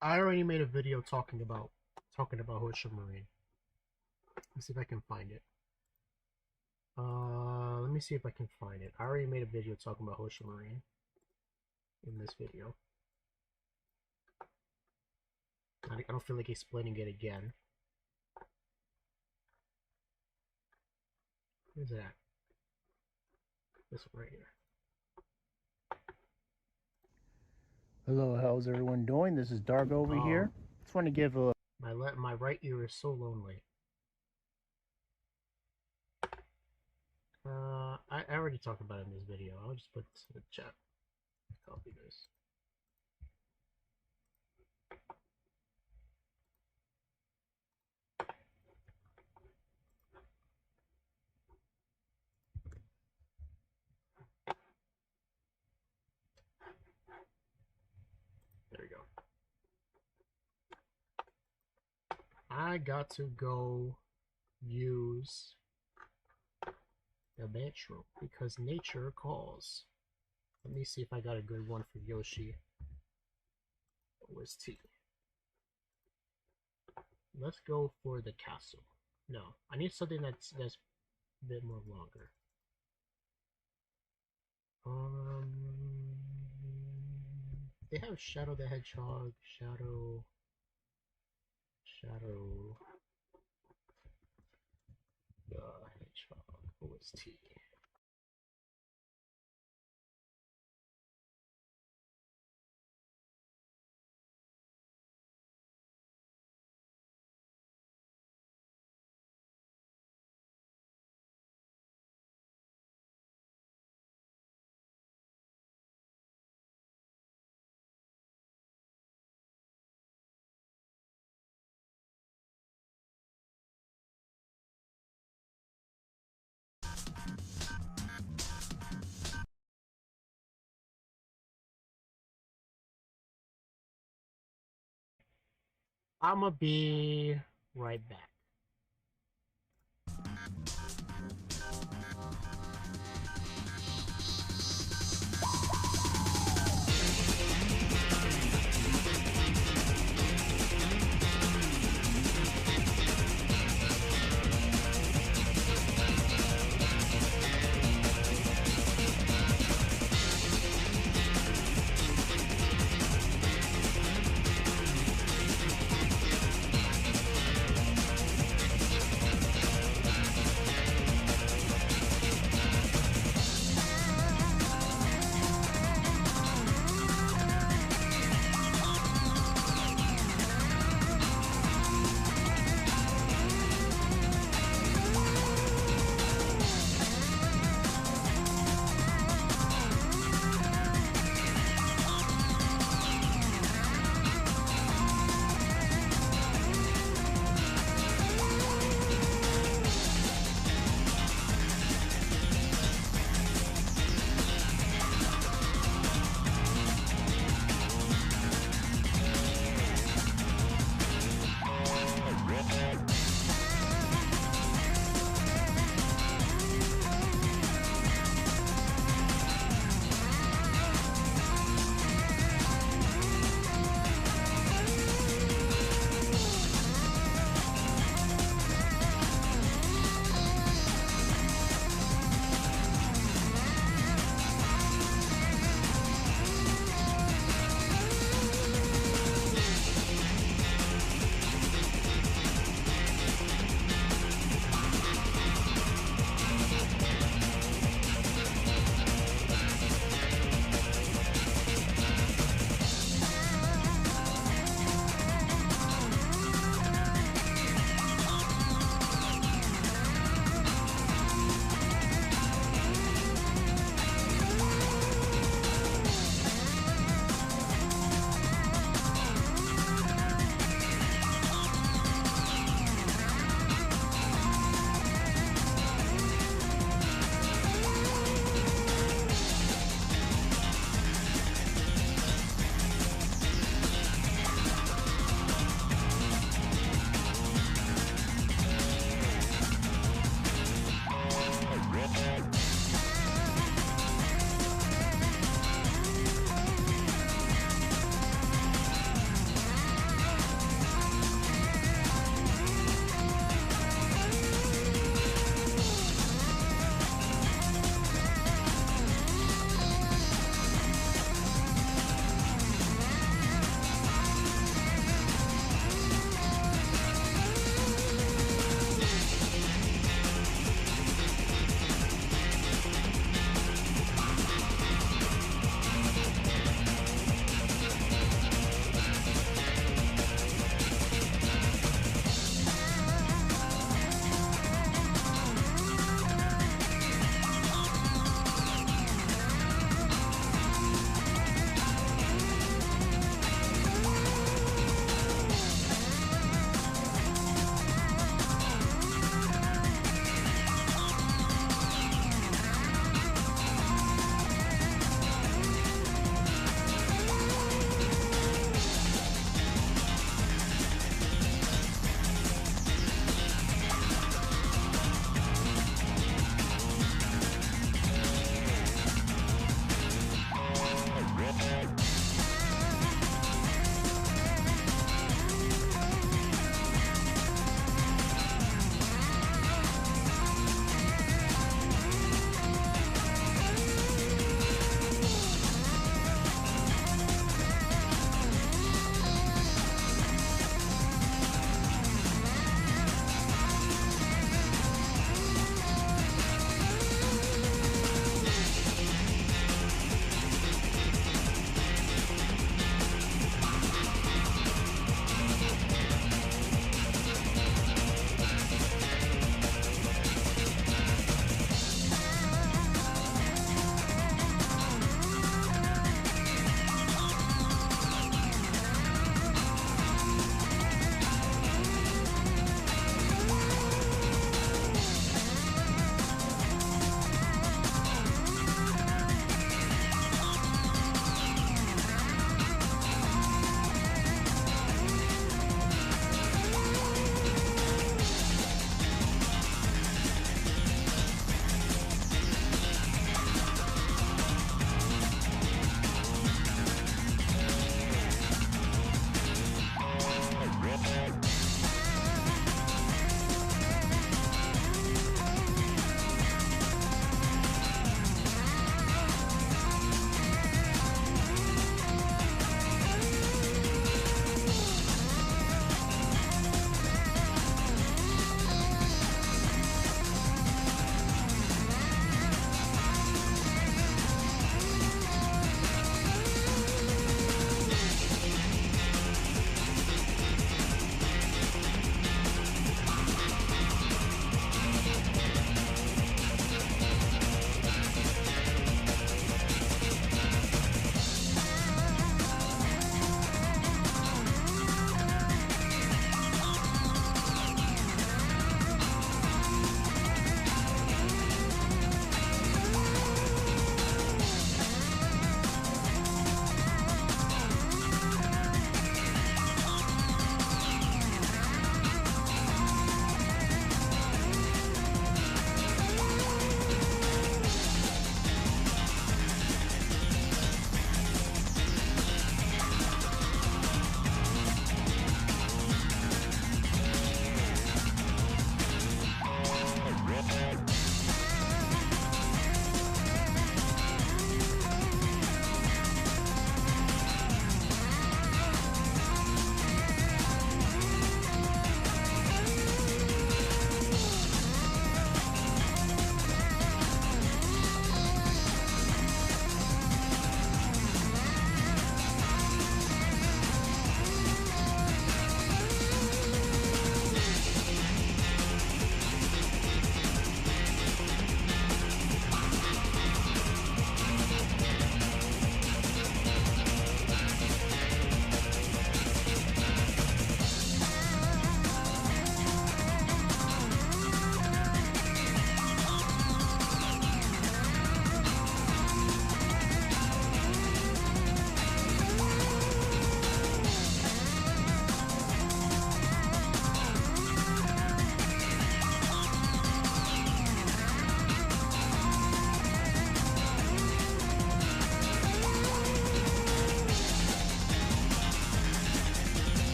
S1: I already made a video talking about Hosho Marine. Let's see if I can find it. Let me see if I can find it. I already made a video talking about Hosho Marine in this video. I don't feel like explaining it again. Where's it at? This one right here.
S3: Hello, how's everyone doing? This is Dargo over here. Just want to give a...
S1: My right ear is so lonely. I already talked about it in this video. I'll just put this in the chat. Copy this. There we go. I got to go use the metro because nature calls. Let me see if I got a good one for Yoshi. OST. Let's go for the castle. No, I need something that's a bit more longer. They have Shadow the Hedgehog, Shadow the Hedgehog OST. I'ma be right back.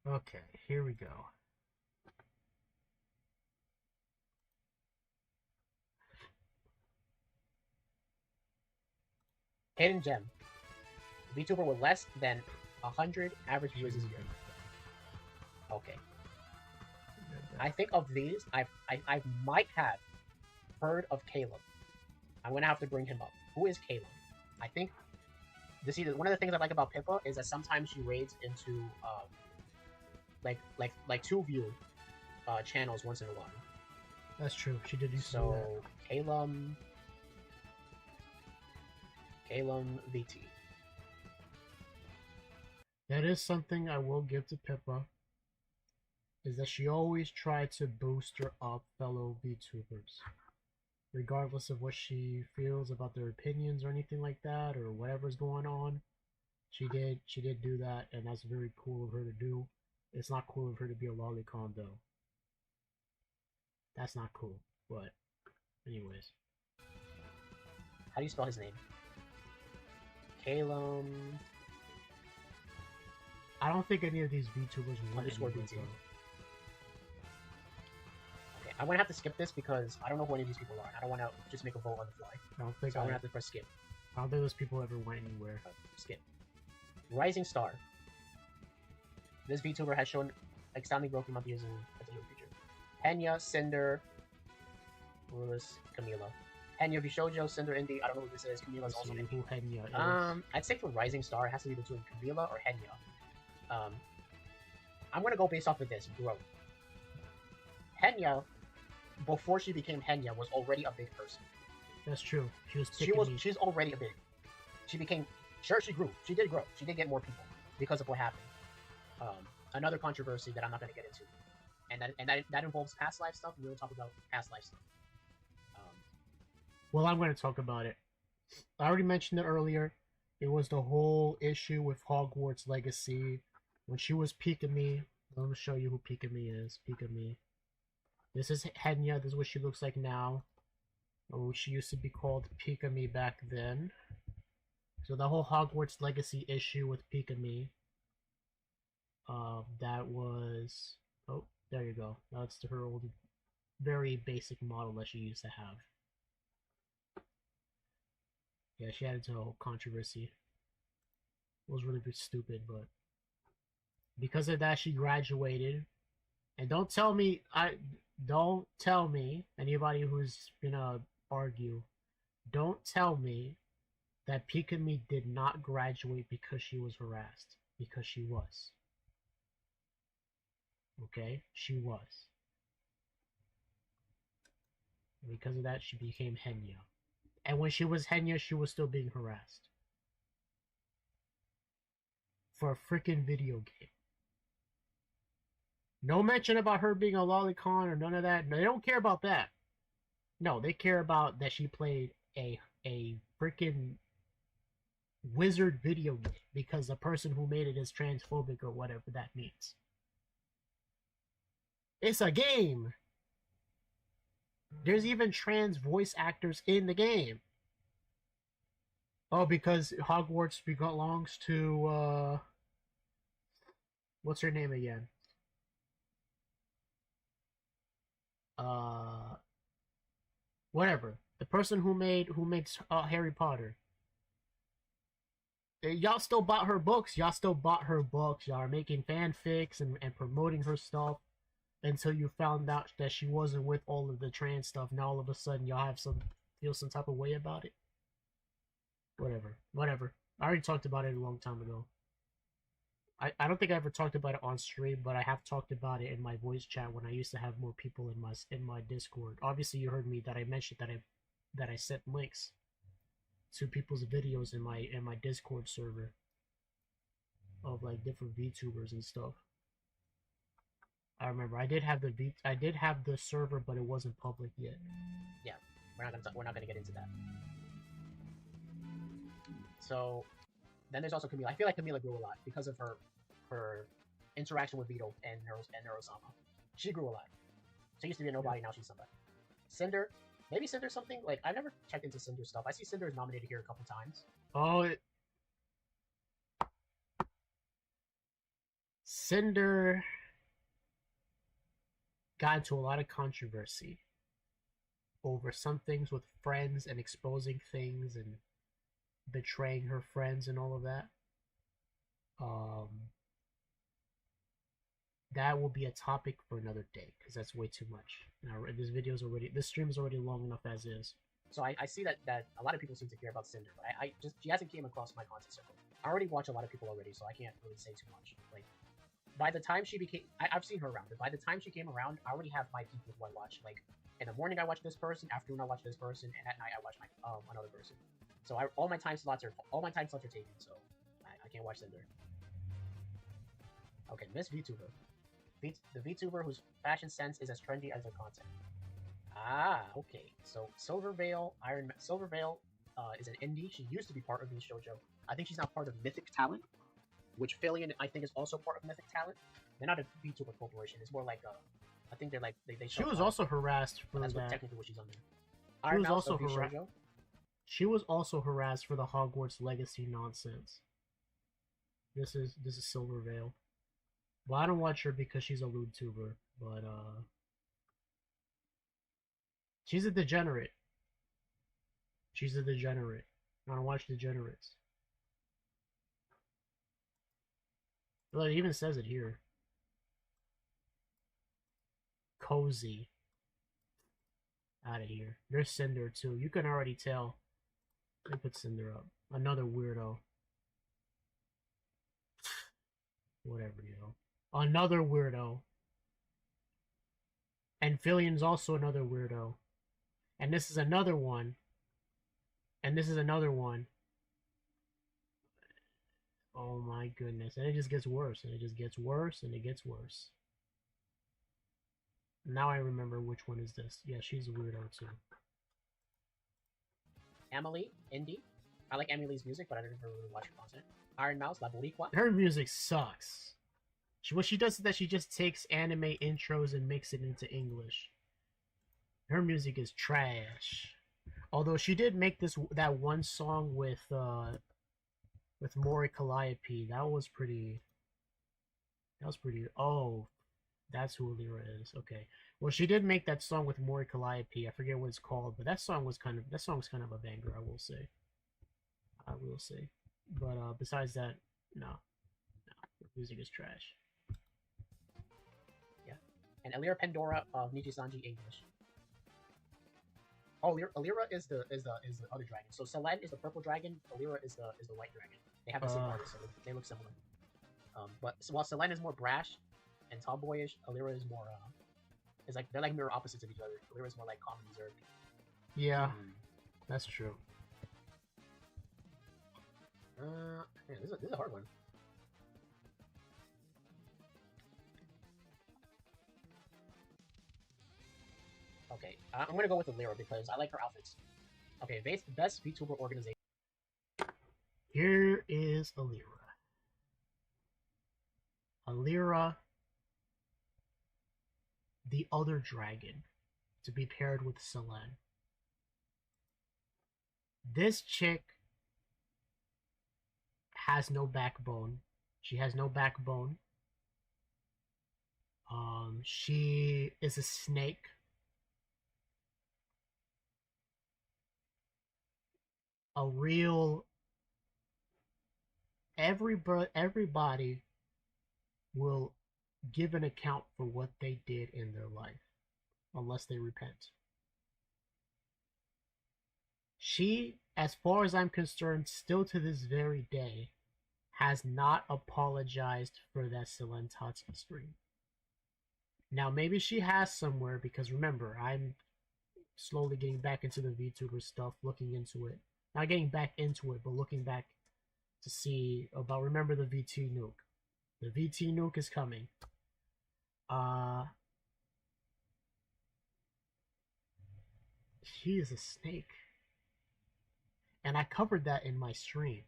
S1: Okay, here we go.
S2: Hidden gem. VTuber with less than 100 average viewers this year. Okay. I think of these, I might have heard of Caleb. I'm gonna have to bring him up. Who is Caleb? I think this is one of the things I like about Pippa is that sometimes she raids into like two view channels once in a while.
S1: That's true. She did used to do
S2: So Caleb VT.
S1: that is something I will give to Pippa, is that she always tried to booster up fellow VTubers. Regardless of what she feels about their opinions or anything like that, or whatever's going on. She did do that, and that's very cool of her to do. It's not cool of her to be a lolicon though. That's not cool. But anyways.
S2: How do you spell his name? Caleb.
S1: I don't think any of these VTubers want
S2: Underscore
S1: any
S2: VT.
S1: though.
S2: Okay, I'm gonna have to skip this because I don't know who any of these people are. And I don't want to just make a vote on the fly.
S1: I don't think
S2: So I'm gonna have to press skip.
S1: I don't think those people ever went anywhere.
S2: Skip. Rising Star. This VTuber has shown astounding growth in month years in the future. Henya, Cinder, Rulus, Camila. Henya Vishojo, Cinder Indie. I don't know who this is. Camila's also
S1: See
S2: Indie.
S1: who Henya is.
S2: I'd say for Rising Star, it has to be between Camila or Henya. I'm gonna go based off of this growth. Henya, before she became Henya, was already a big person.
S1: That's true. She was picking me.
S2: She's already a big. She became. Sure, she grew. She did grow. She did get more people because of what happened. Another controversy that I'm not gonna get into, and that involves past life stuff. We'll talk about past life stuff.
S1: Well, I'm going to talk about it. I already mentioned it earlier. It was the whole issue with Hogwarts Legacy. When she was Pika-me, let me show you who Pika-me is. Pika-me. This is Henya. This is what she looks like now. Oh, she used to be called Pika-me back then. So the whole Hogwarts Legacy issue with Pika-me. That was... Oh, there you go. That's her old, very basic model that she used to have. Yeah, she had into a whole controversy. It was really stupid, but because of that, she graduated. And don't tell me anybody who's gonna argue. Don't tell me that Pika-me did not graduate because she was harassed, because she was. Okay, she was. And because of that, she became Henya. And when she was Henya, she was still being harassed. For a freaking video game. No mention about her being a lolicon or none of that. No, they don't care about that. No, they care about that she played a freaking wizard video game because the person who made it is transphobic or whatever that means. It's a game. There's even trans voice actors in the game. Oh, because Hogwarts belongs to, what's her name again? Whatever. The person who makes Harry Potter. Y'all still bought her books. Y'all are making fanfics and promoting her stuff. Until you found out that she wasn't with all of the trans stuff. Now all of a sudden y'all have feel some type of way about it. Whatever. I already talked about it a long time ago. I don't think I ever talked about it on stream, but I have talked about it in my voice chat when I used to have more people in my Discord. Obviously you heard me that I mentioned that I sent links to people's videos in my Discord server of like different VTubers and stuff. I remember I did have the server, but it wasn't public yet.
S2: Yeah, we're not gonna get into that. So then there's also Camila. I feel like Camila grew a lot because of her interaction with Vito and Neurosama. She grew a lot. She used to be a nobody, now she's somebody. Cinder, maybe Cinder's something like I've never checked into Cinder stuff. I see Cinder is nominated here a couple times.
S1: Oh, Cinder got into a lot of controversy over some things with friends and exposing things and betraying her friends and all of that. That will be a topic for another day because that's way too much. Now, this stream is already long enough as is.
S2: So I see that a lot of people seem to care about Cinder, but she hasn't came across my content circle. I already watch a lot of people already, so I can't really say too much. Like, by the time she became, I've seen her around, but by the time she came around, I already have my people who I watch. Like, in the morning I watch this person, afternoon I watch this person, and at night I watch another person. So all my time slots are taken. So I can't watch Cinder. Okay, Miss VTuber. The VTuber whose fashion sense is as trendy as their content. Ah, okay. So Silver Veil is an indie. She used to be part of the shoujo. I think she's now part of Mythic Talent, which Philion I think is also part of Mythic Talent. They're not a VTuber corporation. It's more like I think they're like they.
S1: She was also harassed for that.
S2: That's technically what she's on there. She was also harassed.
S1: She was also harassed for the Hogwarts Legacy nonsense. This is Silver Veil. Well, I don't watch her because she's a lewd tuber, but she's a degenerate. She's a degenerate. I don't watch degenerates. Well, it even says it here. Cozy. Out of here. There's Cinder too. You can already tell. Let me put Cinder up. Another weirdo. Whatever, you know. Another weirdo. And Philion's also another weirdo. And this is another one. And this is another one. Oh my goodness. And it just gets worse. And it just gets worse. And it gets worse. Now I remember which one is this. Yeah, she's a weirdo too.
S2: Emily, indie. I like Emily's music, but I never really watch her content. Iron Mouse, La Boricua.
S1: Her music sucks. What she does is that she just takes anime intros and makes it into English. Her music is trash. Although she did make that one song with Mori Calliope. That was pretty. Oh, that's who Alira is. Okay. Well, she did make that song with Mori Calliope. I forget what it's called, but that song's kind of a banger. I will say. But besides that, no, the music is trash.
S2: Yeah, and Alira Pandora of Nijisanji English. Oh, Alira is the other dragon. So Selene is the purple dragon. Alira is the white dragon. They have the same artist, so they look similar. But while Selene is more brash and tomboyish, Alira is more they're like mirror opposites of each other. Alira is more like calm and reserved.
S1: Yeah, that's true.
S2: Man, this is a hard one. Okay, I'm gonna go with Alira because I like her outfits. Okay, best VTuber organization.
S1: Here is Alira. Alira, the other dragon, to be paired with Selene. This chick has no backbone. She has no backbone. She is a snake. A real. Everybody will give an account for what they did in their life, unless they repent. She, as far as I'm concerned, still to this very day, has not apologized for that Selene Tatsu stream. Now, maybe she has somewhere, because remember, I'm slowly getting back into the VTuber stuff, looking into it. Not getting back into it, but looking back to see about, remember the VT nuke. The VT nuke is coming. She is a snake. And I covered that in my stream.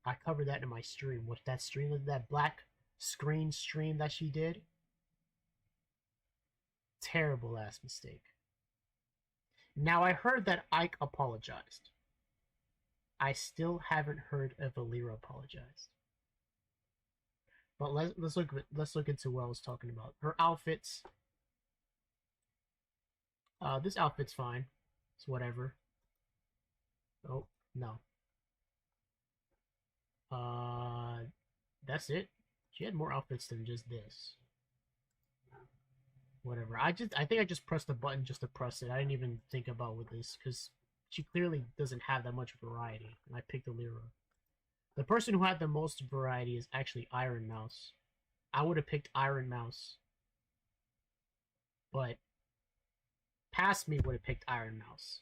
S1: With that stream, that black screen stream that she did. Terrible ass mistake. Now I heard that Ike apologized. I still haven't heard if Alira apologized. But let's look into what I was talking about. Her outfits. This outfit's fine. It's whatever. Oh no. That's it. She had more outfits than just this. Whatever. I think I just pressed the button just to press it. I didn't even think about with this because she clearly doesn't have that much variety. And I picked a Lyra. The person who had the most variety is actually Iron Mouse. I would have picked Iron Mouse. But past me would have picked Iron Mouse.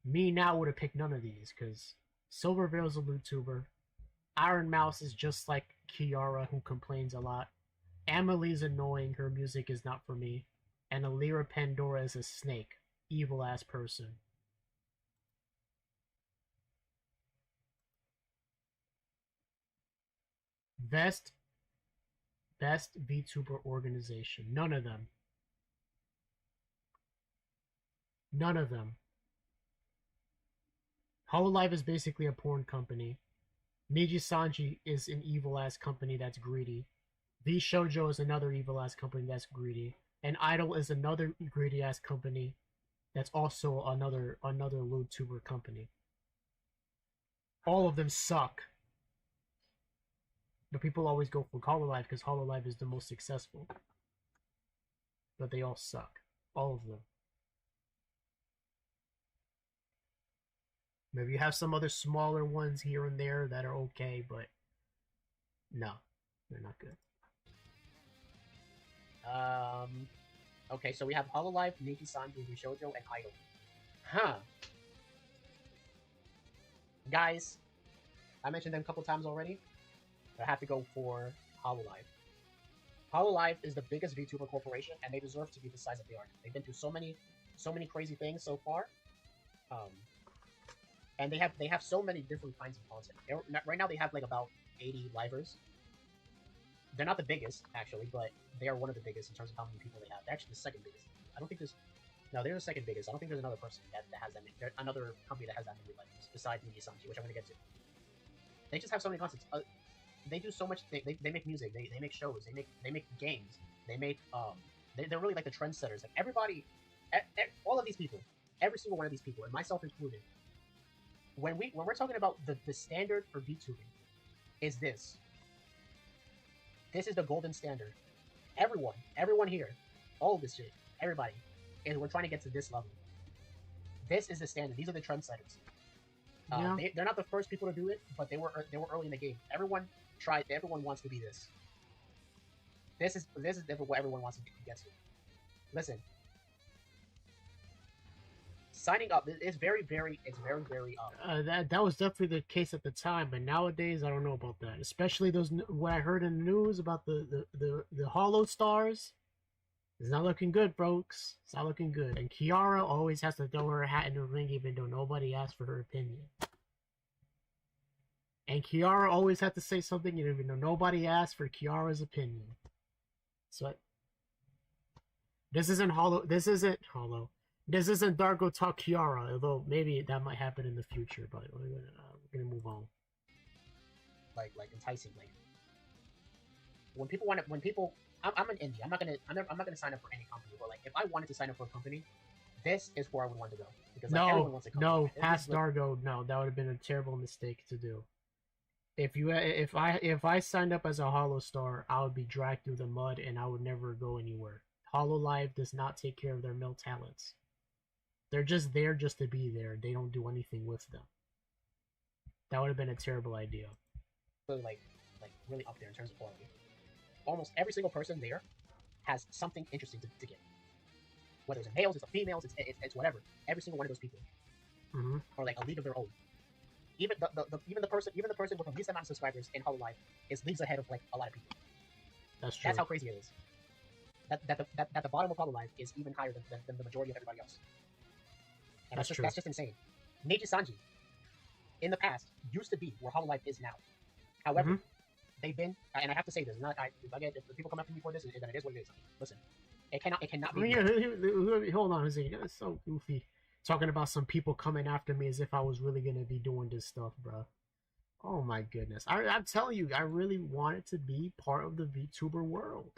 S1: Me now would have picked none of these because Silverveil's a YouTuber. Iron Mouse is just like Kiara, who complains a lot. Amelie's annoying, her music is not for me. And Alira Pandora is a snake. Evil ass person. Best VTuber organization. None of them. None of them. Hololive is basically a porn company. Niji Sanji is an evil ass company that's greedy. V Shoujo is another evil ass company that's greedy. And Idol is another greedy ass company that's also another YouTuber company. All of them suck. But people always go for Hololive because Hololive is the most successful. But they all suck. All of them. Maybe you have some other smaller ones here and there that are okay, but no, they're not good.
S2: Okay, so we have Hololive, Niki-san, Vivi Shoujo, and Idol. Huh. Guys, I mentioned them a couple times already. I have to go for Hololive. Hololive is the biggest VTuber corporation, and they deserve to be the size that they are. They've been through so many crazy things so far. And they have so many different kinds of content. Right now they have like about 80 livers. They're not the biggest, actually, but they are one of the biggest in terms of how many people they have. They're actually the second biggest. I don't think there's... No, they're the second biggest. I don't think there's another person that has that many. There's another company that has that many livers, besides Niji-Sanji, which I'm going to get to. They just have so many concepts. They do so much... They make music. They make shows. They make games. They make... They're really like the trendsetters. Like everybody... all of these people. Every single one of these people, and myself included, when we're talking about the standard for VTubing, is this. This is the golden standard. Everyone here, all of this shit, everybody, and we're trying to get to this level. This is the standard. These are the trendsetters.
S1: Yeah.
S2: They're not the first people to do it, but they were early in the game. Everyone tried. Everyone wants to be this. This is what everyone wants to get to. Listen. Signing up is very
S1: that was definitely the case at the time, but nowadays I don't know about that. Especially what I heard in the news about the Hollow Stars. It's not looking good, folks. It's not looking good. And Kiara always has to throw her hat in the ring even though nobody asked for her opinion. And Kiara always had to say something even though nobody asked for Kiara's opinion. So this isn't Hollow. This isn't Dargo Talk Kiara, although maybe that might happen in the future, but we're gonna move on.
S2: Like enticing, like when people, I'm an indie. I'm not gonna sign up for any company, but like if I wanted to sign up for a company, this is where I would want to go because like, everyone wants a company.
S1: No, past Dargo, no, that would have been a terrible mistake to do. If I signed up as a Hollow Star, I would be dragged through the mud and I would never go anywhere. Hololive does not take care of their male talents. They're just there just to be there. They don't do anything with them. That would have been a terrible idea.
S2: So like really up there in terms of quality. Almost every single person there has something interesting to give. Whether it's males, it's females, it's whatever. Every single one of those people are like a league of their own. Even the person with the least amount of subscribers in Hololive is leagues ahead of like a lot of people.
S1: That's true.
S2: That's how crazy it is. That the bottom of Hololive is even higher than the majority of everybody else. And that's just insane. Neji Sanji, in the past, used to be where Hololive is now. However, they've been, and I have to say this, if people come after me for this, then it is what it is. Listen, it cannot be.
S1: Hold on, that's so goofy. Talking about some people coming after me as if I was really gonna be doing this stuff, bro. Oh my goodness. I'm telling you, I really wanted to be part of the VTuber world.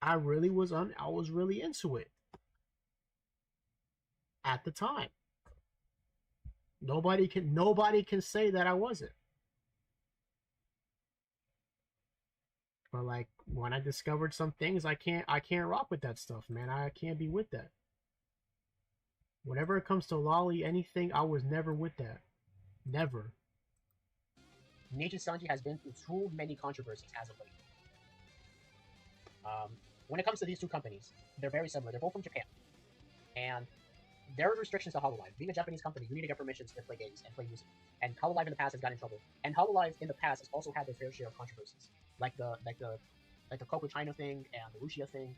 S1: I was really into it at the time. Nobody can say that I wasn't. But like when I discovered some things, I can't rock with that stuff, man. I can't be with that. Whenever it comes to lolly anything, I was never with that. Never.
S2: Niji Sanji has been through too many controversies as of late. When it comes to these two companies, they're very similar. They're both from Japan. And there are restrictions to Hololive. Being a Japanese company, you need to get permissions to play games and play music. And Hololive in the past has gotten in trouble. And Hololive in the past has also had their fair share of controversies. Like the Coco China thing, and the Lucia thing,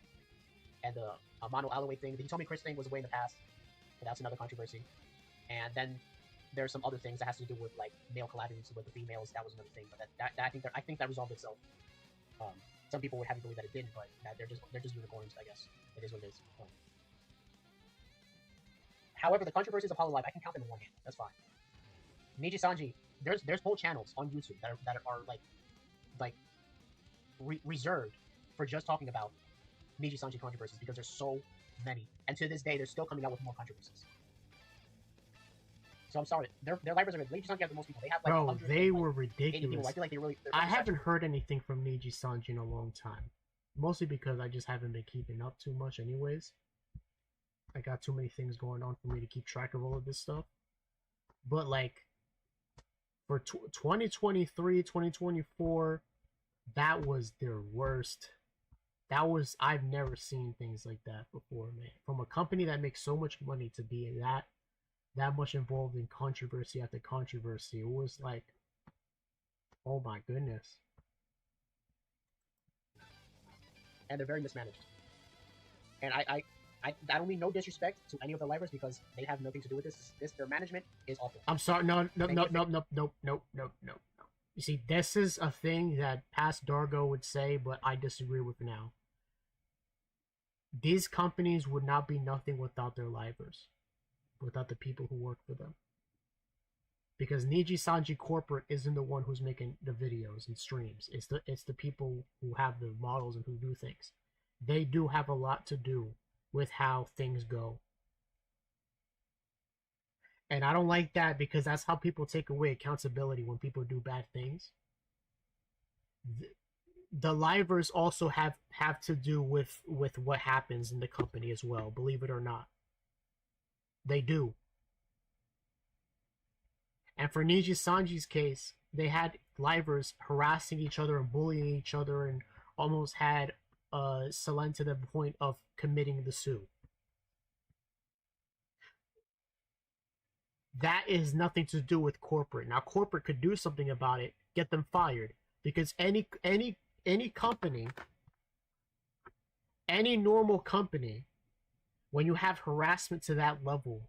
S2: and the Mono Alloway thing. The Hitomi Chris thing was way in the past, but that's another controversy. And then there's some other things that has to do with like male collaborations with the females. That was another thing, but I think that resolved itself. Some people would have you believe that it didn't, but they're just unicorns, I guess. It is what it is. However, the controversies of Hololive, I can count them in one hand. That's fine. Niji Sanji, there's whole channels on YouTube that are reserved for just talking about Niji Sanji controversies because there's so many, and to this day they're still coming out with more controversies. So I'm sorry, their libraries are good. Niji Sanji have the most people. They have like
S1: bro, they were ridiculous.
S2: People. I feel like they really.
S1: I haven't heard anything from Niji Sanji in a long time, mostly because I just haven't been keeping up too much, anyways. I got too many things going on for me to keep track of all of this stuff. But like for 2023, 2024, that was their worst. I've never seen things like that before, man. From a company that makes so much money to be that much involved in controversy after controversy, it was like, oh my goodness.
S2: And they're very mismanaged. And I don't mean no disrespect to any of the libraries because they have nothing to do with this. Their management is awful.
S1: I'm sorry, no. You see, this is a thing that past Dargo would say, but I disagree with now. These companies would not be nothing without their libraries, without the people who work for them. Because Niji Sanji Corporate isn't the one who's making the videos and streams. It's the people who have the models and who do things. They do have a lot to do with how things go. And I don't like that because that's how people take away accountability when people do bad things. The livers also have to do with what happens in the company as well, believe it or not. They do. And for Niji Sanji's case, they had livers harassing each other and bullying each other and almost had Selen to the point of committing the sue. That is nothing to do with corporate. Now, corporate could do something about it, get them fired, because any company, any normal company, when you have harassment to that level,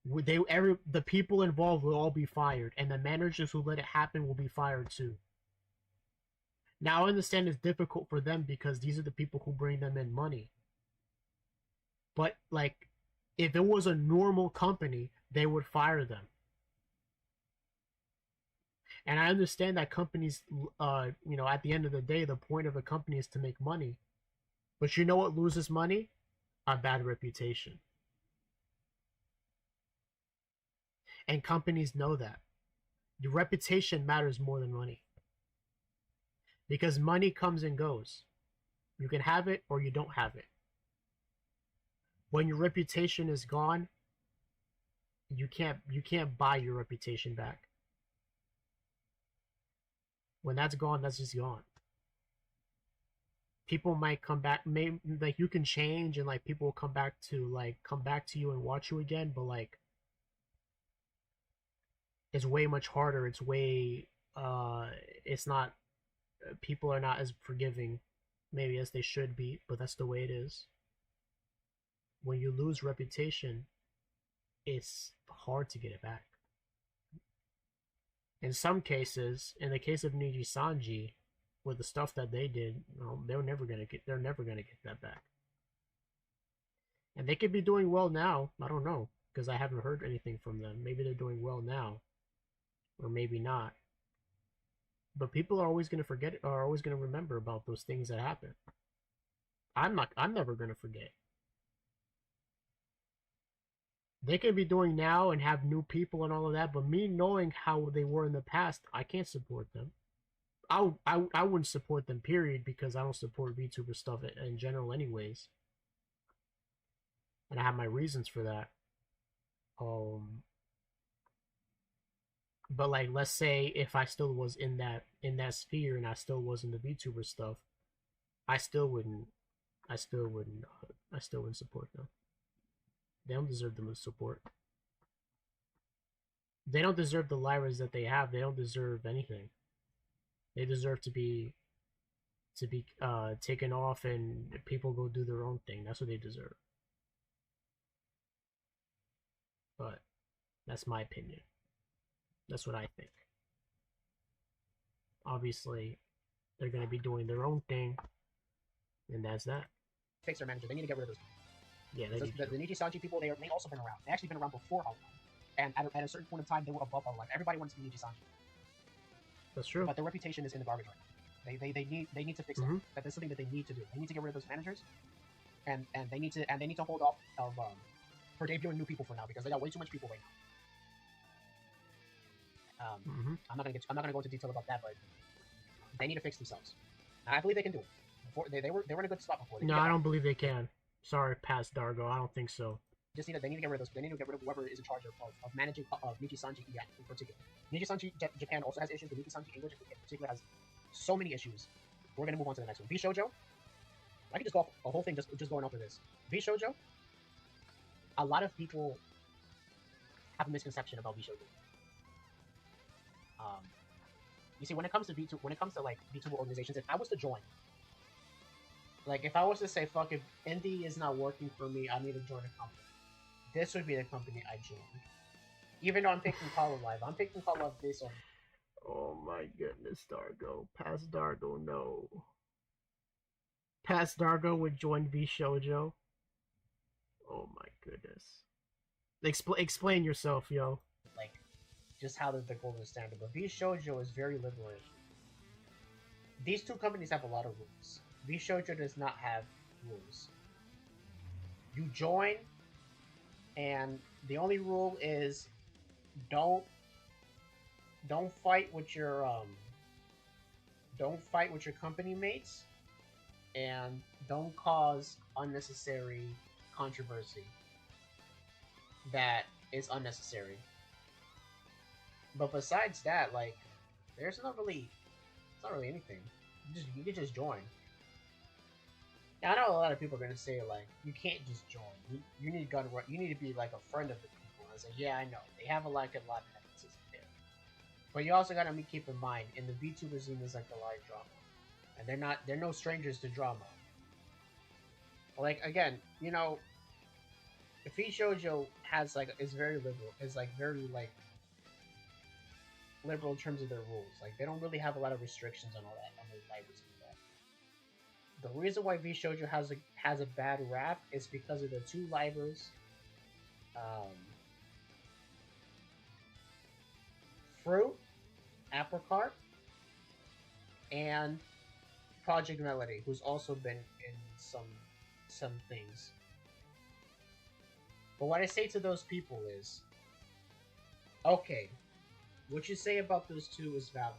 S1: the people involved will all be fired, and the managers who let it happen will be fired too. Now, I understand it's difficult for them because these are the people who bring them in money. But, like, if it was a normal company, they would fire them. And I understand that companies, at the end of the day, the point of a company is to make money. But you know what loses money? A bad reputation. And companies know that. Your reputation matters more than money. Because money comes and goes. You can have it or you don't have it. When your reputation is gone, you can't buy your reputation back. When that's gone, that's just gone. People might come back, you can change and like people will come back to you and watch you again, but like it's way much harder. It's way it's not, people are not as forgiving maybe as they should be, but that's the way it is. When you lose reputation, it's hard to get it back. In some cases, in the case of Niji Sanji, with the stuff that they did, they're never gonna get that back. And they could be doing well now. I don't know. because I haven't heard anything from them. Maybe they're doing well now, or maybe not. But people are always gonna forget, are always gonna remember about those things that happen. I'm not. I'm never gonna forget. They could be doing now and have new people and all of that, but me knowing how they were in the past, I can't support them. I wouldn't support them, period, because I don't support VTuber stuff in general, anyways. And I have my reasons for that. But like, let's say if I still was in that sphere and I still was in the VTuber stuff, I still wouldn't. I still wouldn't. I still wouldn't support them. They don't deserve the support. They don't deserve the lives that they have. They don't deserve anything. They deserve to be taken off and people go do their own thing. That's what they deserve. But that's my opinion. That's what I think. Obviously, they're going to be doing their own thing, and that's that.
S2: Fix their manager. They need to get rid of those.
S1: Yeah,
S2: the Nijisanji people, they also been around. They actually been around before Hololive. And at a certain point in time, they were above Hololive. Everybody wants to be Nijisanji.
S1: That's true.
S2: But their reputation is in the garbage right now. They need to fix that. That is something that they need to do. They need to get rid of those managers, and they need to hold off of for debuting new people for now, because they got way too much people right now. I'm not gonna go into detail about that, but they need to fix themselves. And I believe they can do it. Before they were in a good spot before.
S1: No, I don't believe they can. Sorry, past Dargo. I don't think so.
S2: They need to get rid of those. They need to get rid of whoever is in charge of managing Nijisanji in particular. Nijisanji Japan also has issues, but Nijisanji English in particular has so many issues. We're gonna move on to the next one. V Shoujo. I could just go off a whole thing just going off of this. V Shoujo. A lot of people have a misconception about V Shoujo. You see, when it comes to like VTuber organizations, if I was to join, like if I was to say, fuck, if indie is not working for me, I need to join a company, this would be the company I join. Even though I'm picking Hololive, I'm picking Hololive based on.
S1: Oh my goodness, Dargo. Past Dargo, no. Past Dargo would join V Shoujo. Oh my goodness. Explain yourself, yo.
S2: Like, just how the golden standard. But V Shoujo is very liberating. These two companies have a lot of rules. V Shoujo does not have rules. You join, and the only rule is don't fight with your company mates, and don't cause unnecessary controversy that is unnecessary. But besides that, like, it's not really anything. You can just join. Now, I know a lot of people are gonna say, like, you can't just join. You need you need to be like a friend of the people. I say, yeah, I know they have a lot of nepotism there, but you also gotta keep in mind, in the VTuber scene is like a lot of drama, and they're no strangers to drama. Like, again, you know, the V Shoujo is very liberal. Is like very like liberal in terms of their rules. Like, they don't really have a lot of restrictions on all that, on their libraries and that. The reason why V Shoujo has a bad rap is because of the two libraries, Fruit, Apricot, and Project Melody, who's also been in some things. But what I say to those people is, okay, what you say about those two is valid.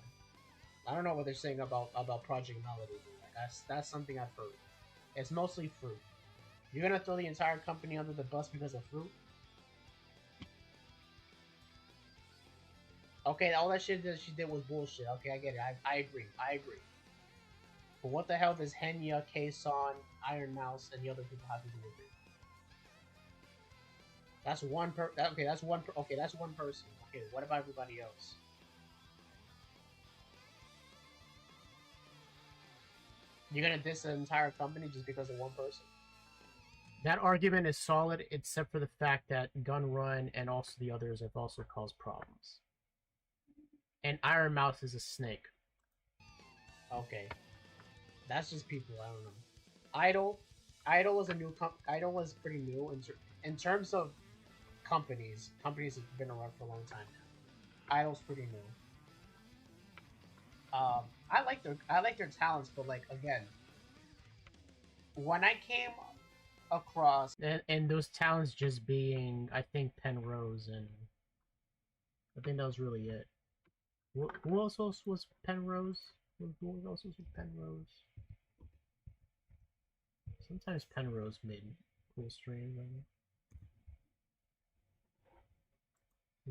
S2: I don't know what they're saying about Project Melody. Like, that's something I've heard. It's mostly Fruit. You're gonna throw the entire company under the bus because of Fruit? Okay, all that shit that she did was bullshit. Okay, I get it. I agree. But what the hell does Henya, K-San, Iron Mouse, and the other people have to do with it? That's one that's one person. Okay, what about everybody else? You're gonna diss an entire company just because of one person?
S1: That argument is solid, except for the fact that Gun Run and also the others have also caused problems. And Iron Mouse is a snake.
S2: Okay, that's just people. I don't know. Idol is a new Idol is pretty new in terms of companies. Companies have been around for a long time now. Idol's pretty new. I like their talents, but like again, when I came across
S1: and those talents just being, I think, Penrose, and I think that was really it. Who else was Penrose? Who else was Penrose? Sometimes Penrose made cool streams.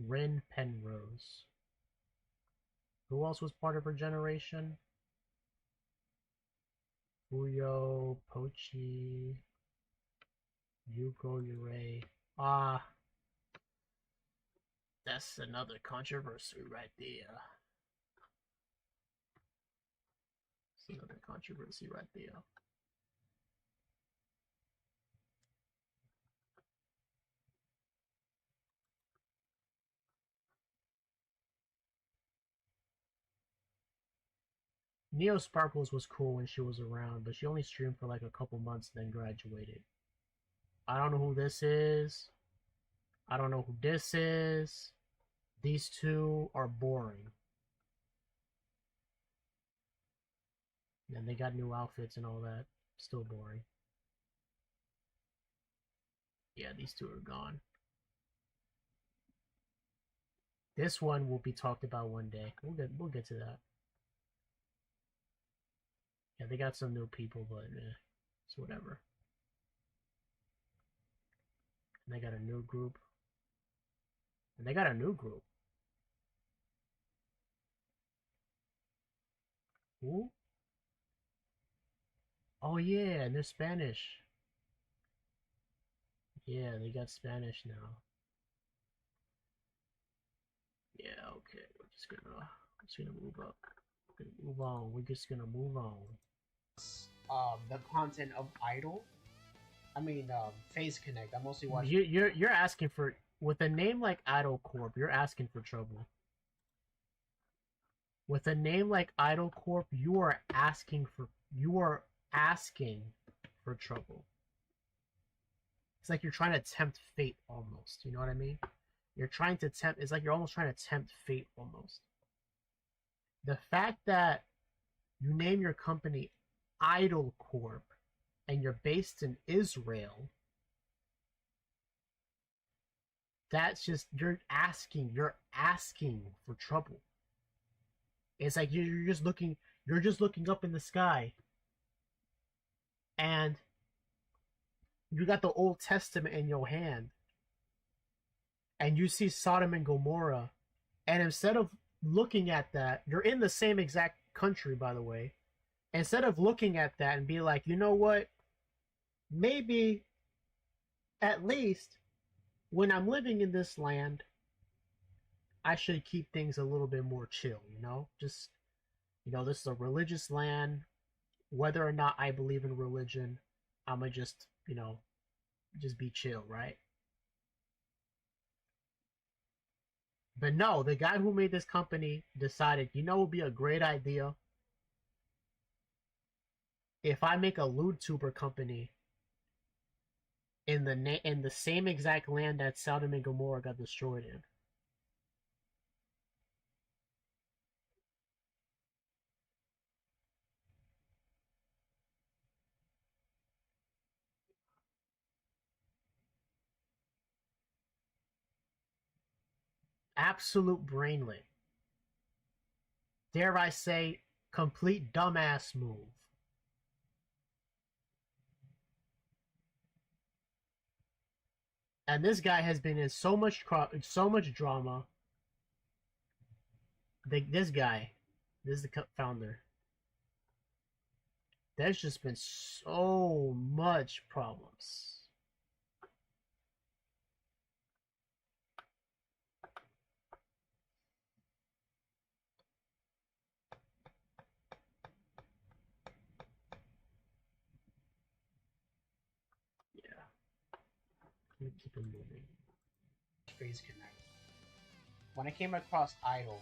S1: Rin Penrose. Who else was part of her generation? Fuyo, Pochi, Yuko, Yurei. Ah, that's another controversy right there. That's another controversy right there. Neo Sparkles was cool when she was around, but she only streamed for like a couple months, then graduated. I don't know who this is. I don't know who this is. These two are boring. And they got new outfits and all that. Still boring. Yeah, these two are gone. This one will be talked about one day. We'll get to that. Yeah, they got some new people, but it's whatever. And they got a new group. And they got a new group. Who? Oh yeah, and they're Spanish. Yeah, they got Spanish now. Yeah, okay. We're just gonna move up. We're gonna move on. We're just gonna move on.
S2: the content of Idol. I mean, Phase Connect. I mostly watch.
S1: You're asking for, with a name like Idol Corp. You're asking for trouble. With a name like Idol Corp, you are asking for trouble. It's like you're trying to tempt fate almost. You know what I mean? You're trying to tempt. It's like you're almost trying to tempt fate almost. The fact that you name your company Idol Corp and you're based in Israel, that's just, you're asking for trouble. It's like you're just looking up in the sky, and you got the Old Testament in your hand, and you see Sodom and Gomorrah, and instead of looking at that, you're in the same exact country, by the way. Instead of looking at that and be like, you know what, maybe at least when I'm living in this land, I should keep things a little bit more chill, you know? Just, you know, this is a religious land. Whether or not I believe in religion, I'm gonna just, you know, just be chill, right? But no, the guy who made this company decided, you know, it would be a great idea if I make a LewdTuber company in the same exact land that Sodom and Gomorrah got destroyed in. Absolute brainlet. Dare I say, complete dumbass move. And this guy has been in so much drama. This is the founder. There's just been so much problems. Keep it moving.
S2: Phase Connect. When I came across Idol,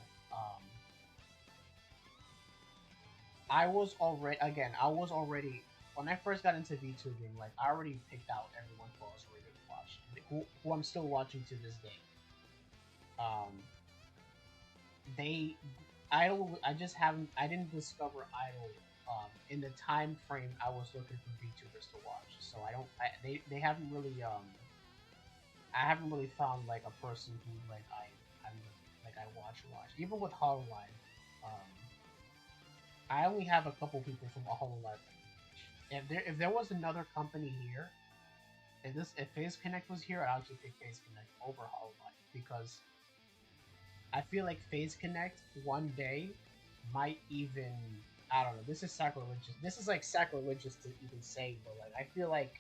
S2: I was already when I first got into VTubing, like I already picked out everyone who I was ready to watch, who I'm still watching to this day. They Idol. I didn't discover Idol in the time frame I was looking for VTubers to watch. So I don't. They haven't really I haven't really found like a person who I'm like I watch. Even with Hololive, I only have a couple people from Hololive. If there was another company here, if Phase Connect was here, I'd actually pick Phase Connect over Hololive because I feel like Phase Connect one day might even, I don't know. This is sacrilegious. This is like sacrilegious to even say, but like I feel like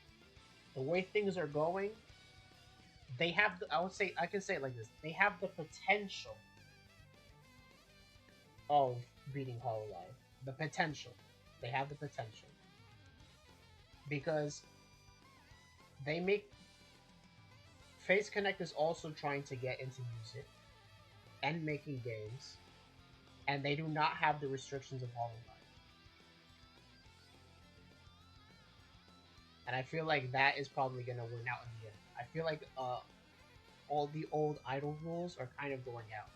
S2: the way things are going, they have. I can say it like this: they have the potential of beating Hololive. The potential. They have the potential because they make. Phase Connect is also trying to get into music and making games, and they do not have the restrictions of Hololive. And I feel like that is probably going to win out in the end. I feel like all the old Idol rules are kind of going out.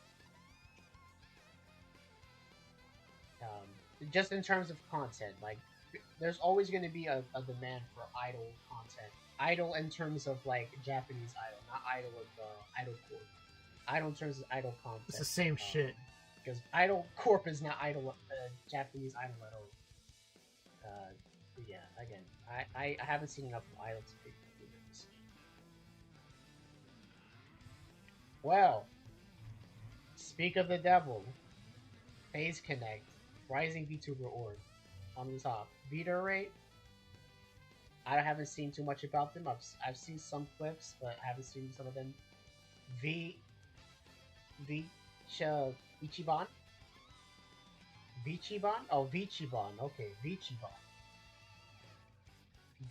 S2: Just in terms of content, like there's always going to be a demand for Idol content. Idol in terms of like Japanese Idol, not Idol of Idol Corp. Idol in terms of Idol content.
S1: It's the same shit.
S2: Because Idol Corp is not Idol Japanese Idol at all. Yeah, again, I haven't seen enough of Idol to pick this. Well, speak of the devil, Phase Connect, Rising VTuber Org, on the top. Vita rate, I haven't seen too much about them. I've seen some clips, but I haven't seen some of them. Ichiban? Vichiban? Oh, Vichiban. Okay, Vichiban.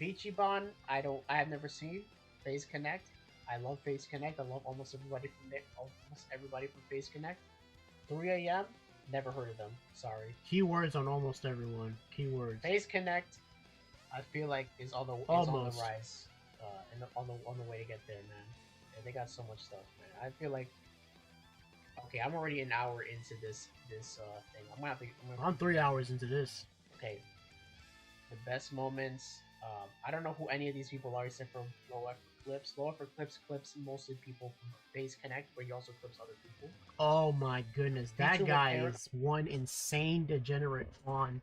S2: Vichiban, I have never seen. Phase Connect. I love Phase Connect. I love almost everybody from Phase Connect. 3 AM, never heard of them. Sorry.
S1: Keywords on almost everyone. Keywords.
S2: Phase Connect, I feel like is on the rise, on the way to get there, man. Yeah, they got so much stuff, man. I feel like, okay, I'm already an hour into this thing. I'm
S1: 3 hours into this.
S2: Okay, the best moments. I don't know who any of these people are except for Loa for Clips. Loa for Clips mostly people from Phase Connect, but he also clips other people.
S1: Oh my goodness, that guy is one insane degenerate on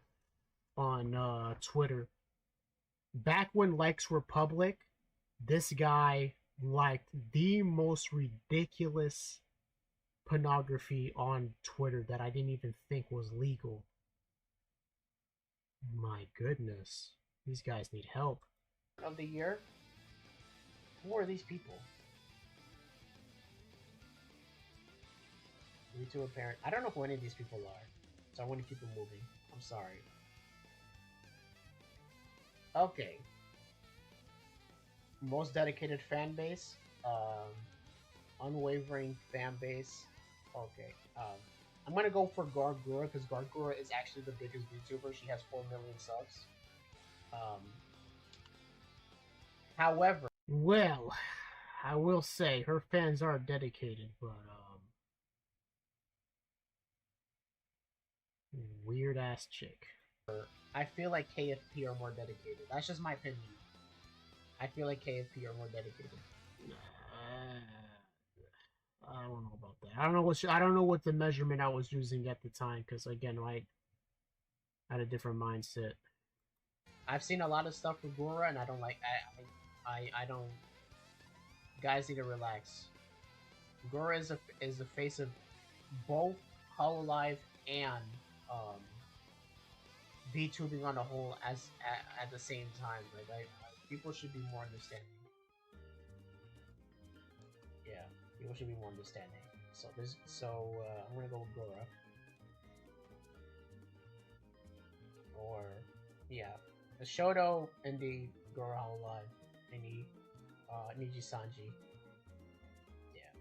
S1: Twitter. Back when likes were public, this guy liked the most ridiculous pornography on Twitter that I didn't even think was legal. My goodness, these guys need help.
S2: Of the year, who are these people? VTuber apparent. I don't know who any of these people are, so I want to keep it moving. I'm sorry. Okay. Most dedicated fan base, unwavering fan base. Okay. I'm gonna go for Gargura because Gargura is actually the biggest VTuber. She has 4 million subs. However,
S1: well, I will say her fans are dedicated, but weird ass chick.
S2: I feel like KFP are more dedicated. That's just my opinion. I feel like KFP are more dedicated.
S1: I don't know about that. I don't know what the measurement I was using at the time, because again, I had a different mindset.
S2: I've seen a lot of stuff with Gura, and I don't like. I don't. Guys need to relax. Gura is the face of both Hololive and VTubing on a whole at the same time. Like people should be more understanding. Yeah, people should be more understanding. I'm gonna go with Gura. Or yeah, the Shoto and the Gura Hololive and the Niji Sanji. Yeah,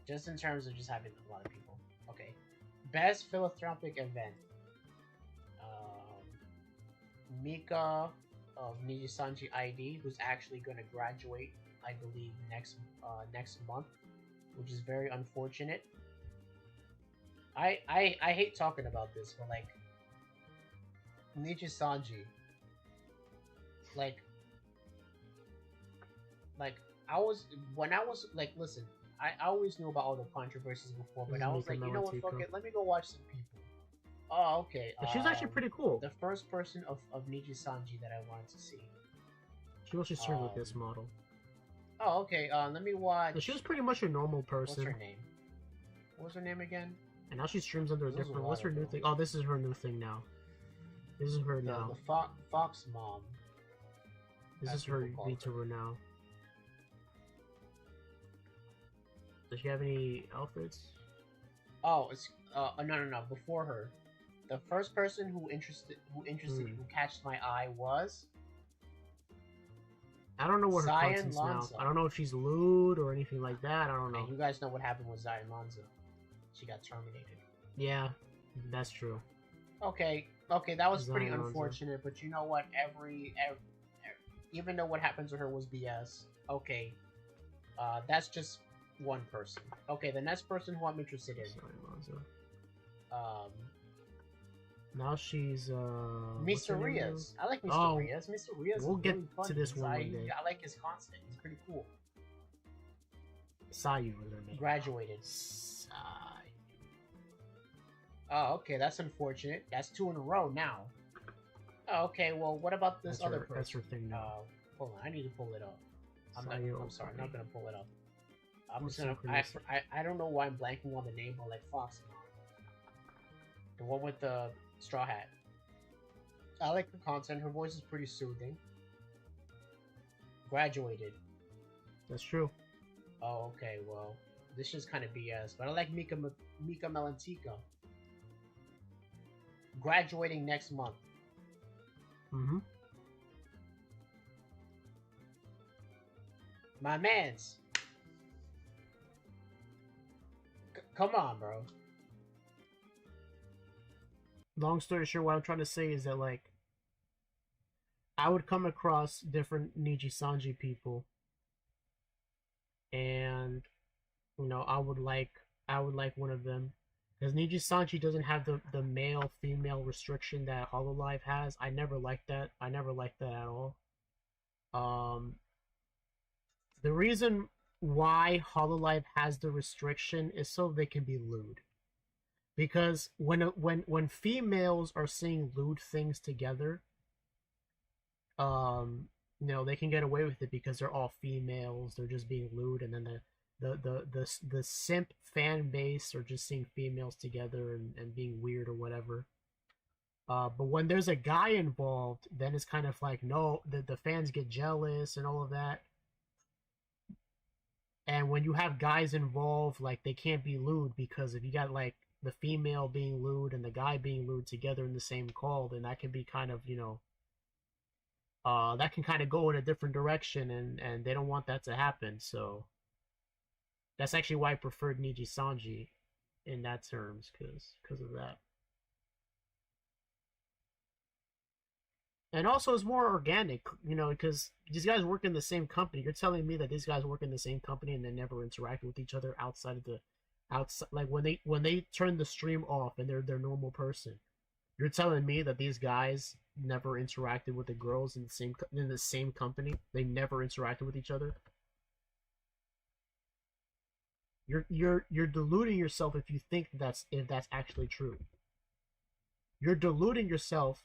S2: just in terms of just having a lot of people. Okay, best philanthropic event. Mika of Nijisanji ID, who's actually going to graduate, I believe, next month, which is very unfortunate. I hate talking about this, but like Nijisanji, like I was like, listen, I always knew about all the controversies before, but I was like, you know what, fuck it, let me go watch some people. Oh, okay.
S1: She's actually pretty cool.
S2: The first person of Nijisanji that I wanted to see.
S1: She also streamed with this model.
S2: Oh, okay. Let me watch.
S1: So she was pretty much a normal person.
S2: What's her name? What was her name again?
S1: And now she streams under a different. What's her new thing? Oh, this is her new thing now. This is her now.
S2: The Fox Mom.
S1: This is her VTuber now. Does she have any outfits?
S2: Oh, it's no. Before her, the first person who catched my eye was.
S1: I don't know what her content's now. I don't know if she's lewd or anything like that. I don't know.
S2: And you guys know what happened with Zion Lanza. She got terminated.
S1: Yeah, that's true.
S2: Okay, that was pretty unfortunate, but you know what? Every even though what happens to her was BS. Okay, that's just one person. Okay, the next person who I'm interested in.
S1: Now she's
S2: Mr. Riaz. I like Mr. Riaz. Mr. Riaz.
S1: We'll get to this one day.
S2: I like his content. He's pretty cool.
S1: Sayu was her name.
S2: Graduated. Oh, okay, that's unfortunate. That's 2 in a row now. Oh, okay, well, what about this other person?
S1: That's her thing now.
S2: Hold on, I need to pull it up. I'm sorry, I'm not gonna pull it up. I'm just gonna. I don't know why I'm blanking on the name, but like Fox Mom. The one with the straw hat. I like the content. Her voice is pretty soothing. Graduated.
S1: That's true.
S2: Oh, okay, well, this is kind of BS, but I like Mika Melantica. Graduating next month.
S1: Mm-hmm.
S2: My mans. Come on, bro.
S1: Long story short, what I'm trying to say is that, like, I would come across different Nijisanji people, and, you know, I would like one of them. Because Nijisanji doesn't have the male-female restriction that Hololive has. I never liked that. I never liked that at all. The reason why Hololive has the restriction is so they can be lewd. Because when females are saying lewd things together, you know, they can get away with it because they're all females. They're just being lewd, and then the simp fan base are just seeing females together and being weird or whatever. But when there's a guy involved, then it's kind of like, no, the fans get jealous and all of that. And when you have guys involved, like, they can't be lewd, because if you got like the female being lewd and the guy being lewd together in the same call, then that can be kind of, you know, that can kind of go in a different direction, and they don't want that to happen. So that's actually why I preferred Nijisanji in that terms, because of that. And also, it's more organic, you know, because these guys work in the same company. You're telling me that these guys work in the same company and they never interact with each other outside of like when they turn the stream off and they're their normal person. You're telling me that these guys never interacted with the girls in the same company. They never interacted with each other. You're deluding yourself if you think that's actually true. You're deluding yourself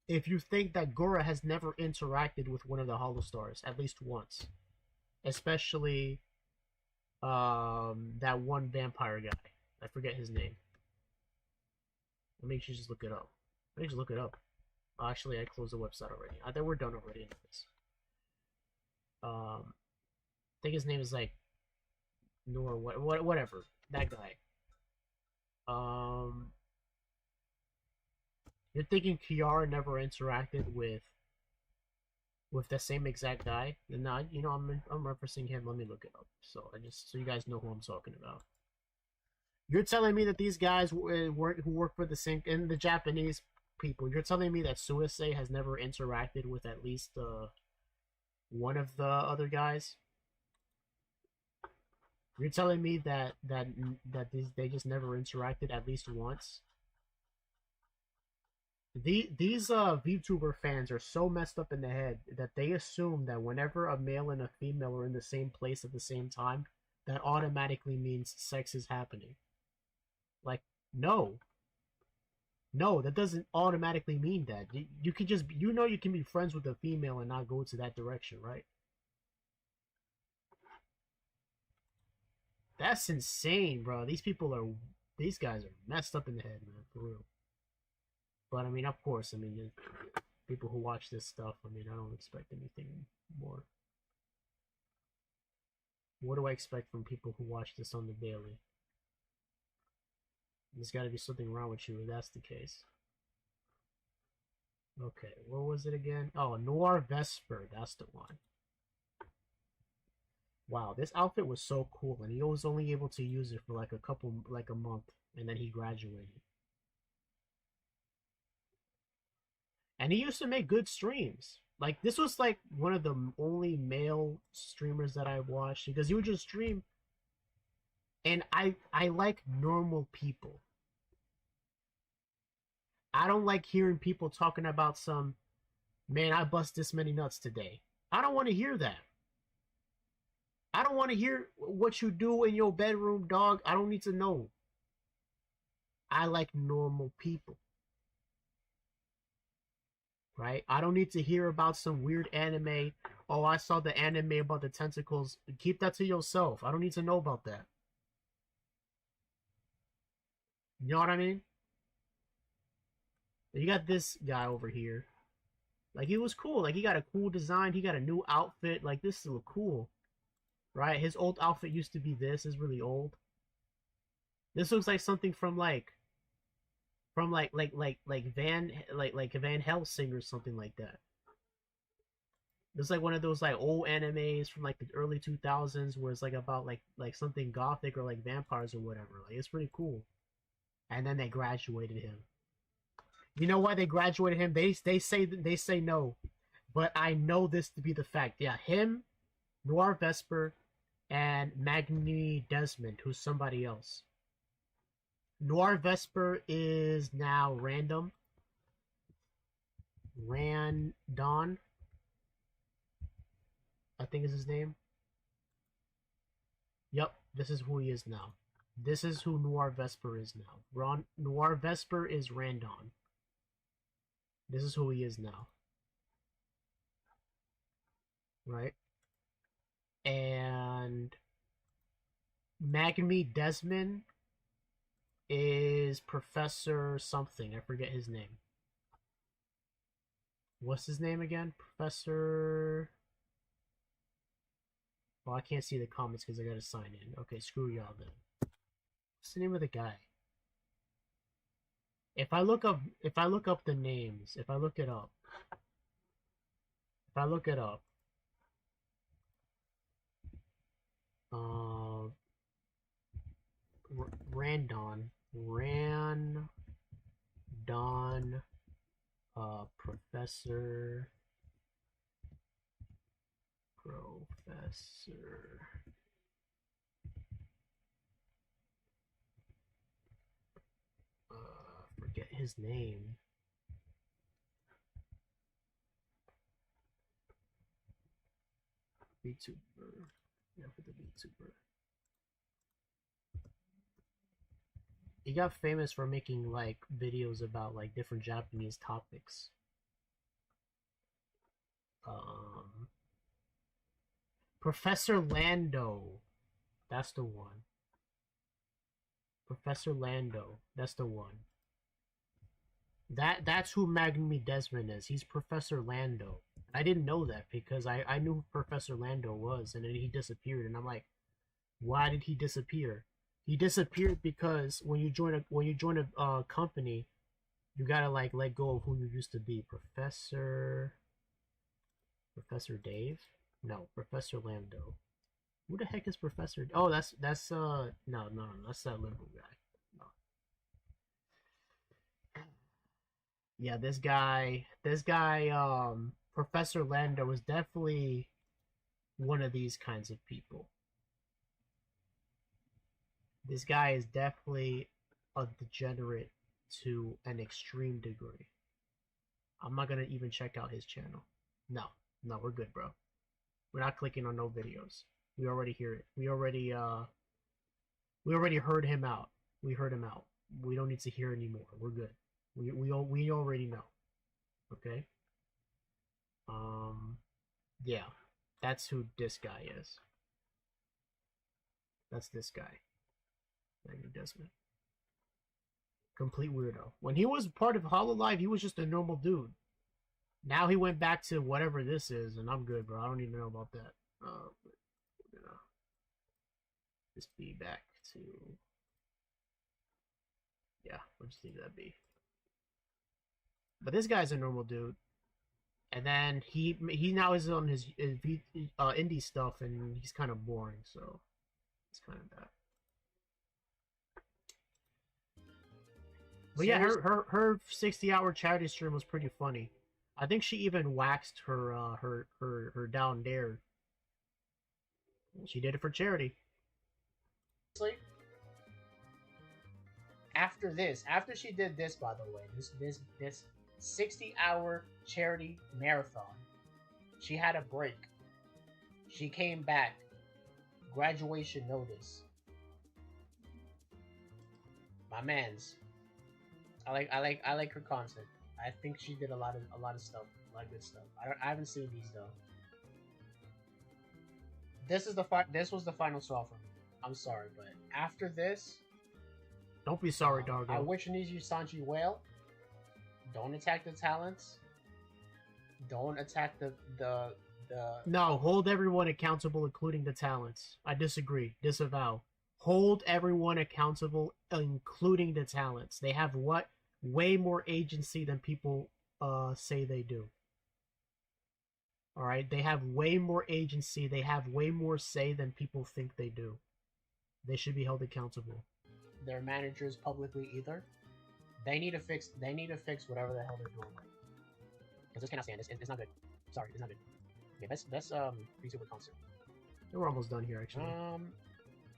S1: if you think that Gura has never interacted with one of the Holostars at least once, especially that one vampire guy. I forget his name. Let me just look it up. Let me just look it up. Actually, I closed the website already. I think we're done already in this. I think his name is like Nor whatever. That guy. You're thinking Kiara never interacted with the same exact guy? Then nah, you know, I'm referencing him. Let me look it up. So so you guys know who I'm talking about. You're telling me that these guys who work for the same in the Japanese people. You're telling me that Suicide has never interacted with at least one of the other guys? You're telling me that they just never interacted at least once? These VTuber fans are so messed up in the head that they assume that whenever a male and a female are in the same place at the same time, that automatically means sex is happening. Like, no. No, that doesn't automatically mean that. You can just, you can be friends with a female and not go to that direction, right? That's insane, bro. These guys are messed up in the head, man, for real. But I mean, of course, I mean, people who watch this stuff, I mean, I don't expect anything more. What do I expect from people who watch this on the daily? There's got to be something wrong with you if that's the case. Okay, what was it again? Oh, Noir Vesper, that's the one. Wow, this outfit was so cool, and he was only able to use it for like a month, and then he graduated. And he used to make good streams. Like, this was like one of the only male streamers that I watched, because he would just stream. And I like normal people. I don't like hearing people talking about some, man, I bust this many nuts today. I don't want to hear that. I don't want to hear what you do in your bedroom, dog. I don't need to know. I like normal people. Right? I don't need to hear about some weird anime. Oh, I saw the anime about the tentacles. Keep that to yourself. I don't need to know about that. You know what I mean? You got this guy over here. Like, he was cool. Like, he got a cool design. He got a new outfit. Like, this look cool. Right? His old outfit used to be this. It's really old. This looks like something from Van Helsing or something like that. It's like one of those like old animes from like the early 2000s where it's like about like something gothic or like vampires or whatever. Like, it's pretty cool. And then they graduated him. You know why they graduated him? They say no, but I know this to be the fact. Yeah, him, Noir Vesper, and Magni Desmond, who's somebody else. Noir Vesper is now Random. Randon, I think is his name. Yep, this is who he is now. This is who Noir Vesper is now. Noir Vesper is Randon. This is who he is now. Right? And Magni Desmond is Professor something. I forget his name. What's his name again? Professor... Well, I can't see the comments because I gotta sign in. Okay, screw y'all then. What's the name of the guy? If I look up the names, if I look it up, Randon, Professor, forget his name. VTuber. Yeah, for the VTuber. He got famous for making like videos about like different Japanese topics. Professor Lando. That's the one. Professor Lando. That's the one. That's who Magni Desmond is. He's Professor Lando. I didn't know that because I knew who Professor Lando was, and then he disappeared, and I'm like, why did he disappear? He disappeared because when you join a company, you gotta like let go of who you used to be. Professor Dave? No, Professor Lando. Who the heck is Professor? Oh, that's no, that's that liberal guy. No. Yeah, Professor Lando was definitely one of these kinds of people. This guy is definitely a degenerate to an extreme degree. I'm not gonna even check out his channel. No, no, we're good, bro. We're not clicking on no videos. We already hear it. We already heard him out. We heard him out. We don't need to hear anymore. We're good. We already know. Okay. Yeah, that's who this guy is. That's this guy, Maggie Desmond. Complete weirdo. When he was part of Hololive, he was just a normal dude. Now he went back to whatever this is, and I'm good, bro. I don't even know about that. But, you know, just be back to. Yeah, we'll just leave that be. But this guy's a normal dude, and then he now is on his indie stuff, and he's kind of boring. So it's kind of that. But yeah, her 60-hour charity stream was pretty funny. I think she even waxed her down there. She did it for charity.
S2: After she did this, by the way, this 60-hour charity marathon, she had a break. She came back. Graduation notice. My man's. I like her content. I think she did a lot of stuff, a lot of good stuff. I haven't seen these though. This was the final straw for me. I'm sorry, but after this,
S1: don't be sorry, Dargo.
S2: I wish Niji Sanji well. Don't attack the talents. Don't attack the.
S1: No, hold everyone accountable, including the talents. I disagree. Disavow. Hold everyone accountable, including the talents. They have what? Way more agency than people say they do. Alright? They have way more agency. They have way more say than people think they do. They should be held accountable.
S2: Their managers publicly either. They need to fix whatever the hell they're doing. Because this cannot stand. It's not good. Sorry, it's not good. Okay, best VTuber concert.
S1: We're almost done here, actually.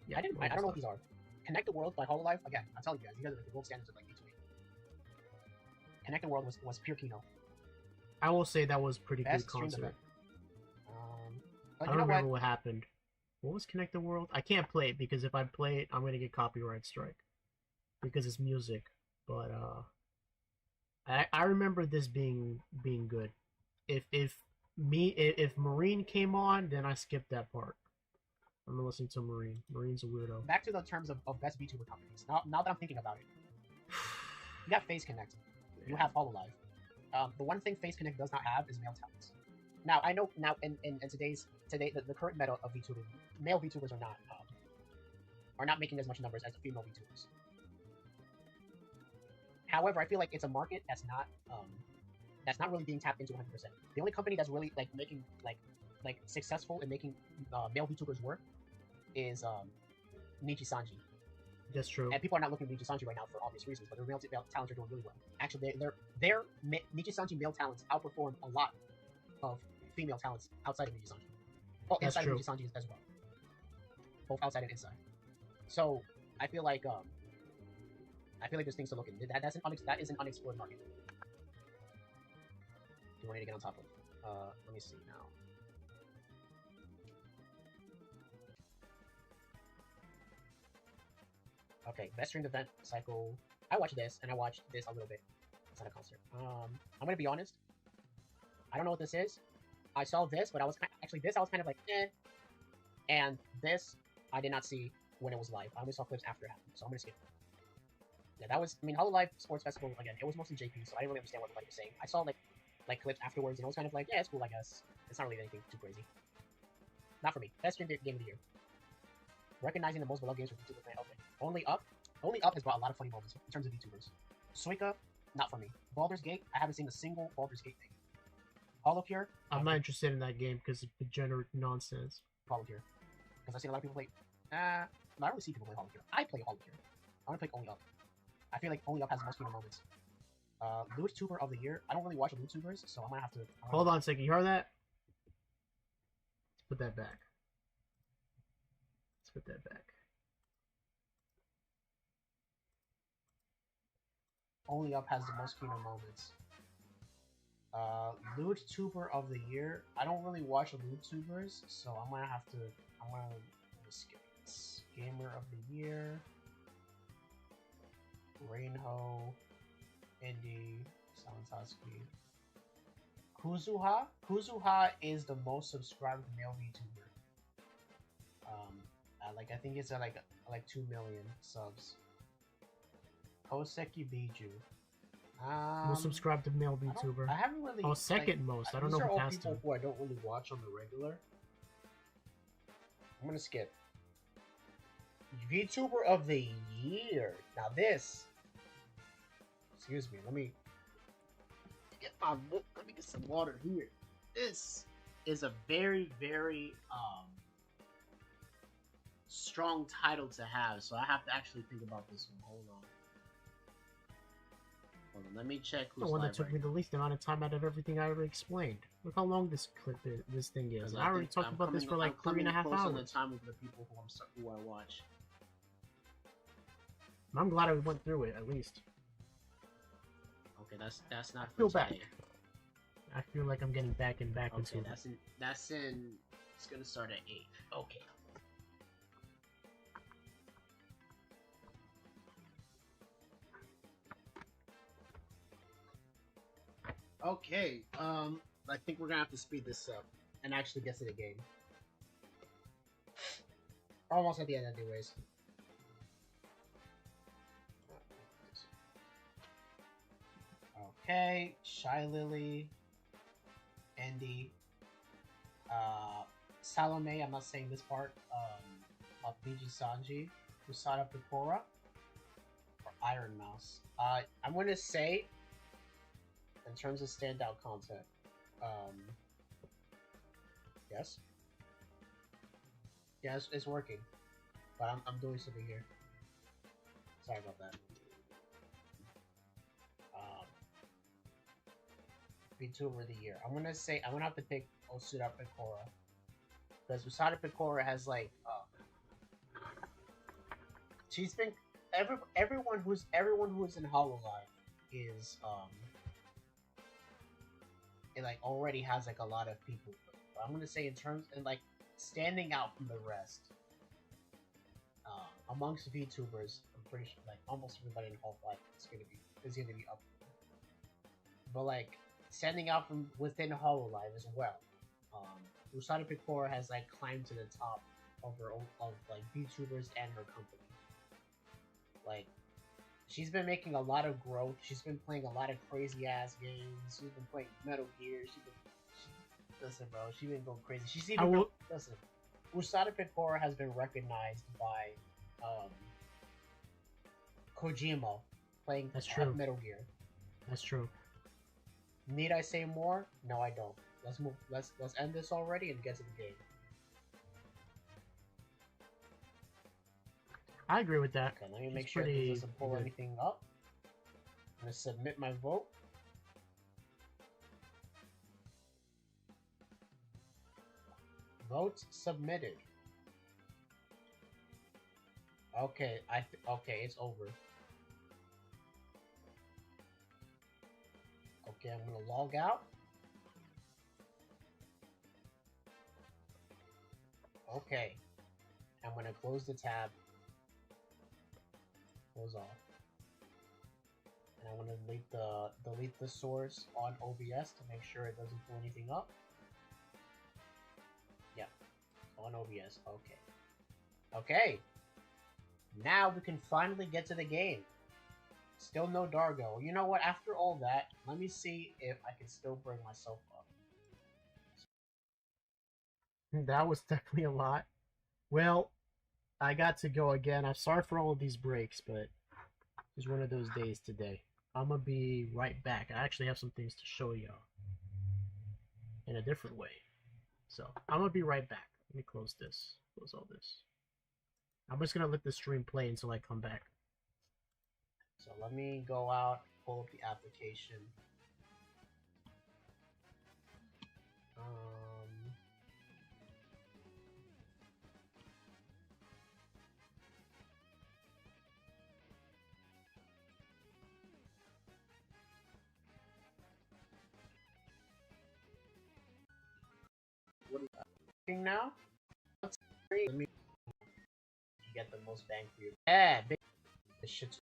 S2: Yeah, I don't know what these are. Connect the World by Hololive. Again, I'm telling you guys are like the gold standards of like VTuber. Connect the World was pure Kino.
S1: I will say that was pretty good concert. I don't remember what happened. What was Connect the World? I can't play it because if I play it, I'm gonna get copyright strike because it's music. But I remember this being good. If Marine came on, then I skipped that part. I'm gonna listen to Marine. Marine's a weirdo.
S2: Back to the terms of best VTuber companies. Now that I'm thinking about it, you got Phase Connect. You have Hololive. The one thing Phase Connect does not have is male talents. Now I know in the current meta of VTubing, male VTubers are not making as much numbers as the female VTubers. However, I feel like it's a market that's not really being tapped into 100%. The only company that's really like making like successful in making male VTubers work is Niji Sanji.
S1: That's true.
S2: And people are not looking at Niji Sanji right now for obvious reasons, but their male talents are doing really well. Actually, their Niji Sanji male talents outperform a lot of female talents outside of Niji Sanji. Well, inside of Niji Sanji as well. Both outside and inside. So I feel like there's things to look at. That is an unexplored market. Do you want me to get on top of? Let me see now. Okay, best streamed event cycle. I watched this, and I watched this a little bit. It's not a concert. I'm gonna be honest. I don't know what this is. I saw this, but I was kind of like, eh. And this, I did not see when it was live. I only saw clips after it happened, so I'm gonna skip it. Yeah, that was. I mean, Hololive Sports Festival again. It was mostly JP, so I didn't really understand what everybody was saying. I saw like clips afterwards, and it was kind of like, yeah, it's cool, I guess. It's not really anything too crazy. Not for me. Best streamed game of the year. Recognizing the most beloved games for VTubers. Okay. Only Up has brought a lot of funny moments in terms of VTubers. Suika, not for me. Baldur's Gate, I haven't seen a single Baldur's Gate thing. Holopure,
S1: I'm not interested in that game because it's degenerate nonsense.
S2: Holopure, because I've seen a lot of people play. I don't really see people play Holopure. I play Holopure. I want to play Only Up. I feel like Only Up has the most funny moments. YouTuber of the year. I don't really watch YouTubers, so I might have to.
S1: Hold on a second. You heard that? Let's put that back. Let's put that back.
S2: Only Up has the most Kino moments. YouTuber of the year. I don't really watch YouTubers, so I'm gonna have to. I'm gonna skip this. Gamer of the year. Rainho. Indy. Salantaski. Kuzuha. Kuzuha is the most subscribed male VTuber. I think it's at like 2 million subs. Koseki Biju.
S1: Most subscribed to male VTuber.
S2: I haven't really.
S1: Oh, second most. I don't know
S2: who
S1: who passed him.
S2: Who I don't really watch on the regular. I'm gonna skip. VTuber of the year. Now this. Excuse me. Let me get some water here. This is a very, very strong title to have, so I have to actually think about this one. Hold on. Let me check who's
S1: the one that
S2: live
S1: took
S2: right
S1: me the
S2: now.
S1: least amount of time out of everything I ever explained. Look how long this this thing is. I already talked about this for like 3.5 hours.
S2: On the time of the people who I watch.
S1: I'm glad I went through it at least.
S2: Okay, that's not.
S1: I feel
S2: for
S1: back.
S2: today.
S1: I feel like I'm getting back into
S2: Okay,
S1: it.
S2: that's in. It's gonna start at 8. Okay. Okay, I think we're gonna have to speed this up and actually get to the game. Almost at the end, anyways. Okay, Shy Lily, Andy, Salome. I'm not saying this part. Biji Sanji, Usada Picora, or Iron Mouse. I'm gonna say. In terms of standout content, yes, it's working, but I'm doing something here. Sorry about that. VTuber of the year. I'm gonna have to pick Usada Picora because Usada Picora has like she's been everyone who is in Hololive is it like already has like a lot of people. But I'm gonna say in terms and like standing out from the rest amongst VTubers, I'm pretty sure like almost everybody in Hololive is gonna be up. But like standing out from within Hololive as well, Usada Picora has like climbed to the top of like VTubers and her company. Like. She's been making a lot of growth. She's been playing a lot of crazy ass games. She's been playing Metal Gear. Listen, bro. She's been going crazy. She's even listen. Usada Picora has been recognized by Kojima playing Metal Gear.
S1: That's true.
S2: Need I say more? No, I don't. Let's move. Let's end this already and get to the game.
S1: I agree with that.
S2: Okay, let me make sure this doesn't pull anything up. I'm gonna submit my vote. Vote submitted. Okay, okay, it's over. Okay, I'm gonna log out. Okay, I'm gonna close the tab. Close off. And I want to delete the source on OBS to make sure it doesn't pull anything up. Yep, on OBS. Okay. Okay. Now we can finally get to the game. Still no Dargo. You know what? After all that, let me see if I can still bring myself up.
S1: That was definitely a lot. Well, I got to go again. I'm sorry for all of these breaks, but it's one of those days today. I'm gonna be right back. I actually have some things to show y'all in a different way. So I'm gonna be right back. Let me close this. Close all this. I'm just gonna let the stream play until I come back.
S2: So let me go out pull up the application. What is that now? Let me get the most bang for your. Yeah, big. This shit's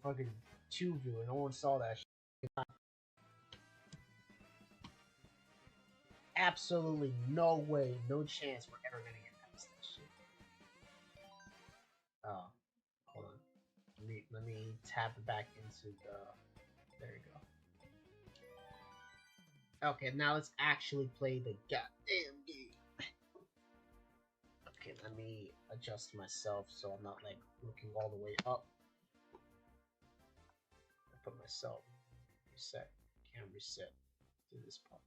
S2: fucking 2 viewer. No one saw that shit. Absolutely no way, no chance we're ever gonna get past that shit. Oh, hold on. Let me tap it back into the. There you go. Okay, now let's actually play the goddamn game. Okay, let me adjust myself so I'm not like looking all the way up. I put myself reset, cam reset to this part.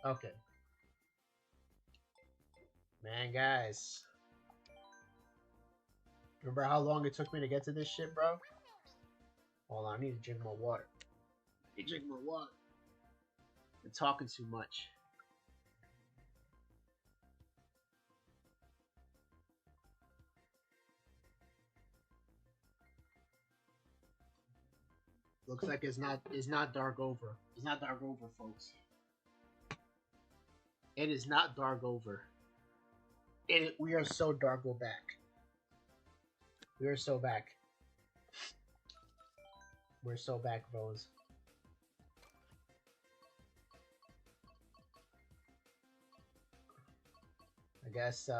S2: Okay. Man, guys. Remember how long it took me to get to this shit, bro? Hold on, I need to drink more water. I need to drink more water. I'm talking too much. Looks like it's not Dargo. It's not Dargo, folks. It is not Dargo. We are so Dargo back. We are so back. We're so back, bros. I guess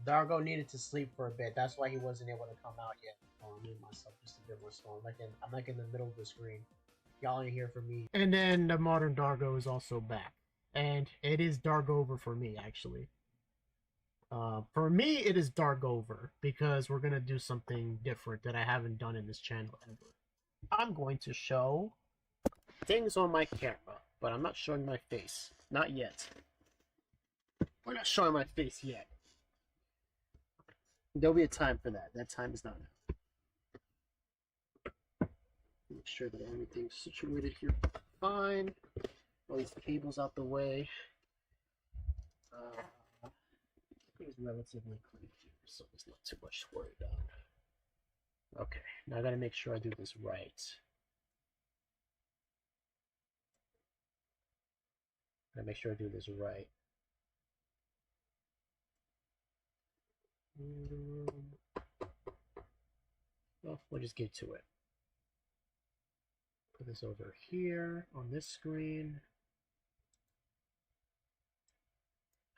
S2: Dargo needed to sleep for a bit. That's why he wasn't able to come out yet. I'll mute myself just a bit more slow. I'm like in the middle of the screen. Y'all ain't hear from me.
S1: And then the modern Dargo is also back. And it is Dargover for me, actually. For me, it is Dargover because we're going to do something different that I haven't done in this channel ever. I'm going to show things on my camera, but I'm not showing my face. Not yet. We're not showing my face yet. There'll be a time for that. That time is not now. Make sure that everything's situated here fine. All these cables out the way. It's relatively clean here, so there's not too much to worry about. Okay, now I gotta make sure I do this right. Gotta make sure I do this right. Well, we'll just get to it. Put this over here on this screen.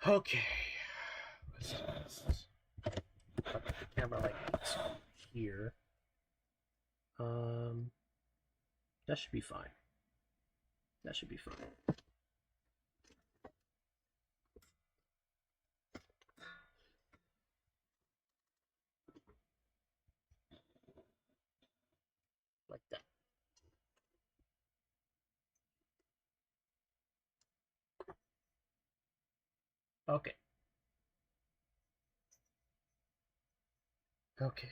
S1: Okay. Let's just put the camera like this here. That should be fine. That should be fine. Like that. Okay. Okay.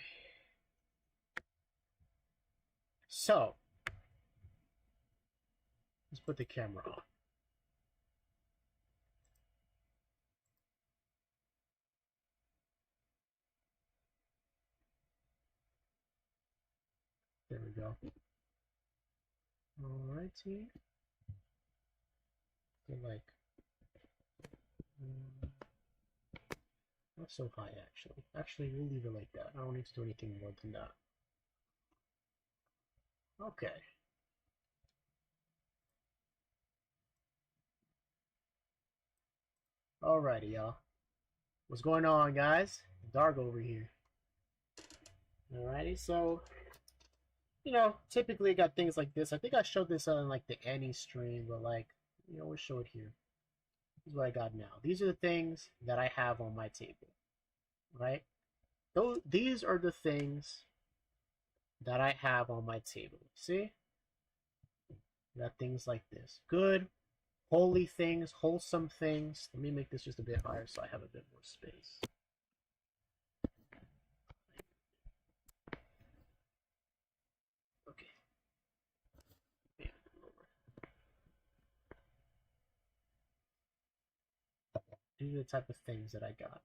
S1: So, let's put the camera on. There we go. Alrighty. They're like not so high actually. Actually, we'll leave it like that. I don't need to do anything more than that. Okay. Alrighty, y'all. What's going on, guys? Dargo over here. Alrighty, so you know, typically I got things like this. I think I showed this on like the Annie stream, but like, you know, we'll show it here. This is what I got now. These are the things that I have on my table, right? These are the things that I have on my table. See? I got things like this. Good, holy things, wholesome things. Let me make this just a bit higher so I have a bit more space. these are the type of things that I got.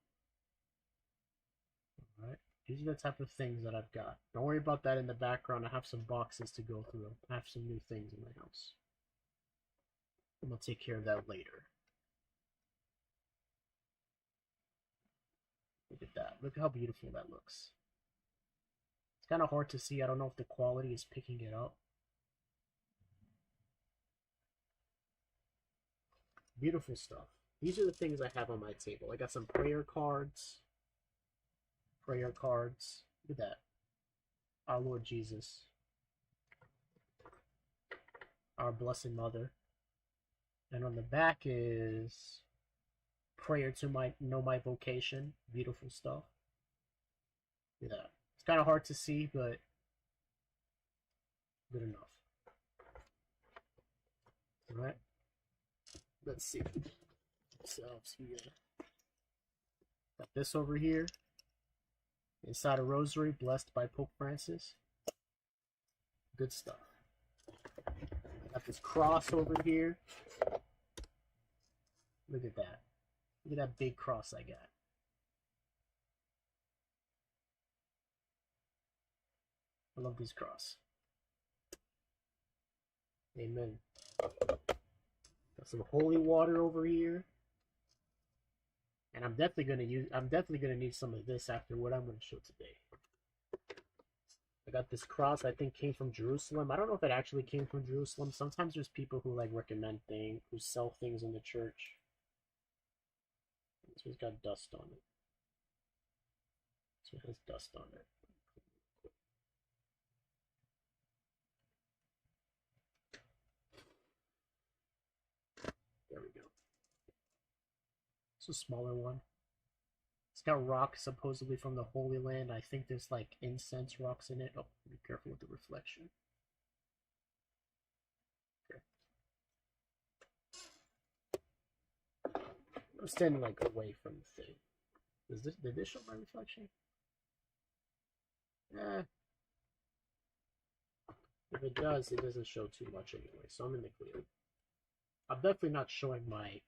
S1: Alright, these are the type of things that I've got. Don't worry about that in the background. I have some boxes to go through. I have some new things in my house. I'm gonna take care of that later. Look at that. Look how beautiful that looks. It's kind of hard to see. I don't know if the quality is picking it up. Beautiful stuff. These are the things I have on my table. I got some prayer cards. Prayer cards. Look at that. Our Lord Jesus. Our Blessed Mother. And on the back is prayer to know my vocation. Beautiful stuff. Look at that. It's kind of hard to see, but good enough. Alright. Let's see. Ourselves here. Got this over here. Inside a rosary, blessed by Pope Francis. Good stuff. Got this cross over here. Look at that. Look at that big cross I got. I love this cross. Amen. Got some holy water over here. And I'm definitely gonna need some of this after what I'm gonna show today. I got this cross I think came from Jerusalem. I don't know if it actually came from Jerusalem. Sometimes there's people who like recommend things, who sell things in the church. This one's got dust on it. This one has dust on it. There we go. It's a smaller one. It's got rocks supposedly from the Holy Land. I think there's like incense rocks in it. Oh, be careful with the reflection. Okay. I'm standing like away from the thing. Did this show my reflection? If it does, it doesn't show too much anyway, so I'm in the clear. I'm definitely not showing my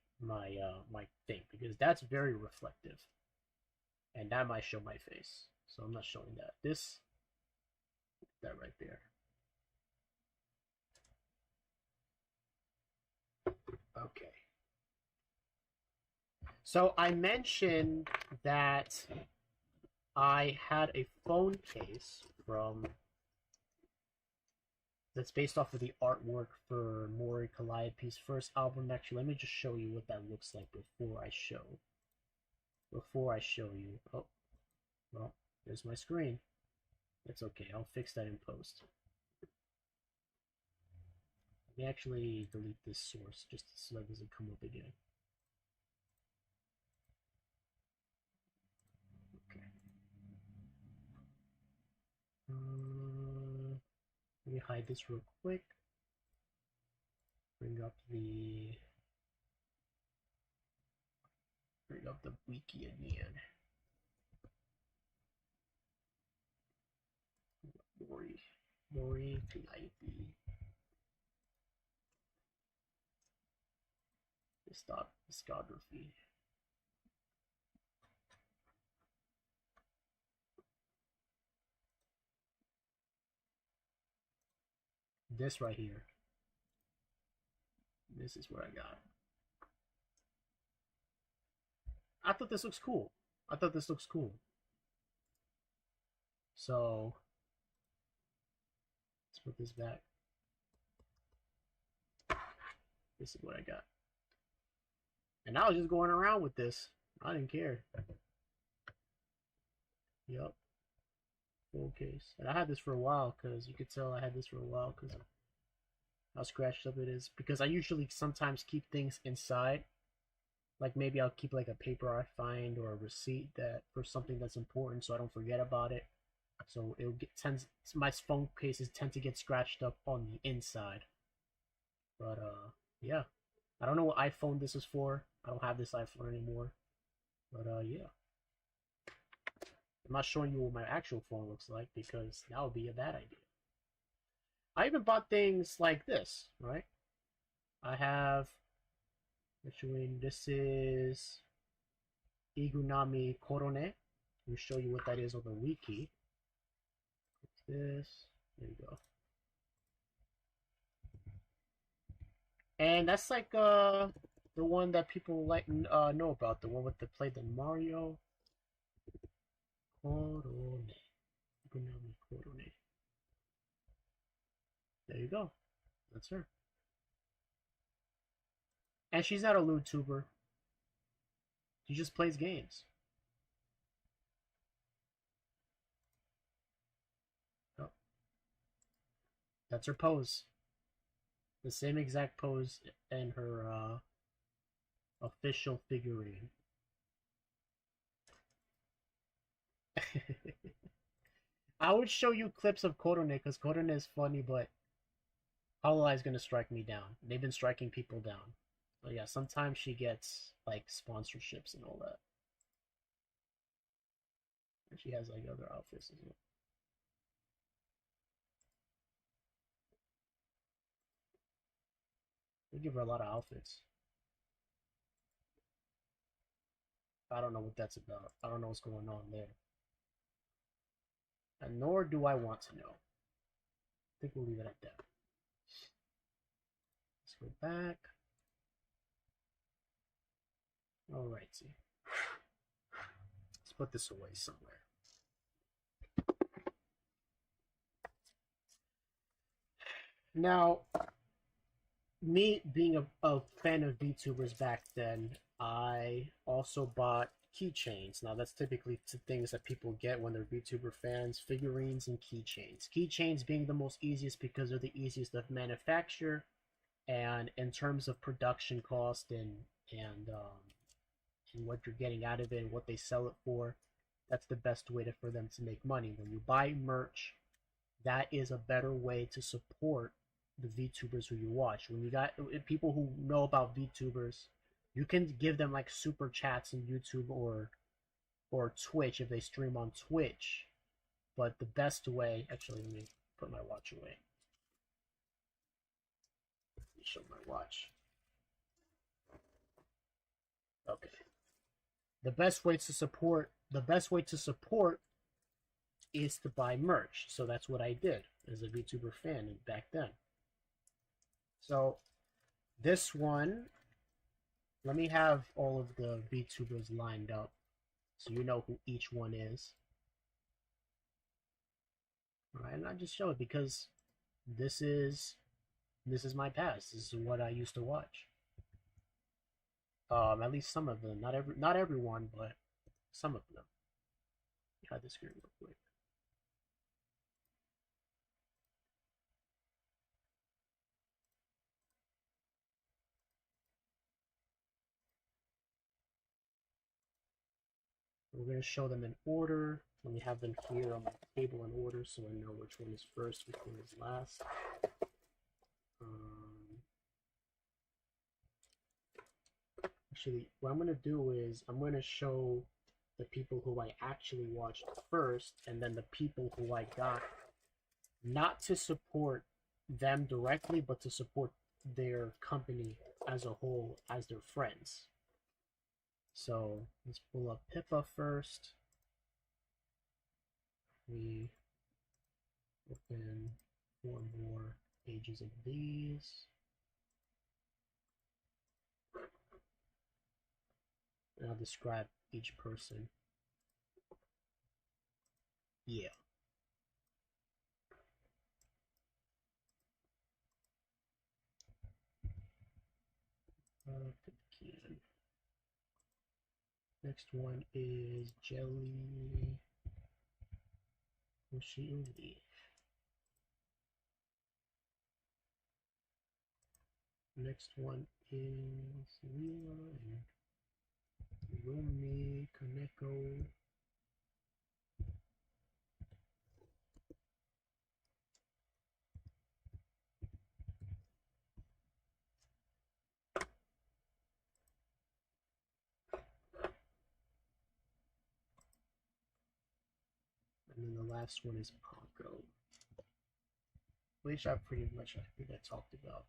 S1: thing because that's very reflective. And that might show my face. So I'm not showing that. That right there. Okay. So I mentioned that I had a phone case that's based off of the artwork for Maury Calliope's first album. Actually, let me just show you what that looks like before I show you. Oh, well, there's my screen. It's okay. I'll fix that in post. Let me actually delete this source just so that doesn't come up again. Okay. Let me hide this real quick. Bring up the wiki again. Maury Calliope. Discography. This right here. This is what I got. I thought this looks cool. So let's put this back. This is what I got. And I was just going around with this. I didn't care. Yep. Full case. And I had this for a while because you could tell I had this for a while because how scratched up it is. Because I usually sometimes keep things inside. Like maybe I'll keep like a paper I find or a receipt that for something that's important so I don't forget about it. So my phone cases tend to get scratched up on the inside. But yeah. I don't know what iPhone this is for. I don't have this iPhone anymore. But yeah. I'm not showing you what my actual phone looks like because that would be a bad idea. I even bought things like this, right? I have, actually, this is Igunami Korone. We'll show you what that is on the wiki. This. There you go. And that's like the one that people like know about, the one with the play the Mario. Korone. Igunami Korone. There you go. That's her. And she's not a lewd tuber. She just plays games. Oh. That's her pose. The same exact pose in her official figurine. I would show you clips of Korone because Korone is funny, but Hollow is gonna strike me down. They've been striking people down. So yeah, sometimes she gets like sponsorships and all that. And she has like other outfits as well. They give her a lot of outfits. I don't know what that's about. I don't know what's going on there. And nor do I want to know. I think we'll leave it at that. Let's go back. Alrighty. Let's put this away somewhere. Now, me being a fan of VTubers back then, I also bought keychains. Now, that's typically things that people get when they're VTuber fans, figurines and keychains. Keychains being the most easiest because they're the easiest to manufacture, and in terms of production cost and what you're getting out of it and what they sell it for, that's the best way for them to make money. When you buy merch, that is a better way to support the VTubers who you watch. When you got people who know about VTubers, you can give them like super chats in YouTube or Twitch if they stream on Twitch. But the best way, actually, let me put my watch away. Let me show my watch. Okay. The best way to support is to buy merch. So that's what I did as a VTuber fan back then. So this one, let me have all of the VTubers lined up so you know who each one is. All right, and I just show it because this is my past. This is what I used to watch. At least some of them, not everyone, but some of them. Try this screen real quick. We're going to show them in order. Let me have them here on my table in order so I know which one is first, which one is last. Actually, what I'm going to do is I'm going to show the people who I actually watched first, and then the people who I got not to support them directly, but to support their company as a whole, as their friends. So let's pull up Pippa first. We open 4 more pages of these. And I'll describe each person. Yeah. Next one is Jelly Hoshiuri. Next one is Lila and Rumi Kaneko. And then the last one is Ponko, which I think I talked about.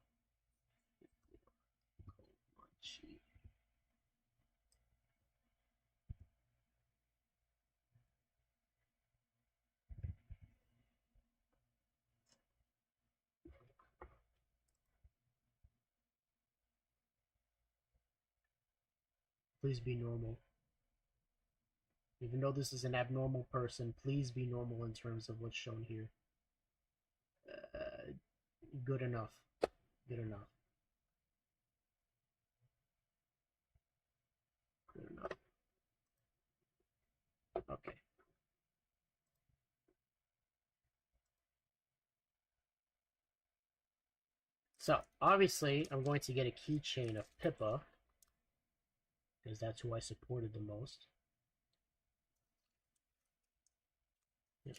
S1: Please be normal. Even though this is an abnormal person, please be normal in terms of what's shown here. Good enough. Good enough. Good enough. Okay. So, obviously, I'm going to get a keychain of Pippa, because that's who I supported the most. Yep.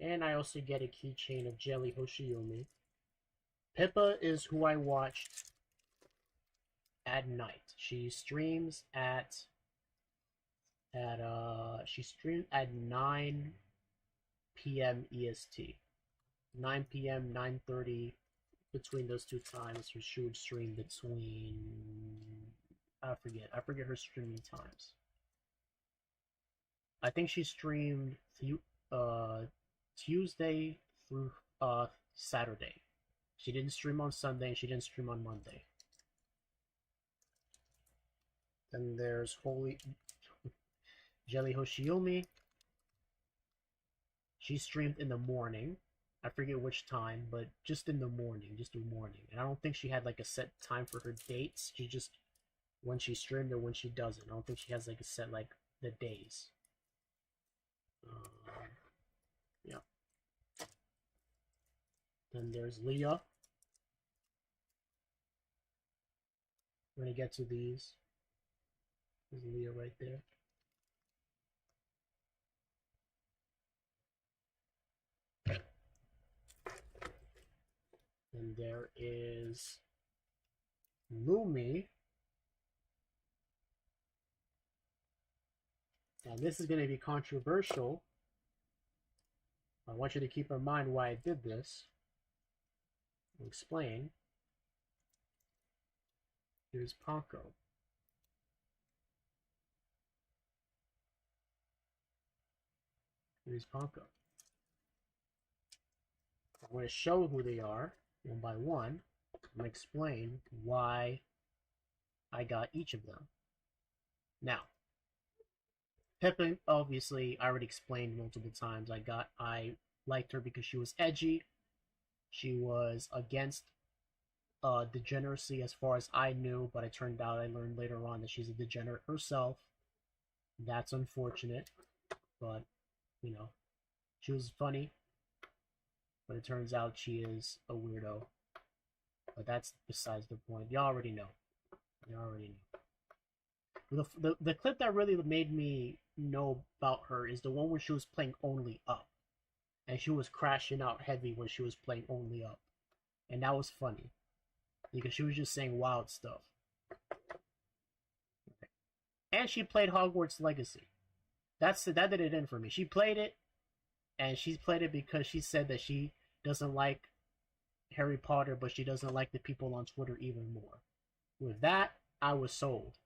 S1: And I also get a keychain of Jelly Hoshiyumi. Pippa is who I watched at night. She streams at 9 p.m. EST. 9 p.m., 9:30, between those two times, she would stream between, I forget her streaming times. I think she streamed Tuesday through Saturday. She didn't stream on Sunday, and she didn't stream on Monday. Then there's Jelly Hoshiyumi. She streamed in the morning. I forget which time, but just in the morning, And I don't think she had like a set time for her dates. She just, when she streamed or when she doesn't. I don't think she has like a set, like, the days. Yeah. Then there's Leah. We're gonna get to these. There's Leah right there. And there is Lumi. And this is going to be controversial. I want you to keep in mind why I did this. I'll explain. Here's Ponko. Here's Ponko. I'm going to show who they are one by one. I'm going to explain why I got each of them. Now, Pippa, obviously, I already explained multiple times. I liked her because she was edgy. She was against degeneracy as far as I knew, but it turned out I learned later on that she's a degenerate herself. That's unfortunate, but, you know, she was funny, but it turns out she is a weirdo. But that's besides the point. You already know. You already know. The clip that really made me know about her is the one where she was playing Only Up. And she was crashing out heavy when she was playing Only Up. And that was funny. Because she was just saying wild stuff. Okay. And she played Hogwarts Legacy. That did it in for me. She played it, and she played it because she said that she doesn't like Harry Potter, but she doesn't like the people on Twitter even more. With that, I was sold.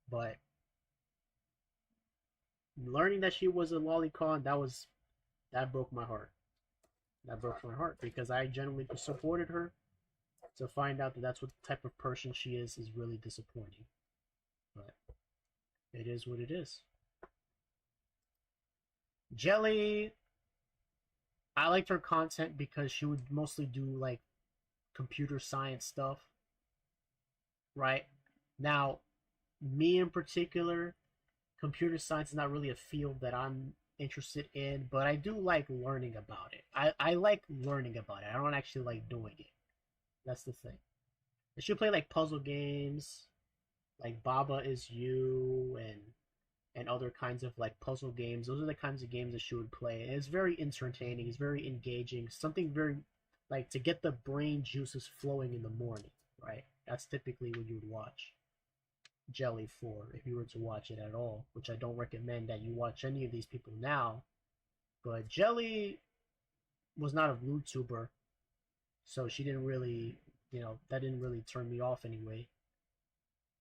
S1: But learning that she was a lolicon, that broke my heart. That broke my heart because I genuinely supported her. To find out that that's what type of person she is really disappointing. But it is what it is. Jelly, I liked her content because she would mostly do like computer science stuff. Right? Now, me in particular, computer science is not really a field that I'm interested in, but I do like learning about it. I like learning about it. I don't actually like doing it. That's the thing. I should play like puzzle games, like Baba Is You, and other kinds of like puzzle games. Those are the kinds of games that she would play. And it's very entertaining. It's very engaging. Something very like to get the brain juices flowing in the morning, right? That's typically what you would watch Jelly for if you were to watch it at all, which I don't recommend that you watch any of these people now. But Jelly was not a YouTuber. So she didn't really, that didn't really turn me off anyway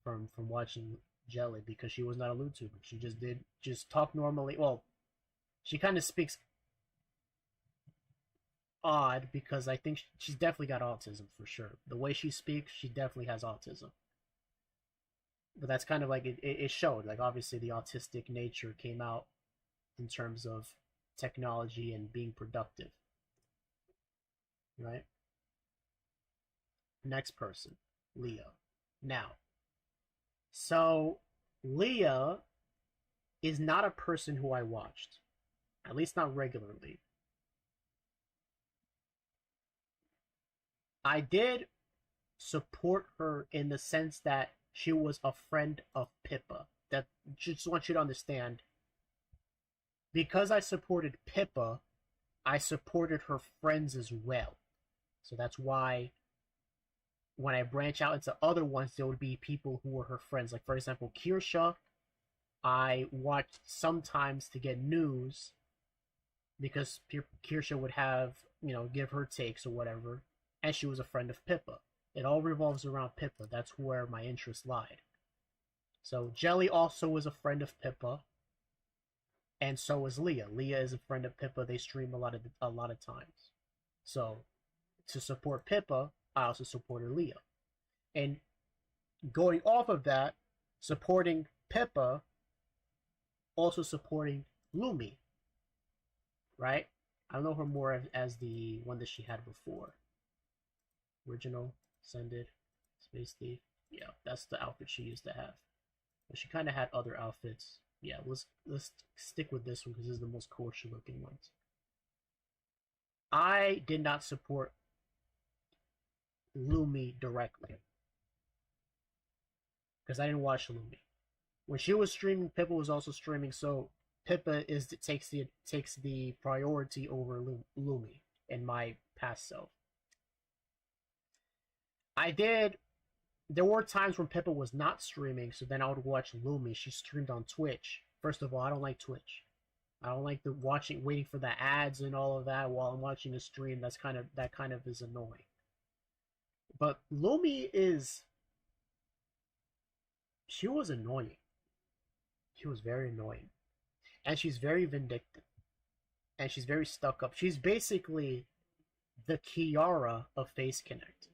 S1: from watching Jelly because she was not a YouTuber. She just talk normally. Well, she kind of speaks odd because I think she's definitely got autism for sure. The way she speaks, she definitely has autism. but that's kind of like it showed. Like obviously the autistic nature came out in terms of technology and being productive, right? Next person, Leah. Now, so Leah is not a person who I watched, at least not regularly. I did support her in the sense that she was a friend of Pippa. That just want you to understand. Because I supported Pippa, I supported her friends as well. So that's why when I branch out into other ones, there would be people who were her friends. Like, for example, Kirsha, I watched sometimes to get news because Kirsha would have, give her takes or whatever, and she was a friend of Pippa. It all revolves around Pippa. That's where my interest lied. So Jelly also was a friend of Pippa, and so is Leah. Leah is a friend of Pippa. They stream a lot of times. So to support Pippa, I also supported Leah. And going off of that, supporting Pippa, also supporting Lumi, right? I know her more as the one that she had before. Original, Sended, Space Thief. Yeah, that's the outfit she used to have. But she kind of had other outfits. Yeah, let's stick with this one because this is the most kosher looking ones. I did not support Lumi directly because I didn't watch Lumi. When she was streaming, Pippa was also streaming, so Pippa takes the priority over Lumi in my past self. There were times when Pippa was not streaming, so then I would watch Lumi. She streamed on Twitch. First of all, I don't like Twitch. I don't like waiting for the ads and all of that while I'm watching a stream. That kind of is annoying. But Lumi she was annoying. She was very annoying. And she's very vindictive. And she's very stuck up. She's basically the Kiara of Face Connect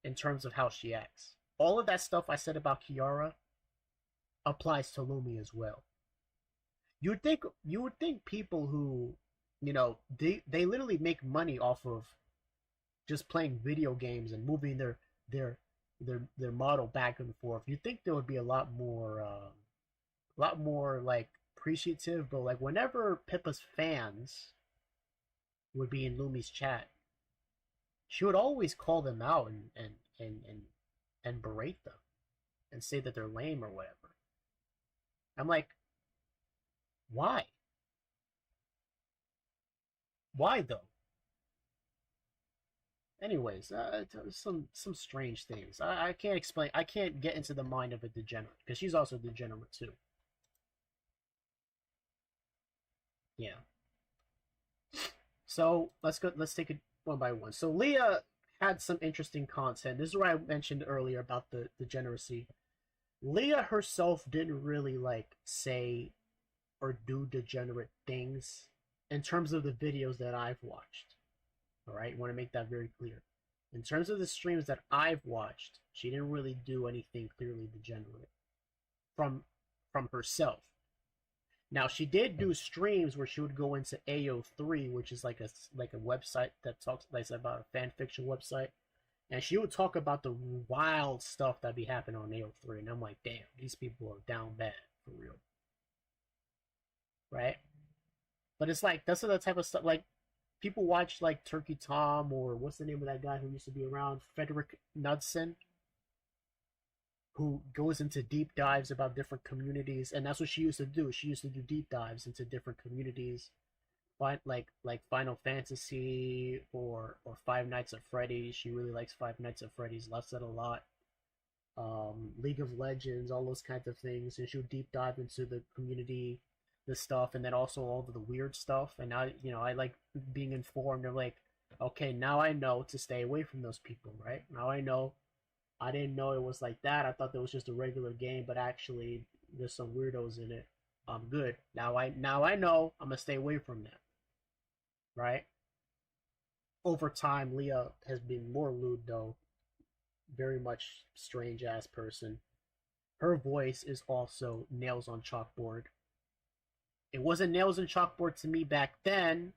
S1: in terms of how she acts. All of that stuff I said about Kiara applies to Lumi as well. You would think people who, they literally make money off of just playing video games and moving their model back and forth. You'd think there would be a lot more like appreciative, but like whenever Pippa's fans would be in Lumi's chat, she would always call them out and berate them and say that they're lame or whatever. I'm like, why? Why though? Anyways, some strange things. I can't explain. I can't get into the mind of a degenerate because she's also degenerate too. Yeah. So let's take it one by one. So Leah had some interesting content. This is what I mentioned earlier about the degeneracy. Leah herself didn't really like say or do degenerate things in terms of the videos that I've watched. All right, I want to make that very clear. In terms of the streams that I've watched, she didn't really do anything clearly degenerate from herself. Now she did do streams where she would go into AO3, which is like a website that's about a fan fiction website, and she would talk about the wild stuff that be happening on AO3, and I'm like, damn, these people are down bad for real, right? But it's like that's the type of stuff like people watch like Turkey Tom or what's the name of that guy who used to be around, Frederick Knudsen, who goes into deep dives about different communities, and that's what she used to do. She used to do deep dives into different communities, like Final Fantasy or Five Nights at Freddy's. She really likes Five Nights at Freddy's, loves it a lot. League of Legends, all those kinds of things, and she would deep dive into the community, the stuff, and then also all of the weird stuff. And now, I like being informed of like, okay, now I know to stay away from those people, right? Now I know. I didn't know it was like that. I thought that was just a regular game, but actually there's some weirdos in it. I'm good. Now I know I'm gonna stay away from that. Right? Over time, Leah has been more lewd though. Very much strange ass person. her voice is also nails on chalkboard. It wasn't nails on chalkboard to me back then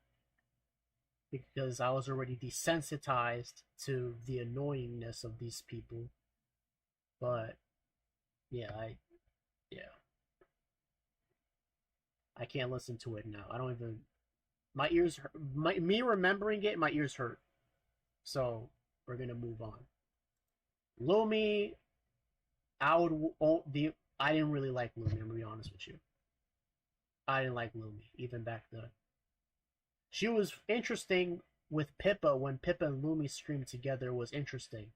S1: because I was already desensitized to the annoyingness of these people. But yeah, I can't listen to it now. I don't even. My ears hurt. Me remembering it, my ears hurt. So we're gonna move on. Lumi, I didn't really like Lumi. I'm gonna be honest with you. I didn't like Lumi even back then. She was interesting with Pippa when Pippa and Lumi streamed together. Was interesting,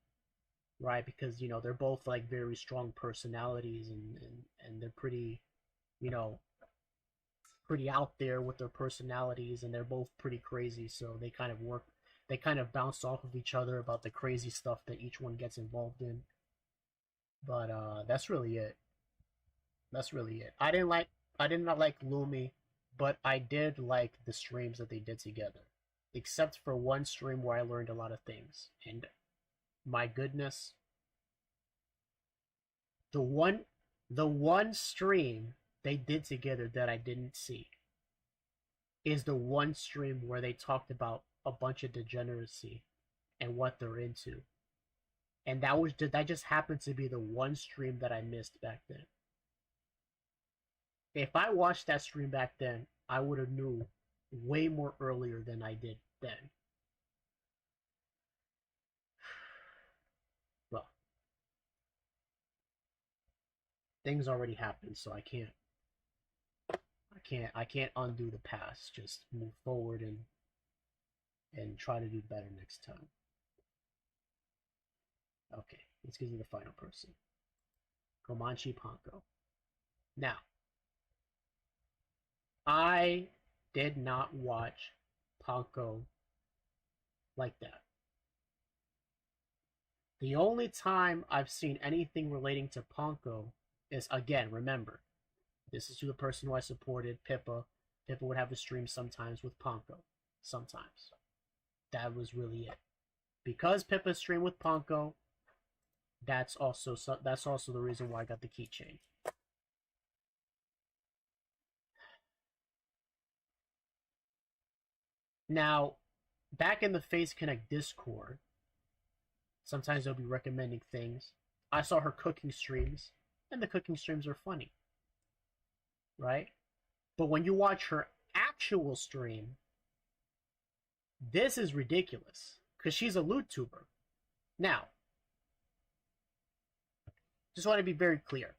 S1: right? Because they're both like very strong personalities and they're pretty, pretty out there with their personalities, and they're both pretty crazy. So they kind of work. They kind of bounce off of each other about the crazy stuff that each one gets involved in. But that's really it. That's really it. I did not like Lumi, but I did like the streams that they did together. Except for one stream where I learned a lot of things. And my goodness, the one stream they did together that I didn't see is the one stream where they talked about a bunch of degeneracy and what they're into. And that just happened to be the one stream that I missed back then. If I watched that stream back then, I would have knew way more earlier than I did then. Well, things already happened, so I can't undo the past. Just move forward and try to do better next time. Okay, let's get to the final person. Comanche Ponko. Now, I did not watch Ponko like that. The only time I've seen anything relating to Ponko is, again, remember, this is who the person who I supported, Pippa. Pippa would have a stream sometimes with Ponko. Sometimes. That was really it. Because Pippa streamed with Ponko, that's also the reason why I got the keychain. Now, back in the Face Connect Discord, sometimes they'll be recommending things. I saw her cooking streams, and the cooking streams are funny. Right? But when you watch her actual stream, this is ridiculous. Because she's a LootTuber. Now, just want to be very clear.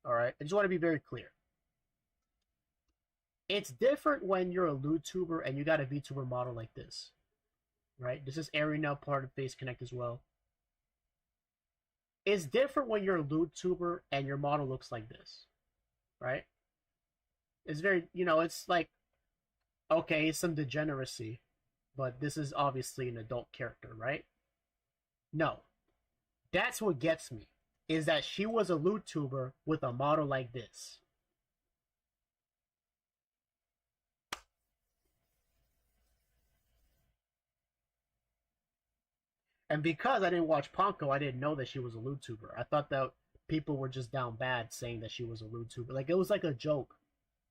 S1: Alright? I just want to be very clear. It's different when you're a LootTuber and you got a VTuber model like this. Right? This is Ari now part of Face Connect as well. It's different when you're a LootTuber and your model looks like this. Right? It's very, it's like, okay, some degeneracy, but this is obviously an adult character, right? No. That's what gets me, is that she was a LootTuber with a model like this. And because I didn't watch Ponko, I didn't know that she was a LootTuber. I thought that people were just down bad saying that she was a LootTuber. Like, it was like a joke.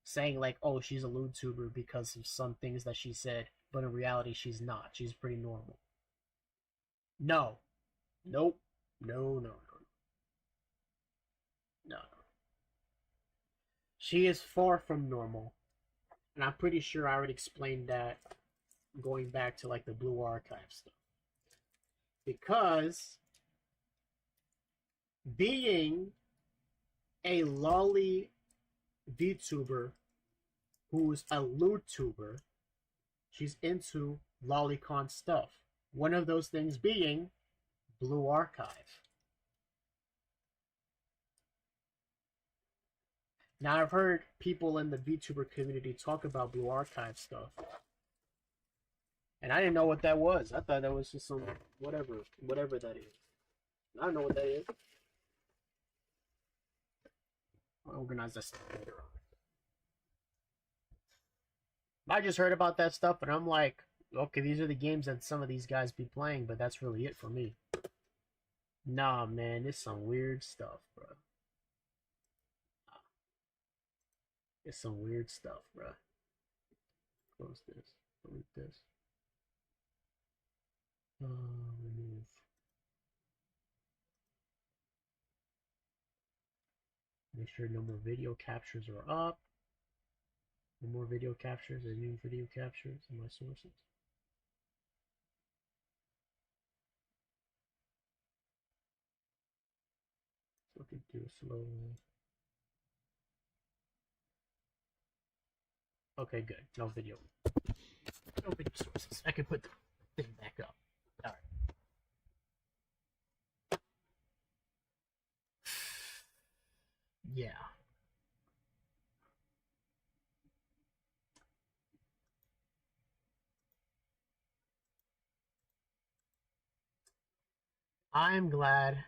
S1: Saying like, oh, she's a LootTuber because of some things that she said, but in reality, she's not. She's pretty normal. No. Nope. No. She is far from normal. And I'm pretty sure I already explained that going back to like the Blue Archive stuff. Because being a lolly VTuber who's a LootTuber, she's into lolicon stuff. One of those things being Blue Archive. Now, I've heard people in the VTuber community talk about Blue Archive stuff. And I didn't know what that was. I thought that was just some whatever that is. I don't know what that is. I'll organize this later on. I just heard about that stuff, and I'm like, okay, these are the games that some of these guys be playing, but that's really it for me. Nah, man, it's some weird stuff, bro. It's some weird stuff, bruh. Close this. Delete this. Remove. Make sure no more video captures are up. No more video captures. There's new video captures in my sources. So I can do it slowly. Okay, good. No video. No video sources. I can put the thing back up. Alright. Yeah. I'm glad.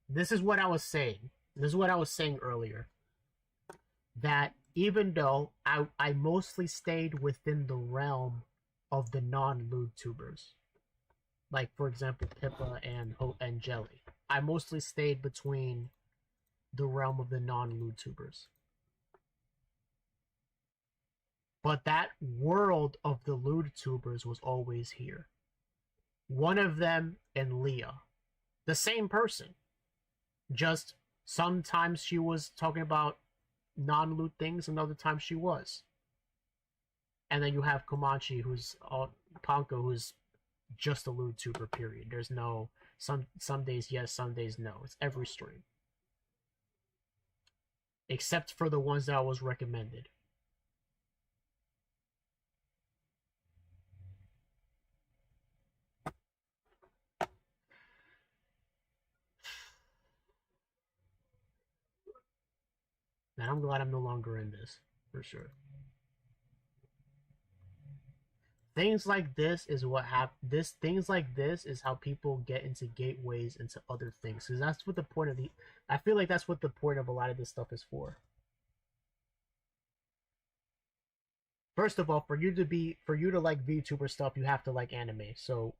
S1: This is what I was saying. This is what I was saying earlier. That even though I mostly stayed within the realm of the non-lewd tubers, like for example Pippa and Jelly, I mostly stayed between the realm of the non-lewd tubers. But that world of the lewd tubers was always here. One of them and Leah, the same person. Just sometimes she was talking about non-lewd things, and other times she was. And then you have Comanche, who's Ponko, who's just a lewd tuber. Period. There's no some days yes, some days no. It's every stream, except for the ones that was recommended. And I'm glad I'm no longer in this, for sure. Things like this is what things like this is how people get into gateways into other things. Because that's what the point of I feel like that's what the point of a lot of this stuff is for. First of all, for you to like VTuber stuff, you have to like anime. So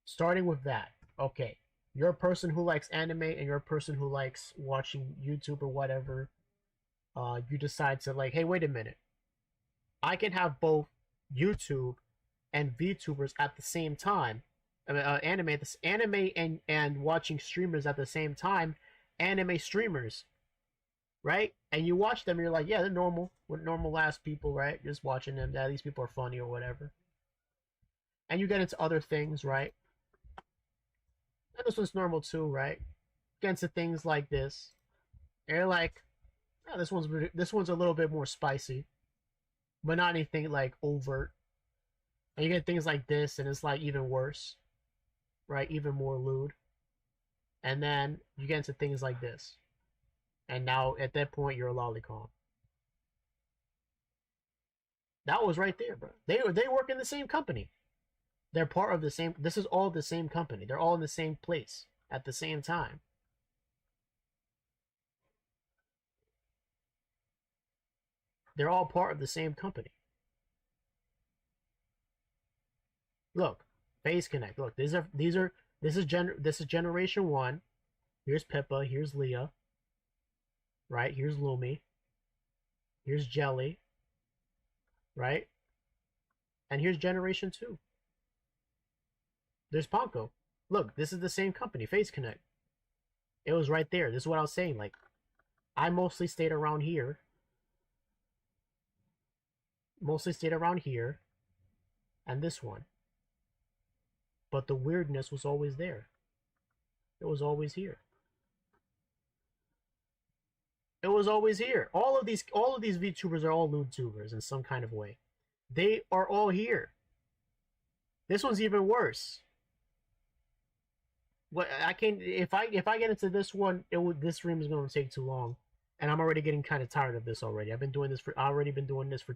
S1: starting with that, okay. You're a person who likes anime and you're a person who likes watching YouTube or whatever. You decide to like, hey, wait a minute. I can have both YouTube and VTubers at the same time. Anime and watching streamers at the same time. Anime streamers, right? And you watch them, and you're like, yeah, they're normal. We're normal ass people, right? Just watching them. Yeah, these people are funny or whatever. And you get into other things, right? And this one's normal too, right? Get into things like this. And you're like, oh, this one's a little bit more spicy, but not anything like overt. And you get things like this, and it's like even worse, right? Even more lewd. And then you get into things like this, and now at that point you're a lolicon. That was right there, bro. They work in the same company. They're part of the same. This is all the same company. They're all in the same place at the same time. They're all part of the same company. Look, Phase Connect. Look, this is generation 1. Here's Pippa. Here's Leah. Right? Here's Lumi. Here's Jelly. Right? And here's generation 2. There's Ponko. Look, this is the same company, Phase Connect. It was right there. This is what I was saying. Like, I mostly stayed around here. And this one. But the weirdness was always there. It was always here. It was always here. All of these VTubers are all lewdtubers in some kind of way. They are all here. This one's even worse. What I can if I get into this one, this stream is going to take too long, and I'm already getting kind of tired of this already. I've already been doing this for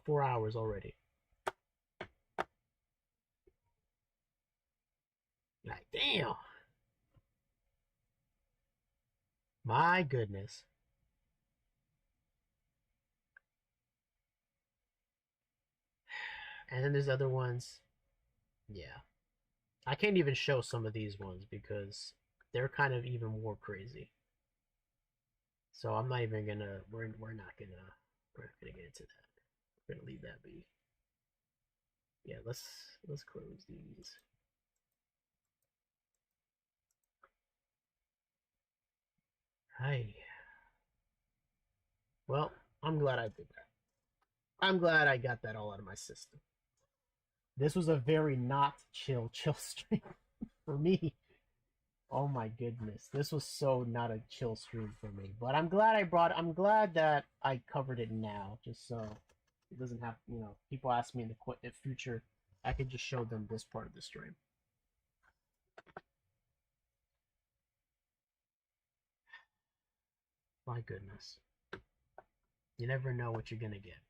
S1: 4 hours already. Like, damn. My goodness. And then there's other ones. Yeah. I can't even show some of these ones because they're kind of even more crazy. So I'm not even gonna. We're not gonna get into that. We're gonna leave that be. Yeah, let's close these. Hi. Well, I'm glad I did that. I'm glad I got that all out of my system. This was a very not chill stream for me. Oh my goodness, this was so not a chill stream for me. But I'm glad that I covered it now, just so it doesn't have, people ask me in the future, I can just show them this part of the stream. My goodness. You never know what you're gonna get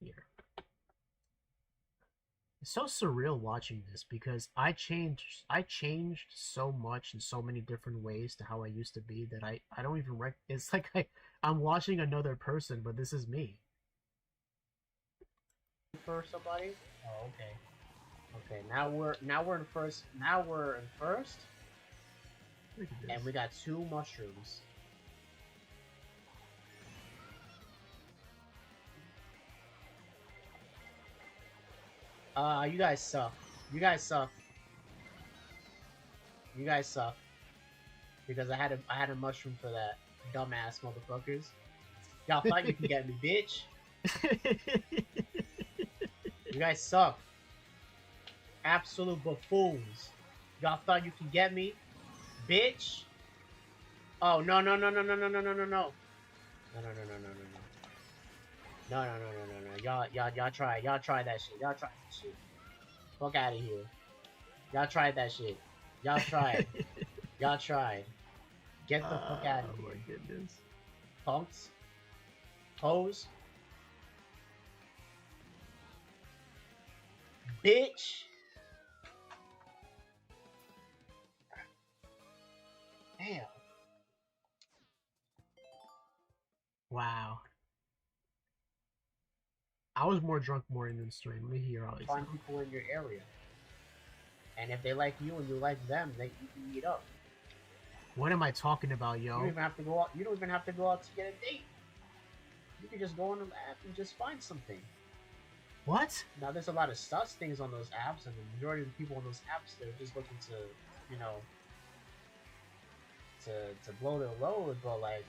S1: here. It's so surreal watching this because I changed so much in so many different ways to how I used to be that I don't even it's like I'm watching another person, but this is me.
S2: For somebody? Oh, okay. Okay, now we're in first. Now we're in first. And we got 2 mushrooms. You guys suck. You guys suck. You guys suck. Because I had a mushroom for that. Dumbass motherfuckers. Y'all thought you could get me, bitch. You guys suck. Absolute buffoons. Y'all thought you could get me, bitch. Oh no. No. Y'all try that shit. Y'all try that shit. Fuck out of here. Y'all tried that shit. Y'all tried. Y'all tried. Get the fuck out of here.
S1: Oh my goodness.
S2: Punks. Hoes. Bitch. Damn.
S1: Wow. I was more drunk more in the stream. Let me hear all these.
S2: Find people in your area. And if they like you and you like them, then you can meet up.
S1: What am I talking about, yo?
S2: You don't even have to go out. You don't even have to go out to get a date. You can just go on an app and just find something.
S1: What?
S2: Now there's a lot of sus things on those apps, and the majority of the people on those apps, they're just looking to, to blow their load. But like,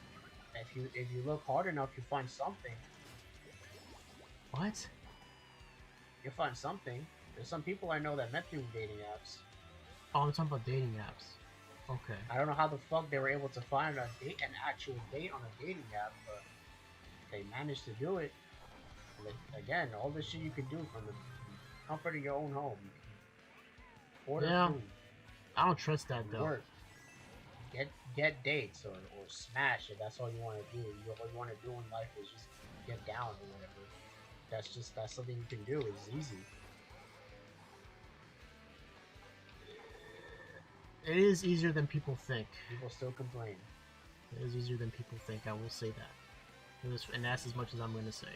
S2: if you look hard enough, you find something.
S1: What?
S2: You'll find something. There's some people I know that met through dating apps.
S1: Oh, I'm talking about dating apps. Okay.
S2: I don't know how the fuck they were able to find an actual date on a dating app, but they managed to do it. Again, all this shit you can do from the comfort of your own home. Order food.
S1: I don't trust that though.
S2: Work. Get dates or smash it. That's all you want to do. All you want to do in life is just get down or whatever. That's something you can do. It's easy.
S1: It is easier than people think.
S2: People still complain.
S1: It is easier than people think. I will say that. And that's as much as I'm going to say.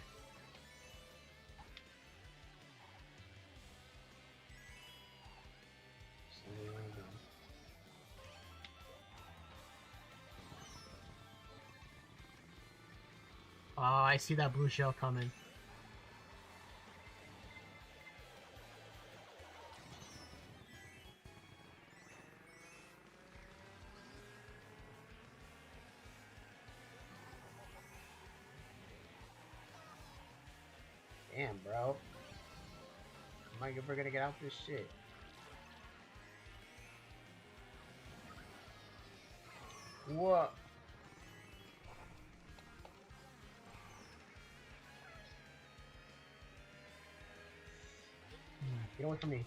S1: Oh, I see that blue shell coming.
S2: Damn, bro. Am I ever gonna get out this shit? What? Get away from me.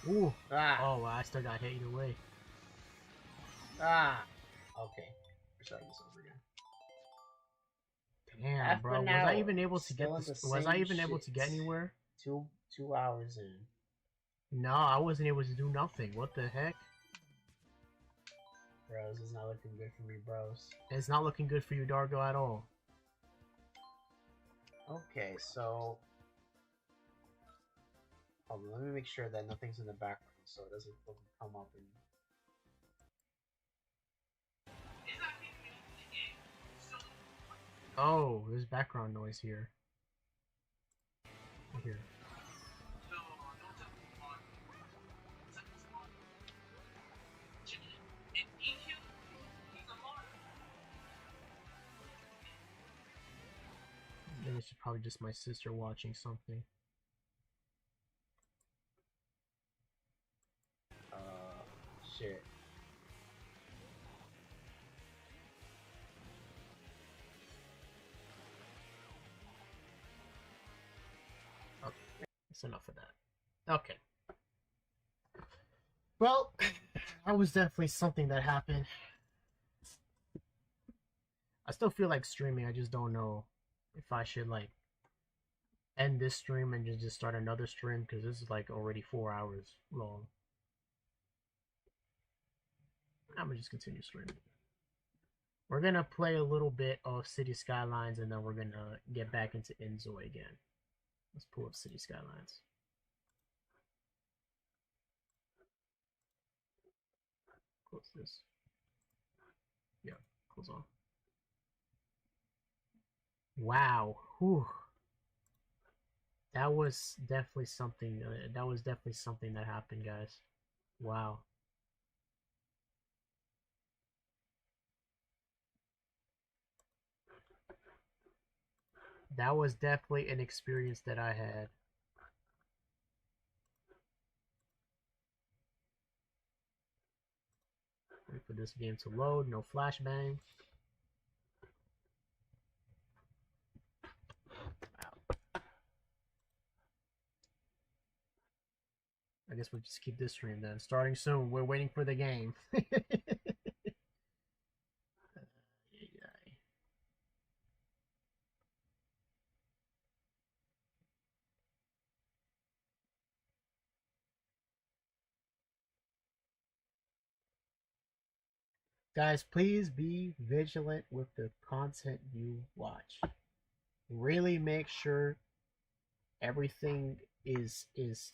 S1: Ooh.
S2: Ah.
S1: Oh, wow, I still got hit either way.
S2: Ah. Okay. We're starting this over again.
S1: Damn, bro. Was I even able to get this? Was I even able to get anywhere?
S2: 2 hours in.
S1: No, I wasn't able to do nothing. What the heck?
S2: Bros, it's not looking good for me, bros.
S1: It's not looking good for you, Dargo, at all.
S2: Okay, so... Hold on, let me make sure that nothing's in the background so it doesn't come up and...
S1: Oh, there's background noise here. Here. I think it's probably just my sister watching something.
S2: Shit.
S1: Okay, that's enough of that. Okay. Well, that was definitely something that happened. I still feel like streaming, I just don't know if I should like end this stream and just start another stream, because this is like already 4 hours long. I'm gonna just continue streaming. We're gonna play a little bit of City Skylines and then we're gonna get back into Enzo again. Let's pull up City Skylines. Close this. Yeah, close on. Wow. Whew. That was definitely something. That was definitely something that happened, guys. Wow. That was definitely an experience that I had. Wait for this game to load. No flashbang. Wow. I guess we'll just keep this stream then. Starting soon. We're waiting for the game. Guys, please be vigilant with the content you watch. Really make sure everything is as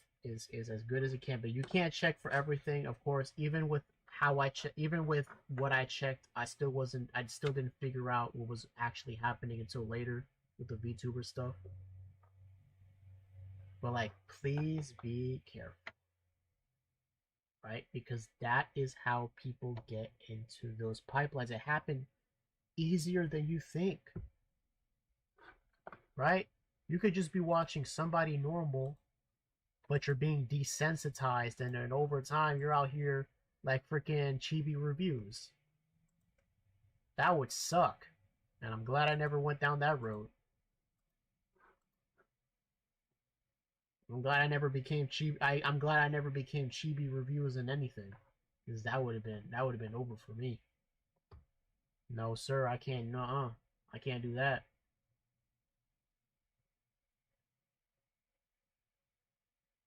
S1: good as it can. But you can't check for everything, of course. Even with how I even with what I checked, I still didn't figure out what was actually happening until later with the VTuber stuff. But like, please be careful. Right? Because that is how people get into those pipelines. It happened easier than you think. Right? You could just be watching somebody normal, but you're being desensitized, and then over time you're out here like freaking chibi reviews. That would suck. And I'm glad I never went down that road. I'm glad I never became chibi. I'm glad I never became chibi reviews in anything, because that would have been over for me. No, sir, I can't. Nuh-uh. I can't do that.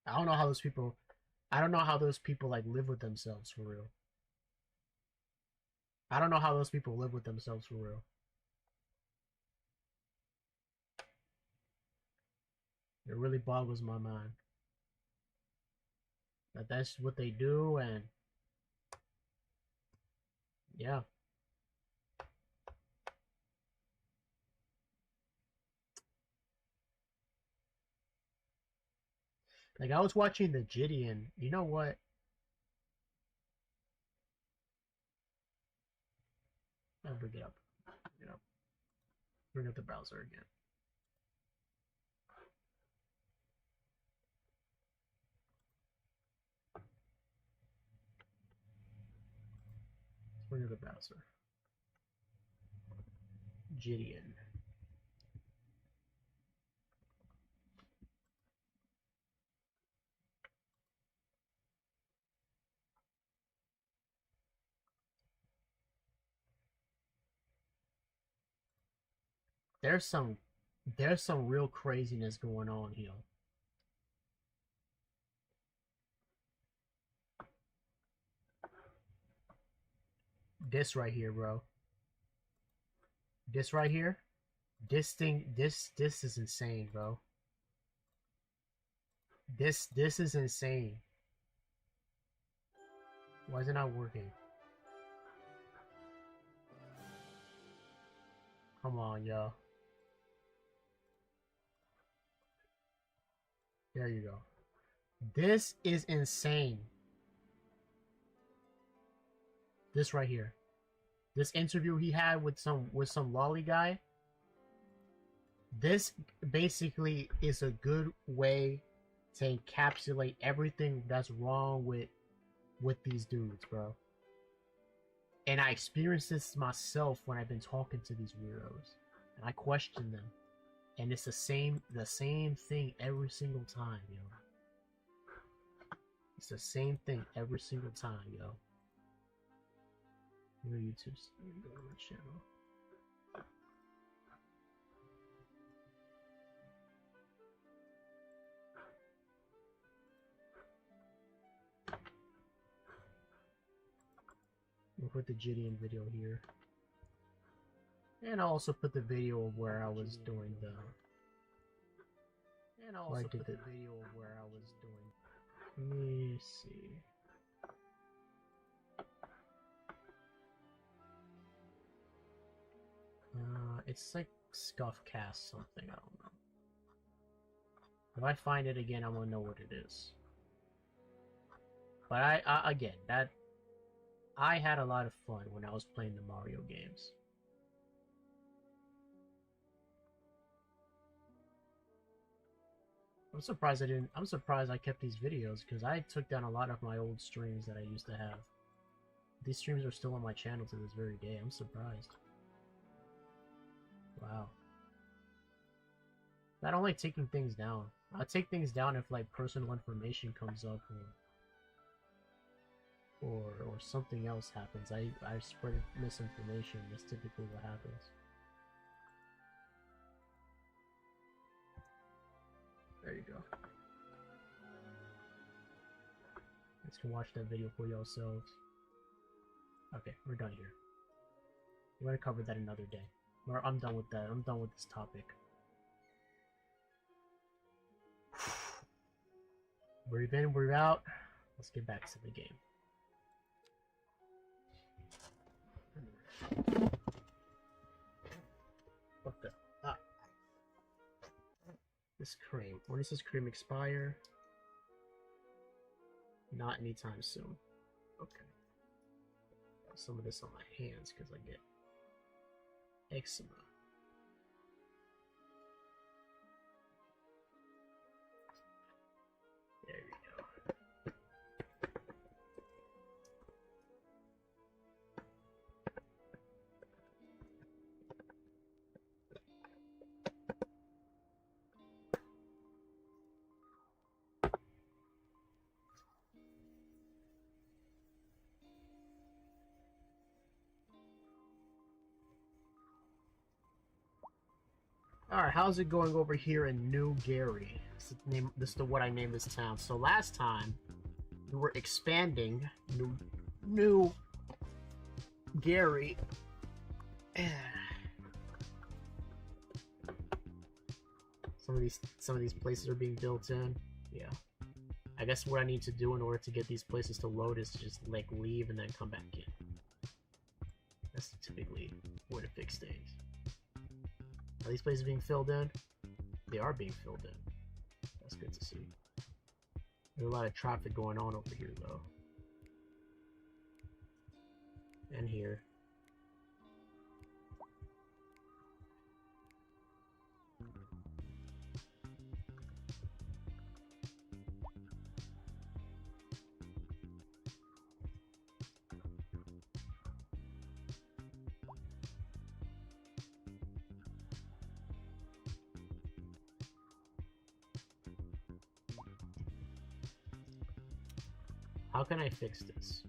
S1: I don't know how those people. I don't know how those people like live with themselves for real. I don't know how those people live with themselves for real. It really boggles my mind that that's what they do, and yeah. Like, I was watching the Gideon. You know what? I'll bring it up. Bring it up. Bring up the browser again. Let's bring up the browser. Gideon. There's some real craziness going on here. This right here, bro. This right here. This thing, this is insane, bro. This is insane. Why is it not working? Come on, yo. There you go. This is insane. This right here. This interview he had with some lolly guy. This basically is a good way to encapsulate everything that's wrong with these dudes, bro. And I experienced this myself when I've been talking to these weirdos, and I question them, and it's the same thing every single time, yo. It's the same thing every single time, yo. Your YouTube's go to my channel. We'll put the Gideon video here. And I'll also put the video of where I was doing the... And I'll also put the video of where I was doing... Let me see... it's like Scuffcast something, I don't know. If I find it again, I'm gonna know what it is. But I again, I had a lot of fun when I was playing the Mario games. I'm surprised I kept these videos, because I took down a lot of my old streams that I used to have. These streams are still on my channel to this very day. I'm surprised. Wow. I don't like taking things down. I'll take things down if like personal information comes up or something else happens. I spread misinformation. That's typically what happens. There you go. You guys can watch that video for yourselves. Okay, we're done here. We're gonna cover that another day. I'm done with that. I'm done with this topic. We're in, we're out. Let's get back to the game. What the? Ah. This cream. When does this cream expire? Not anytime soon. Okay. Got some of this on my hands because I get eczema. There you go. Alright, how's it going over here in New Gary? This is what I named this town. So last time, we were expanding New Gary. Some of these places are being built in. Yeah. I guess what I need to do in order to get these places to load is to just like leave and then come back in. That's typically where to fix things. Are these places being filled in? They are being filled in. That's good to see. There's a lot of traffic going on over here, though. And here. How can I fix this?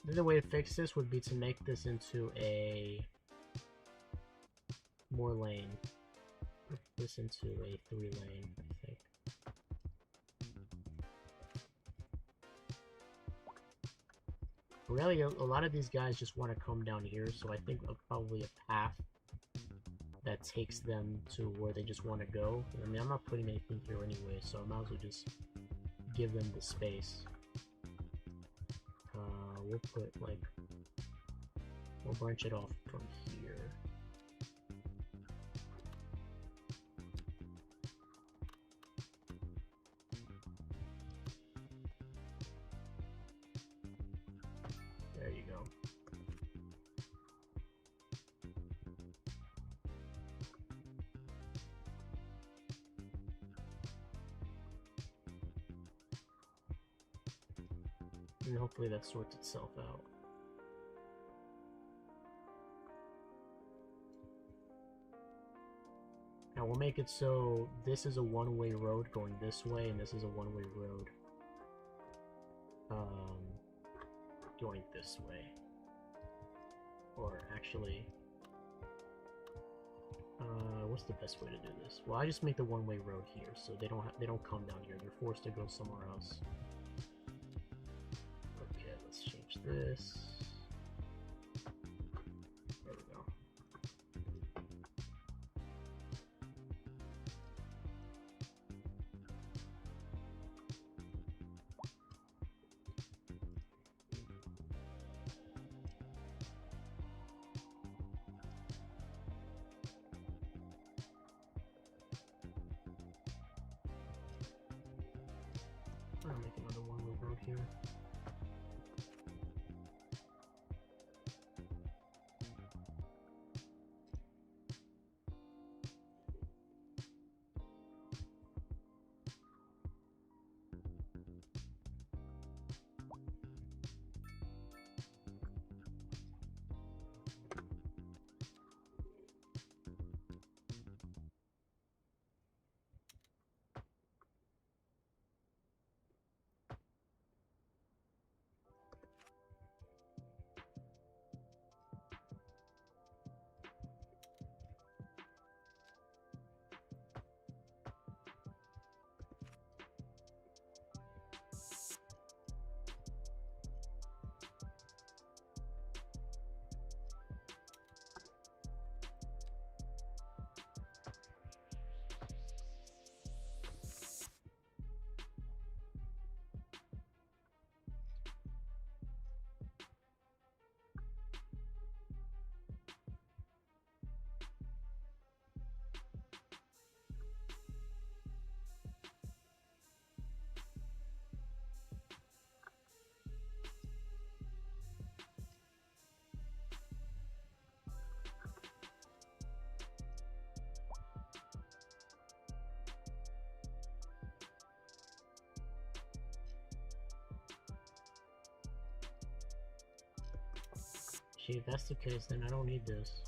S1: The way to fix this would be to make this into a more lane. Put this into a 3-lane, I think. really, a lot of these guys just want to come down here, so I think probably a path that takes them to where they just want to go. I mean, I'm not putting anything here anyway, so I might as well just give them the space. We'll put, like, we'll branch it off from here. There you go. And hopefully that sorts itself out. Now we'll make it so this is a one-way road going this way, and this is a one-way road going this way. Or actually, what's the best way to do this? Well, I just make the one-way road here, so they don't come down here. They're forced to go somewhere else. Okay, let's change this. There we go. I'll make another one-way road here. Gee, if that's the case, then I don't need this.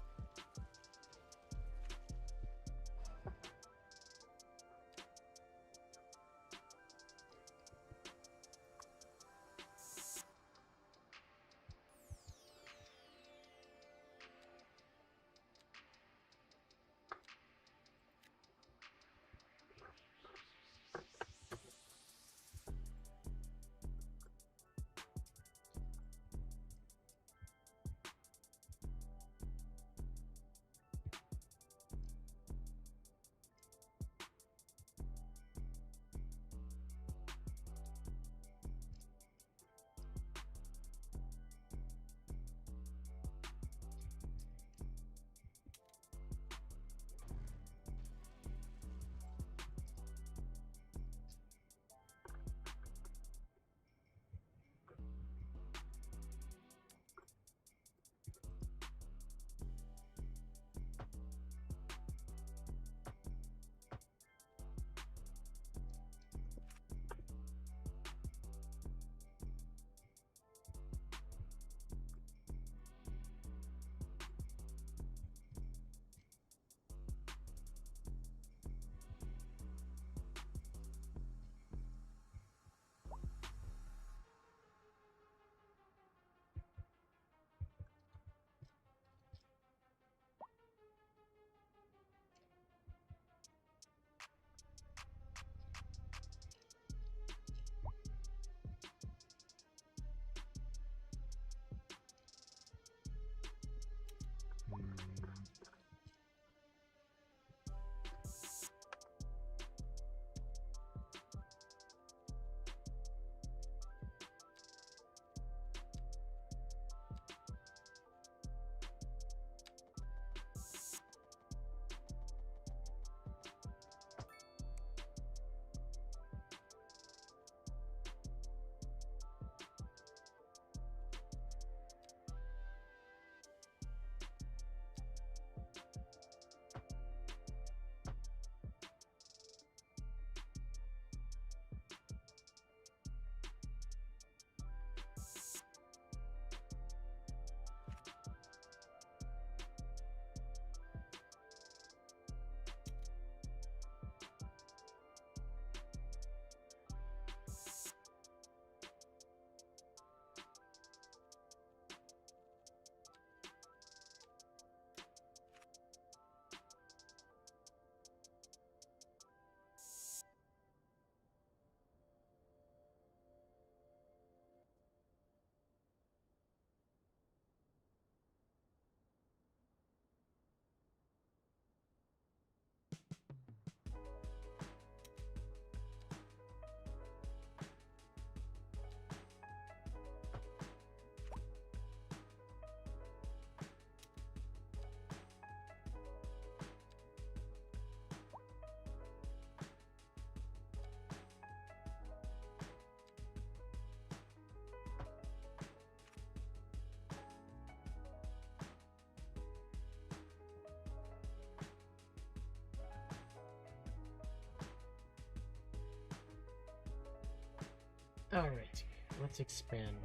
S1: Alright, let's expand.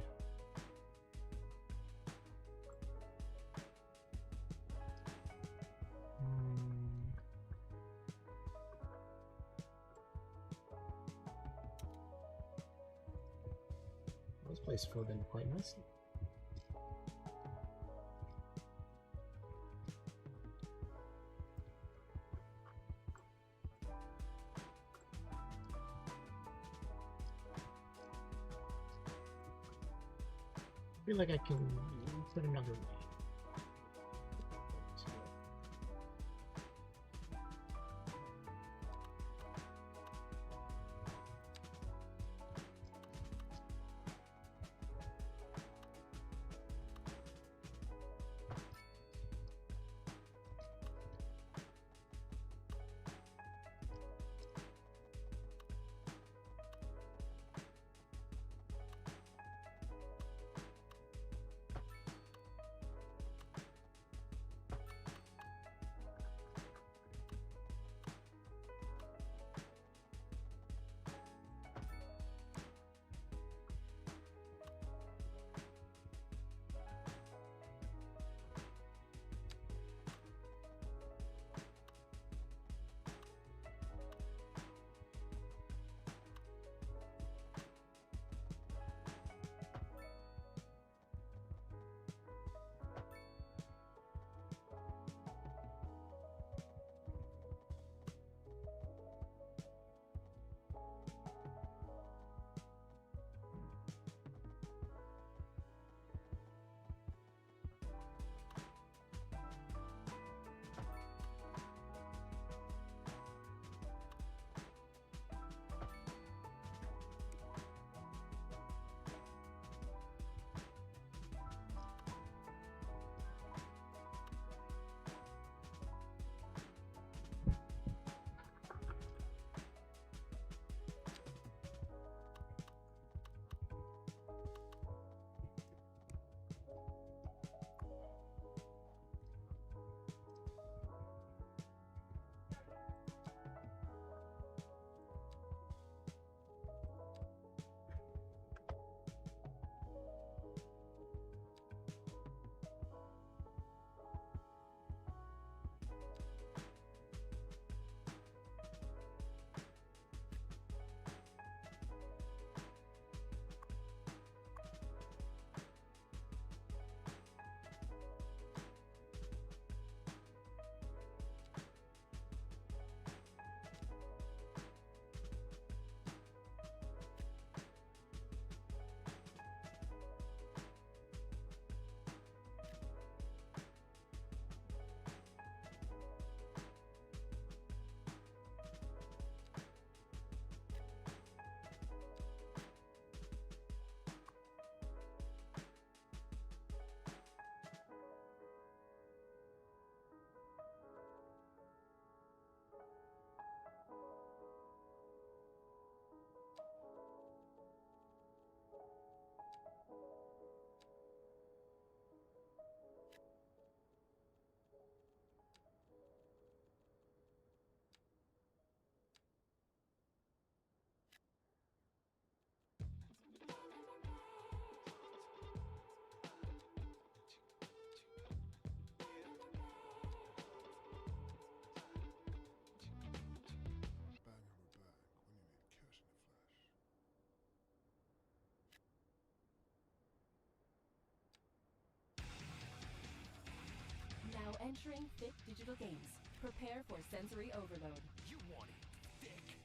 S1: This place filled in quite nicely. I feel like I can put another way.
S4: Now entering thick digital games. Prepare for sensory overload.
S5: You want it thick.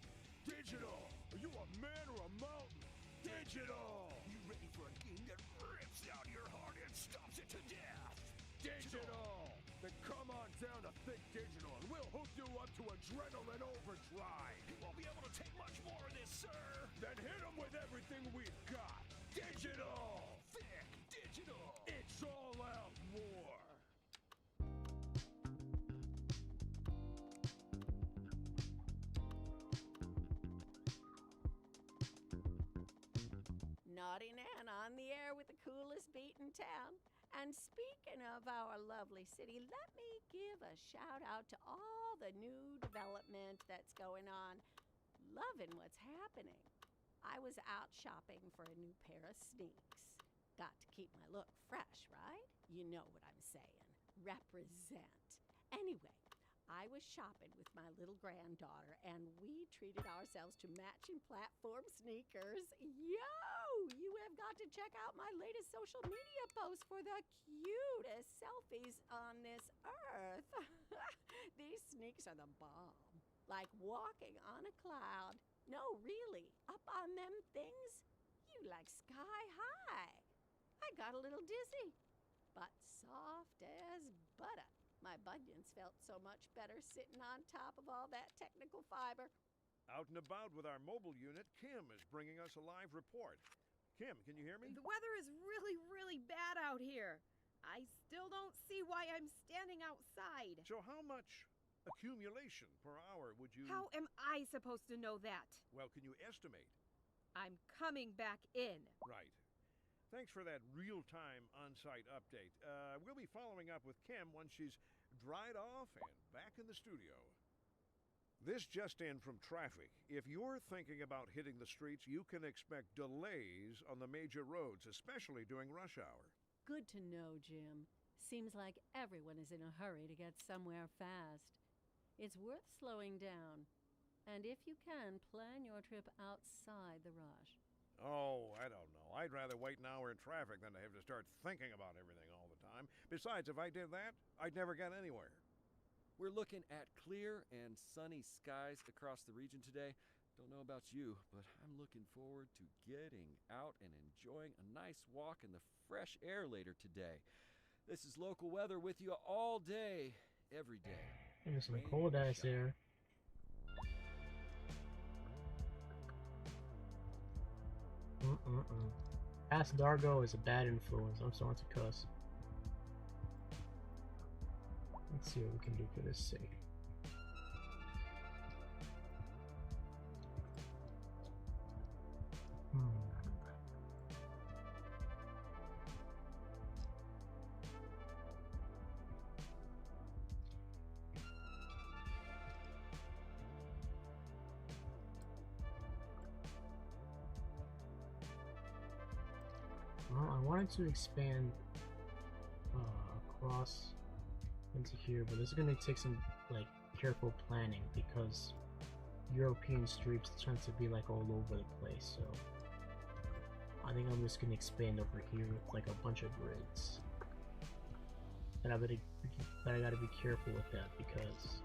S5: Digital! Are you a man or a mountain? Digital! You ready for a game that rips out your heart and stops it to death? Digital! Then come on down to Thick Digital and we'll hook you up to adrenaline overdrive. You won't be able to take much more of this, sir. Then hit them with everything we've got. Digital! Thick Digital! It's all out war!
S6: Naughty Nan on the air with the coolest beat in town. And speaking of our lovely city, let me give a shout out to all the new development that's going on. Loving what's happening. I was out shopping for a new pair of sneaks. Got to keep my look fresh, right? You know what I'm saying. Represent. Anyway, I was shopping with my little granddaughter, and we treated ourselves to matching platform sneakers. Yo! You have got to check out my latest social media post for the cutest selfies on this earth. These sneaks are the bomb. Like walking on a cloud. No, really, up on them things, you like sky high. I got a little dizzy, but soft as butter. My bunions felt so much better sitting on top of all that technical fiber.
S5: Out and about with our mobile unit, Kim is bringing us a live report. Kim, can you hear me?
S7: The weather is really, really bad out here. I still don't see why I'm standing outside.
S5: So how much accumulation per hour would you...
S7: How am I supposed to know that?
S5: Well, can you estimate?
S7: I'm coming back in.
S5: Right. Thanks for that real-time on-site update. We'll be following up with Kim once she's dried off and back in the studio. This just in from traffic. If you're thinking about hitting the streets, you can expect delays on the major roads, especially during rush hour.
S6: Good to know, Jim. Seems like everyone is in a hurry to get somewhere fast. It's worth slowing down. And if you can, plan your trip outside the rush.
S5: Oh, I don't know. I'd rather wait an hour in traffic than to have to start thinking about everything all the time. Besides, if I did that, I'd never get anywhere.
S8: We're looking at clear and sunny skies across the region today. Don't know about you, but I'm looking forward to getting out and enjoying a nice walk in the fresh air later today. This is local weather with you all day, every day.
S1: There's some
S8: Rain
S1: cold
S8: or
S1: ass
S8: shine.
S1: air. Past Dargo is a bad influence. I'm starting to cuss. Let's see what we can do for this city. Well, I wanted to expand across into here, but this is going to take some like careful planning because European streets tend to be like all over the place. So I think I'm just going to expand over here with like a bunch of grids. And I gotta be careful with that because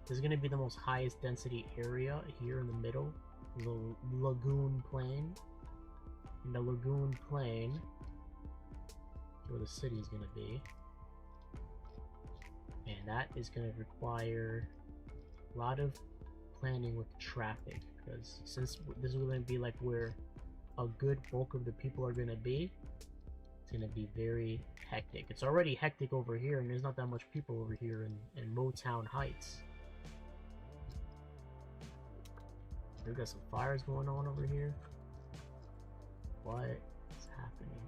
S1: this is going to be the most highest density area here in the middle, the lagoon plain. In the lagoon plain, where the city is going to be, and that is going to require a lot of planning with traffic because since this is going to be like where a good bulk of the people are going to be, it's going to be very hectic. It's already hectic over here, and there's not that much people over here in Motown Heights. We've got some fires going on over here. What is happening?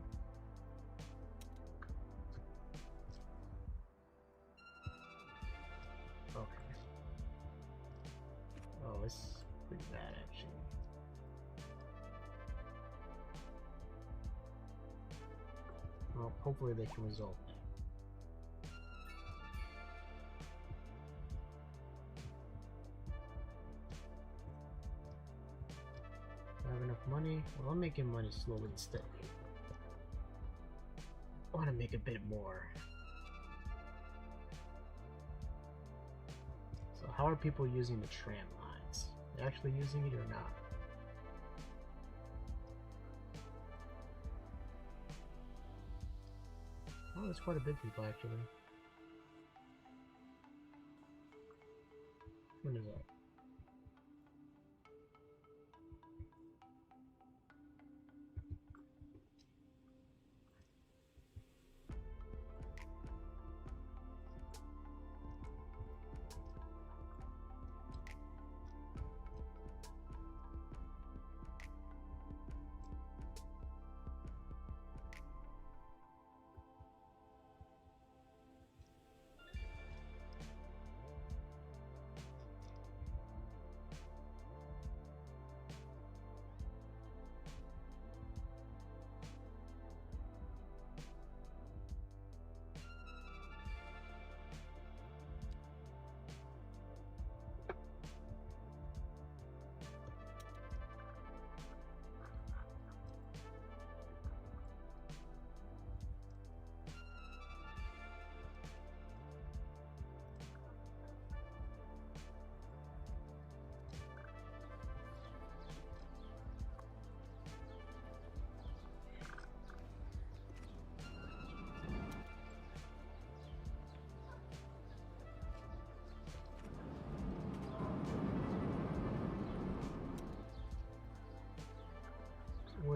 S1: Okay. Oh, this is pretty bad actually. Well, hopefully they can resolve that. Do I have enough money? Well, I'm making money slowly and steadily. I want to make a bit more. So how are people using the tram lines? Are they actually using it or not? Oh, there's quite a bit of people actually. When is that?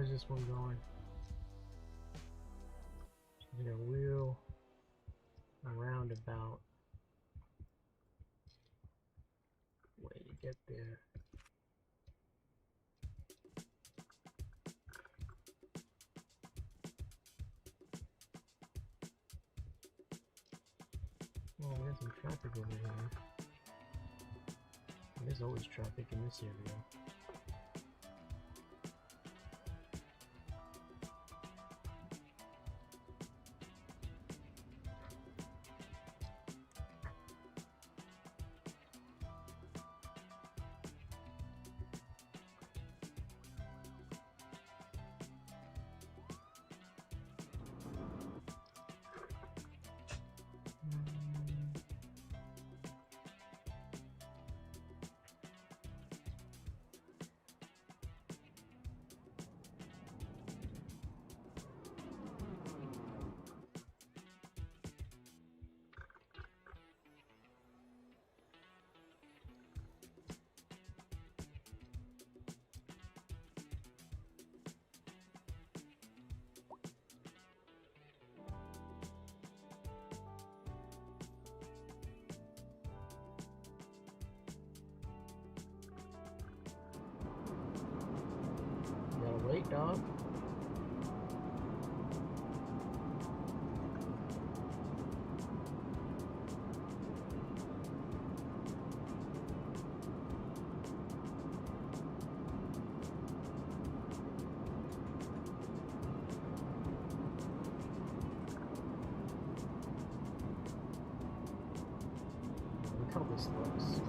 S1: Where's this one going? I'm gonna wheel around about way to get there. Oh, there's some traffic over here. There's always traffic in this area. Gotta wait, dog. Look how this looks.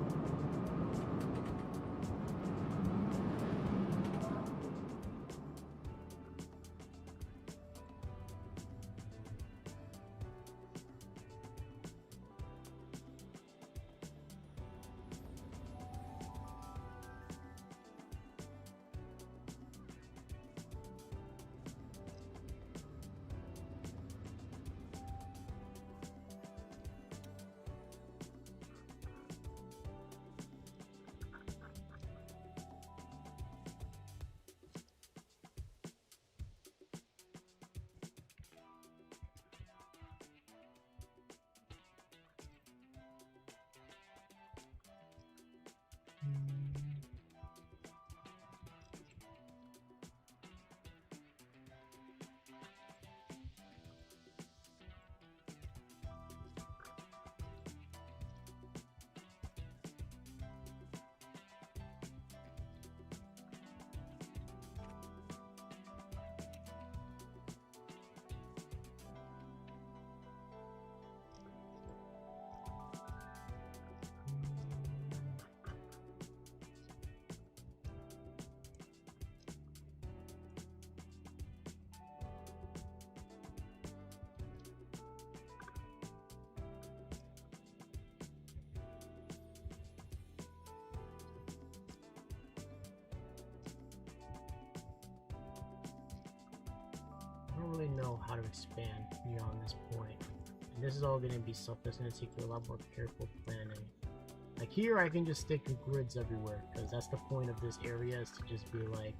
S1: I don't really know how to expand beyond this point. And this is all going to be stuff that's going to take a lot more careful planning. Like here, I can just stick grids everywhere, because that's the point of this area, is to just be like,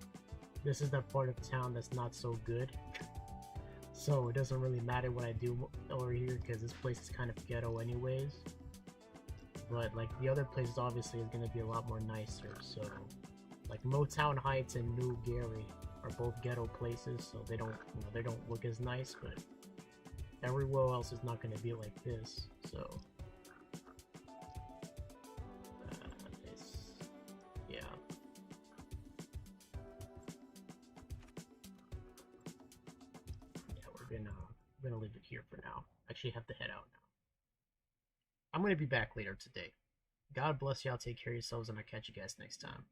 S1: this is that part of town that's not so good. So it doesn't really matter what I do over here, because this place is kind of ghetto anyways. But like the other places obviously is going to be a lot more nicer, so like Motown Heights and New Gary are both ghetto places, so they don't, you know, they don't look as nice, but everywhere else is not going to be like this. So yeah. We're gonna leave it here for now. Actually have to head out now. I'm gonna be back later today. God bless y'all, take care of yourselves, and I'll catch you guys next time.